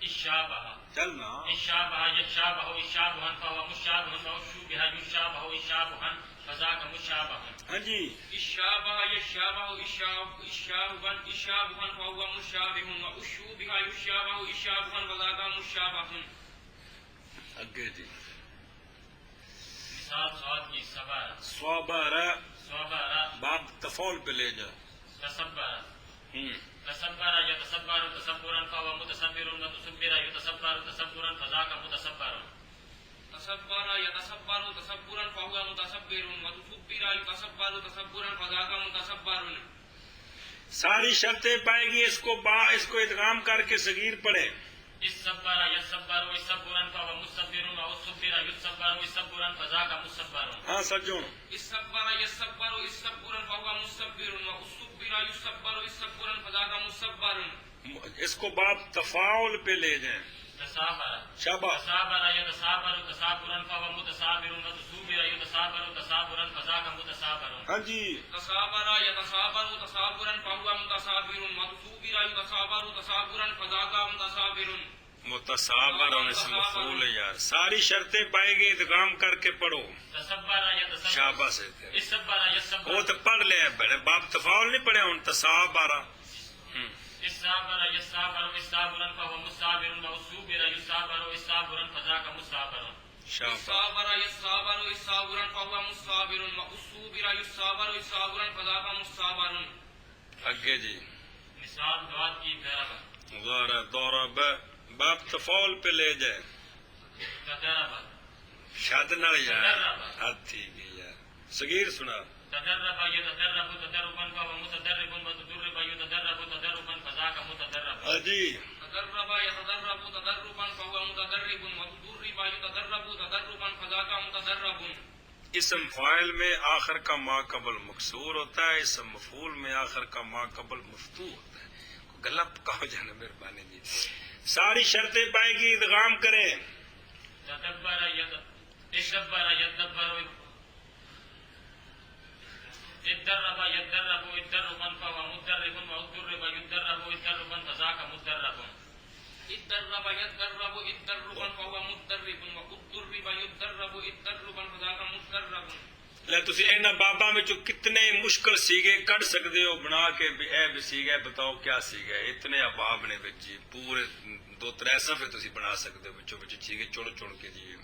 [SPEAKER 4] اشابہ.
[SPEAKER 1] چلنا.
[SPEAKER 4] اشابہ یشابہ اشابہا فهو مشابہ وشابہ یشابہ اشابہا فذاک مشابہ.
[SPEAKER 1] ہاں جی.
[SPEAKER 5] الشابہ يشابہ اشابہا فهو مشابہ واشبہ یشابہ اشابہا فذاك مشابہ.
[SPEAKER 1] اگے جی.
[SPEAKER 4] مثال صاد کی صبر.
[SPEAKER 1] صبر.
[SPEAKER 4] صبر.
[SPEAKER 1] باب تفاول پہ لے جا.
[SPEAKER 4] تصبر. تصبر یتصبر تصبرا فهو متصبر وتصبر یتصبر تصبرا فذاک متصبر.
[SPEAKER 5] تصبر يتصبر تصبرا فهو متصبر وتصبر يتصبر تصبرا فذاك متصبر.
[SPEAKER 1] ساری شرطیں پائے گی. اس کو ادغام کر کے صغیر پڑھے.
[SPEAKER 4] الصبر يصبر ويصبرا فهو مصبر والصبر يصبر ويصبرا فذاك مصبر.
[SPEAKER 1] ہاں سجون
[SPEAKER 5] استكبر يستكبر استكبرا فهو مستكبر واستكبر يستكبر استكبرا فذاك مستكبر.
[SPEAKER 1] اس کو باب تفاعل پہ لے جائیں.
[SPEAKER 4] تصابر
[SPEAKER 1] شاباش.
[SPEAKER 4] تصابر يتصابر تصابرا فهو متصابر وتصبر يتصابر تصابرا فذاك متصابر.
[SPEAKER 1] ہاں جی
[SPEAKER 5] تصابر يتصابر تصابرا فهو متصابر وتصبر يتصابر تصابرا فذاك متصابر.
[SPEAKER 1] متصابر اور اس مفعول ہے یار. ساری شرطیں پائیں گے ادغام کر کے پڑھو.
[SPEAKER 4] تصبر يتصبر
[SPEAKER 1] شاباش ہے.
[SPEAKER 4] الصبر يصبر
[SPEAKER 1] وہ تو پڑھ لے بڑے باب تفاعل نہیں پڑھے ہوں. تصابر
[SPEAKER 4] الصابر يصابر ويصابرا فهو مصابر والصبر يصابر ويصابرا فذاك مصابر.
[SPEAKER 1] شاباش.
[SPEAKER 5] استكبر يستكبر استكبرا فهو مستكبر واستكبر يستكبر استكبرا فذاك مستكبر.
[SPEAKER 1] اگے جی
[SPEAKER 4] مثال دعات کی ضرب
[SPEAKER 1] ضرب باب تفاعل پہ لے جائیں.
[SPEAKER 4] تضرب
[SPEAKER 1] شاد نال یار حد تھی گئی یار. صغیر سنا.
[SPEAKER 4] تدرب يتدرب تدربا فهو متدرب وتدرب يتدرب تدربا فذاك متدرب.
[SPEAKER 1] ہاں جی
[SPEAKER 5] تدرب يتدرب تدربا فهو متدرب وتدرب يتدرب تدربا فذاك متدرب.
[SPEAKER 1] اسم فاعل میں آخر کا ما قبل مکسور ہوتا ہے. اسم مفعول میں آخر کا ما قبل مفتوح ہوتا ہے. غلط کہو جانا مہربانی جی. ساری شرطیں پائے گی ادغام کریں.
[SPEAKER 4] تدبر يتدبر يتدبر اتدرب يتدرب اتدربا فهو متدرب واتدرب يتدرب اتدربا فذاك متدرب.
[SPEAKER 5] اتدرب يتدرب اتدربا فهو متدرب واتدرب يتدرب اتدربا فذاك متدرب.
[SPEAKER 1] لے تسی اینا بابا میں کتنے مشکل سیگے کٹ سکتے ہو بنا کے بھی اے بھی سیگے بتاؤ کیا سیگے. اتنے اباب نے جی پورے 2-3 صفحے تسی بنا سکتے ہو بچوں بچوں سیگے چڑ کے جی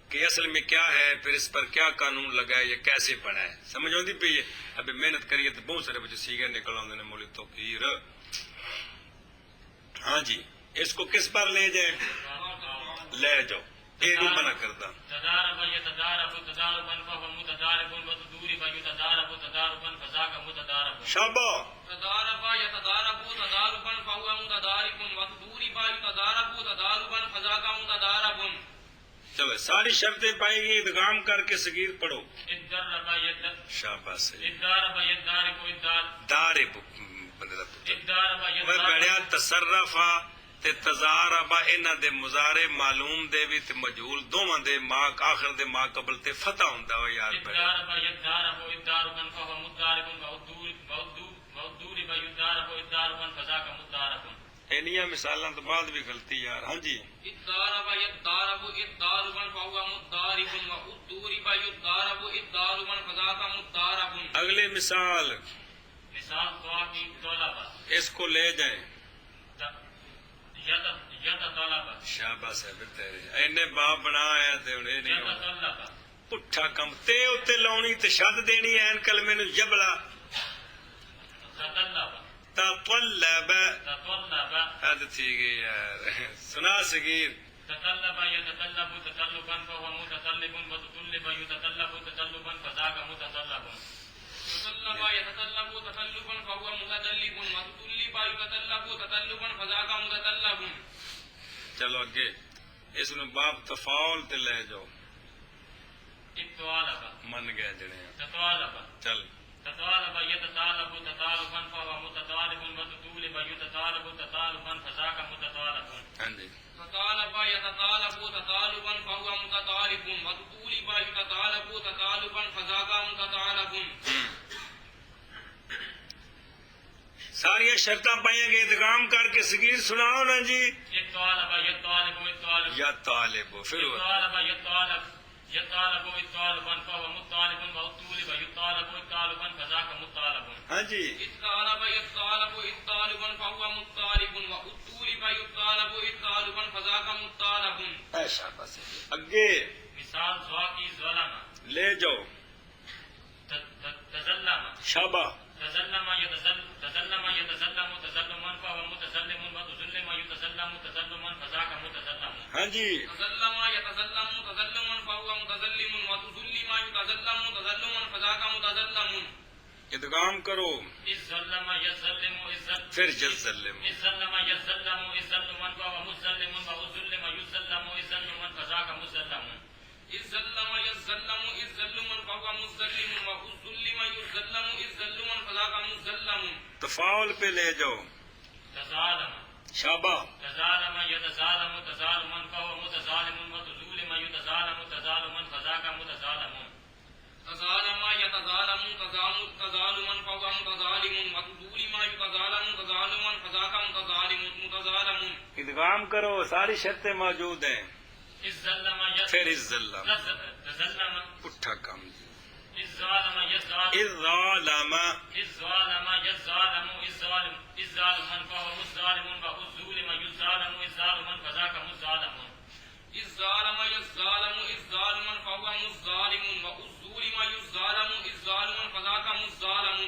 [SPEAKER 1] کہ اصل میں کیا ہے پھر اس پر کیا قانون لگا ہے یہ کیسے بنا ہے سمجھ آتی پی ہے. ابھی محنت کریے تو بہت سارے بچے سیگے نکل آتے ہیں مولی توقیر. ہاں جی اس کو کس پر لے جائیں لے جاؤ یہ نہیں منع کرتا.
[SPEAKER 4] تدارب يتدارب تداربا فهو متدارب وتدرب يتدارب تداربا فذاك متدارب.
[SPEAKER 1] شابا
[SPEAKER 5] تدارب يتدارب تداربا فهو متدارب وتدرب يتدارب تداربا فذاك متدارب.
[SPEAKER 1] چلو ساری شرطیں پائیں گی ادغام کر کے صغیر پڑھو.
[SPEAKER 4] اتدرب يتدرب
[SPEAKER 1] شاباش ہے.
[SPEAKER 4] اتدارب يتدارب
[SPEAKER 1] دارب بندے دا پتر
[SPEAKER 4] اتدارب
[SPEAKER 1] میں
[SPEAKER 4] يتدارب
[SPEAKER 1] بڑیا تصرفا تے تزاربا انہاں دے مضارع معلوم دے بھی تے مجہول دوواں دے ما آخر دے ما قبل تے فتح ہوندا ہو یار.
[SPEAKER 4] اتدارب يتدارب اتداربا فهو متدارب وتدرب يتدارب اتداربا فذاك متدارب.
[SPEAKER 1] اینیاں مثالاں تو بعد بھی غلطی یار. ہاں جی
[SPEAKER 5] اتدارب يتدارب اتداربا فهو متدارب وتدرب يتدارب اتداربا فذاك متدارب.
[SPEAKER 1] اگلی مثال
[SPEAKER 4] مثال دعا کی طلب
[SPEAKER 1] اس کو لے جائیں.
[SPEAKER 4] يتطلب
[SPEAKER 1] شاباش ہے تیرے اینے باپ بنا ہے تے ہن اے نہیں ہونا.
[SPEAKER 4] يتطلب
[SPEAKER 1] پٹھا کم تے اتے لاؤنی تے شد دینی این کلمے نو جبلا.
[SPEAKER 4] تطلب
[SPEAKER 1] تطلب
[SPEAKER 4] تطلب
[SPEAKER 1] حد تھی گئی یار. سنا صغیر.
[SPEAKER 4] تطلب يتطلب تطلبا فهو متطلب وتطلب يتطلب تطلبا فذاك متطلب.
[SPEAKER 5] تطلب يتطلب تطلبا فهو متطلب وتطلب يتطلب تطلبا فذاك متطلب.
[SPEAKER 1] چلو اگے اس نو باب تفاعل تے لے جاؤ.
[SPEAKER 4] اتطلب
[SPEAKER 1] من گئے جڑے ہیں.
[SPEAKER 4] تطلب
[SPEAKER 1] چل
[SPEAKER 4] تطالب يتطالب تطالبا فهو متطالب وتطالب يتطالب تطالبا فذاك متطالب.
[SPEAKER 1] ہاں جی
[SPEAKER 5] تطالب يتطالب تطالبا فهو متطالب وتطالب يتطالب تطالبا فذاك متطالب.
[SPEAKER 1] ساری شرطاں پائیں گے ادغام کر کے صغیر سناؤ نا جی.
[SPEAKER 4] اتطالب يطالب يطالب
[SPEAKER 1] یا طالب پھر
[SPEAKER 4] يطالب يطالب يطالب يطالبا فهو مطالب وطالب يطالب طالبا فذاك مطالب.
[SPEAKER 1] ہاں جی
[SPEAKER 5] اتطالب يتطالب اتطالبا فهو متطالب وطالب يطالب طالبا فذاك متطالب.
[SPEAKER 1] اے شاباش ہے. اگے
[SPEAKER 4] مثال ذوا کی ظلم
[SPEAKER 1] لے جاؤ.
[SPEAKER 4] تظلم
[SPEAKER 1] شابا
[SPEAKER 4] تظلم تظلم يتظلم تظلما فهو متظلم وتظلم يتظلم تظلما فذاك متظلم.
[SPEAKER 1] ہاں جی
[SPEAKER 5] تظلم يتظلم تظلما فهو متظلم وتظلم يتظلم تظلما فذاك متظلم.
[SPEAKER 1] ادغام کرو
[SPEAKER 4] الظلم يظلم
[SPEAKER 1] پھر جزلم.
[SPEAKER 4] الظلم يظلم الظلما فهو مظلم
[SPEAKER 1] تفاعل پہ لے جاؤ.
[SPEAKER 4] تظالم
[SPEAKER 1] شابہ.
[SPEAKER 4] تظالم يتظالم تظالما فهو متظالم وتظلم يتظالم تظالما فذاك متظالم.
[SPEAKER 5] تظالم يتظالم تظالما فهو متظالم وتظلم يتظالم تظالما فذاك متظالم.
[SPEAKER 1] ادغام کرو، ساری شرطیں موجود ہیں.
[SPEAKER 4] الظلم
[SPEAKER 1] پھر الظلم
[SPEAKER 4] تظلم
[SPEAKER 1] اٹھا کم.
[SPEAKER 4] الظالم يظالم
[SPEAKER 1] الظالم
[SPEAKER 4] الظالم يظالم الظالما فهو مظالم والظلم يظالم الظالما فذاك مظالم.
[SPEAKER 5] الظالم يظالم الظالما فهو مظالم والظلم يظالم الظالما فذاك مظالم.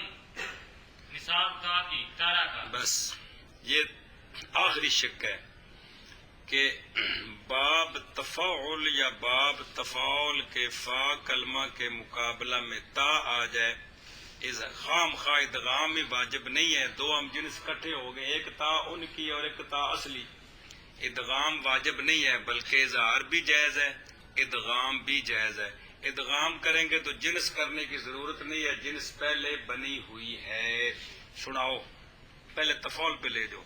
[SPEAKER 4] مثال تا کی تارا کا.
[SPEAKER 1] بس یہ آخری شک ہے کہ باب تفاعل یا باب تفاعل کے فا کلمہ کے مقابلہ میں تا آ جائے، اس خام خواہ ادغام میں واجب نہیں ہے. دو ہم جنس کٹھے ہو گئے، ایک تا ان کی اور ایک تا اصلی. ادغام واجب نہیں ہے بلکہ اظہار بھی جائز ہے، ادغام بھی جائز ہے. ادغام کریں گے تو جنس کرنے کی ضرورت نہیں ہے، جنس پہلے بنی ہوئی ہے. سناؤ، پہلے تفاعل پہ لے جاؤ.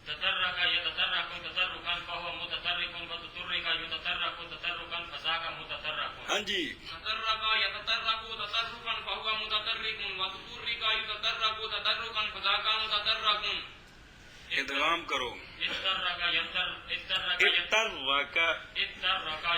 [SPEAKER 4] تترك يتترك تتركا فهو متترك وتترك يتترك تتركا فذاك متترك.
[SPEAKER 1] ہاں جی.
[SPEAKER 5] تترك يتترك تتركا فهو متترك وتترك يتترك تتركا فذاك متترك.
[SPEAKER 1] ادغام کرو.
[SPEAKER 4] اترك يترك
[SPEAKER 1] اترک
[SPEAKER 4] اترك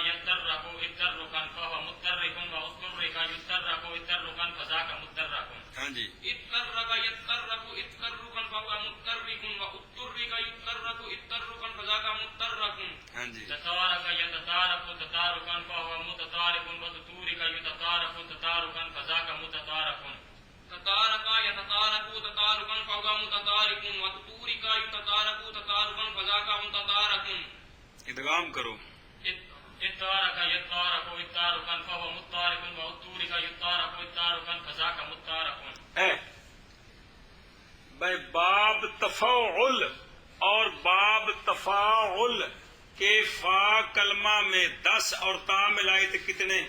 [SPEAKER 4] يترك اتركا فهو مترك واسترك يترك اتركا فذاك مترك.
[SPEAKER 1] ہاں جی.
[SPEAKER 5] اترك يترك اتركا فهو مترك واترك يترك اتركا فذاك مترك.
[SPEAKER 1] ہاں جی.
[SPEAKER 4] تتارك يتتارك تتاركا فهو متتارك وتتورك يتتارك تتاركا فذاك متتارك.
[SPEAKER 5] تتارك يتتارك تتاركا فهو متتارك وتتورك يتتارك تتاركا فذاك متتارك.
[SPEAKER 1] ادغام کرو.
[SPEAKER 4] اتارك يتارك اتاركا فهو متارك واتورك يتارك اتاركا فذاك متارك.
[SPEAKER 1] بھائی باب تفاعل اور باب تفاعل کے فا کلمہ میں 10 اور تا ملائے تو کتنے؟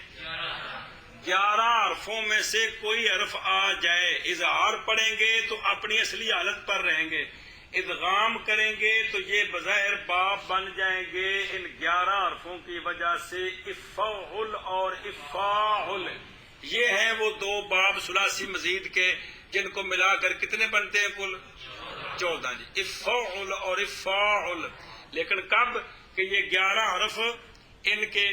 [SPEAKER 1] 11 حرفوں میں سے کوئی حرف آ جائے، اظہار پڑھیں گے تو اپنی اصلی حالت پر رہیں گے، ادغام کریں گے تو یہ بظاہر باب بن جائیں گے. ان 11 حرفوں کی وجہ سے افعل اور افاعل یہ ہیں وہ دو باب ثلاثی مزید کے جن کو ملا کر کتنے بنتے ہیں؟ کل 14 جی. افعل اور افاعل. لیکن کب کہ یہ 11 حرف ان کے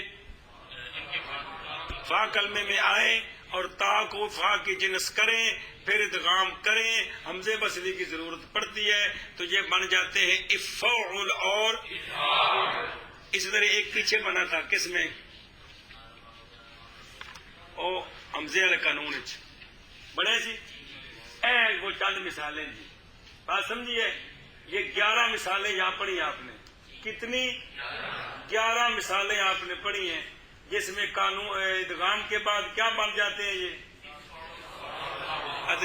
[SPEAKER 1] فا کلمے میں آئے اور تا کو فا کی جنس کریں، پھر ادغام کریں، حمزے وصلی کی ضرورت پڑتی ہے تو یہ بن جاتے ہیں افعل اور اسی طرح ایک پیچھے بنا تھا کس میں؟ او حمزے والے قانون بڑے جی. وہ چند مثالیں جی، بات سمجھیے. یہ 11 مثالیں یہاں پڑھی آپ نے. کتنی؟ 11 مثالیں آپ نے پڑھی ہیں جس میں قانون ادغام کے بعد کیا بن جاتے ہیں؟ یہ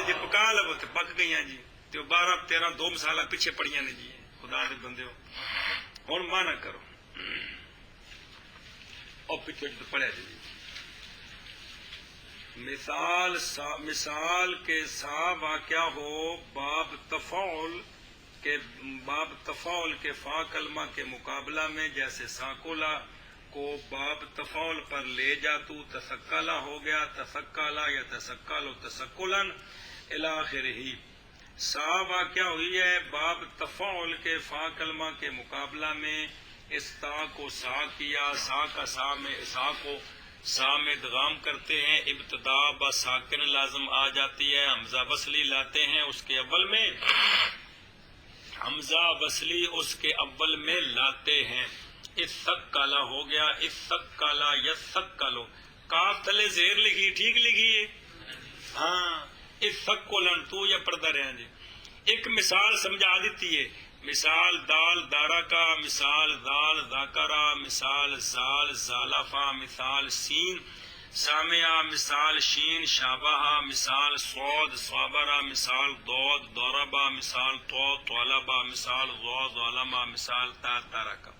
[SPEAKER 1] جی پکا لو تو پک گئی ہیں جی. تو 12 13 2 مثال پیچھے پڑھیاں نے جی. خدا دے بندے ہو ہوں مانا کرو اور پیچھے پڑھیا جی. مثال کے سا واقعہ ہو باب تفاعل کے فا کلمہ کے مقابلہ میں، جیسے ساکولا کو باب تفاعل پر لے جا تو تسکلا ہو گیا، تسکلا یا تسکل تسکلن الی آخرہ. سا واقعہ ہوئی ہے باب تفاعل کے فا کلمہ کے مقابلہ میں، اس تا کو سا کیا، سا کا سا میں سا کو سا میں ادغام کرتے ہیں. ابتدا با ساکن لازم آ جاتی ہے، حمزہ وصلی لاتے ہیں اس کے اول میں، حمزہ وصلی اس کے اول میں لاتے ہیں. اس سک کالا ہو گیا، اس سک کالا یس سک کالو، کاف تلے زیر لکھی، ٹھیک لکھی ہے ہاں. اس سک کو لن تو یا پردہ رہے جی. ایک مثال سمجھا دیتی ہے. مثال دال دارا کا، مثال دال ذاکرہ، مثال زال زالفا، مثال سین سامعہ، مثال شین شابہا، مثال صاد صابرہ، مثال دود ضربہ، مثال تو طلبہ، مثال ضا ظلمہ، مثال تا ترکہ.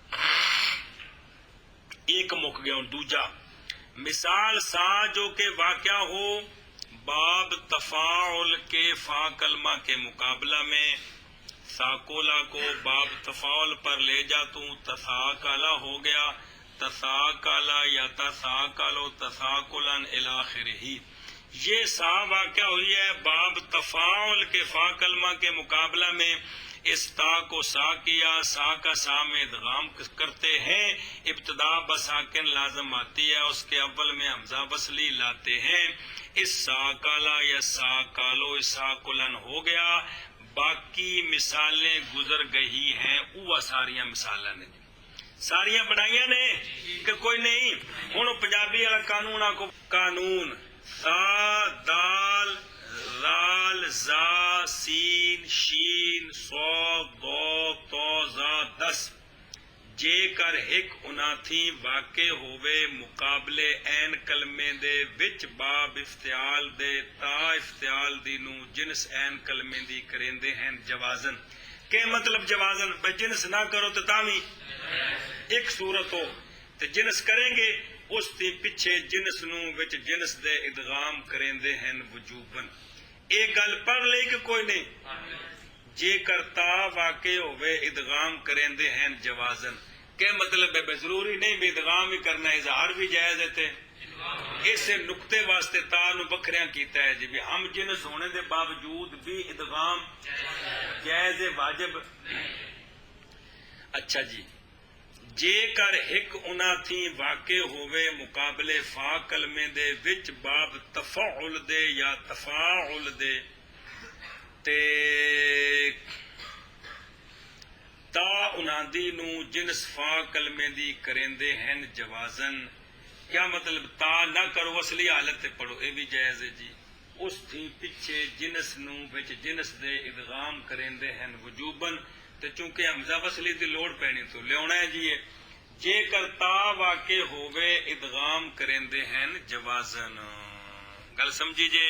[SPEAKER 1] ایک مک گیا. دوجا مثال سا جو کہ واقعہ ہو باب تفاعل کے فا کلمہ کے مقابلہ میں ساکولا کو باب تفاعل پر لے جا تو تساکلا ہو گیا، تساکلا یا تساکلو تساکلن الی آخرہ۔ یہ سا واقع ہوئی ہے باب تفاعل کے فا کلمہ کے مقابلہ میں، اس تا کو سا کیا، سا کا سا میں ادغام کرتے ہیں، ابتدا بساکن لازم آتی ہے، اس کے اول میں حمزہ وصلی لاتے ہیں، اس سا کالا یا سا کالو سا کلن ہو گیا۔ باقی مثالیں گزر گئی ہیں، وہ ساریاں مثالیں نے ساریاں بنائیاں نے کہ کوئی نہیں۔ ہوں پنجابی والا قانون آ کو قانون سا دال رال زا سین شین صاد ضاد طا زا 10 جے کر ہک اناتھی واقع ہوئے مقابلے این کلمے دے وچ باب افتعال دے تا افتعال دی نو جنس این کلمے دی کریندے ہیں جوازن۔ کہ مطلب جوازن بے جنس نہ کرو تو تاوی ایک صورت ہو تے جنس کریں گے، اس دی پیچھے جنس نو وچ جنس دے ادغام کریندے ہیں وجوبن۔ ایک گل پڑھ لئی کہ کوئی نہیں؟ جے کرتا واقع ہوئے ادغام کریندے ہیں جوازن۔ کہ مطلب ہے ضروری نہیں بھی ادغام ہی کرنا، اظہار بھی جائز ہے تے اس نقطے واسطے تا نو بکھریاں کیتا ہے جی بھی ہم جنس ہونے دے باوجود بھی ادغام جائز واجب۔ اچھا جی، جے کر ہک انہاں تھی واقع ہوئے مقابلے فا کلمے دے وچ باب تفاعل دے یا تفاعل دے تے تا انہاں دی نو جنس فا کلمے دی کریندے ہیں جوازن۔ کیا مطلب تا نہ کرو اصلی حالت تے پڑھو، اے بھی جائز ہے جی۔ اس تھی پیچھے جنس نو وچ جنس دے ادغام کریندے ہیں وجوبن، تے چونکہ حمزہ وصلی دی لوڑ پینی تو لیونا ہے جی۔ جے کرتا واقع ہوئے ادغام کریندے ہیں جوازن۔ گل سمجھی جے؟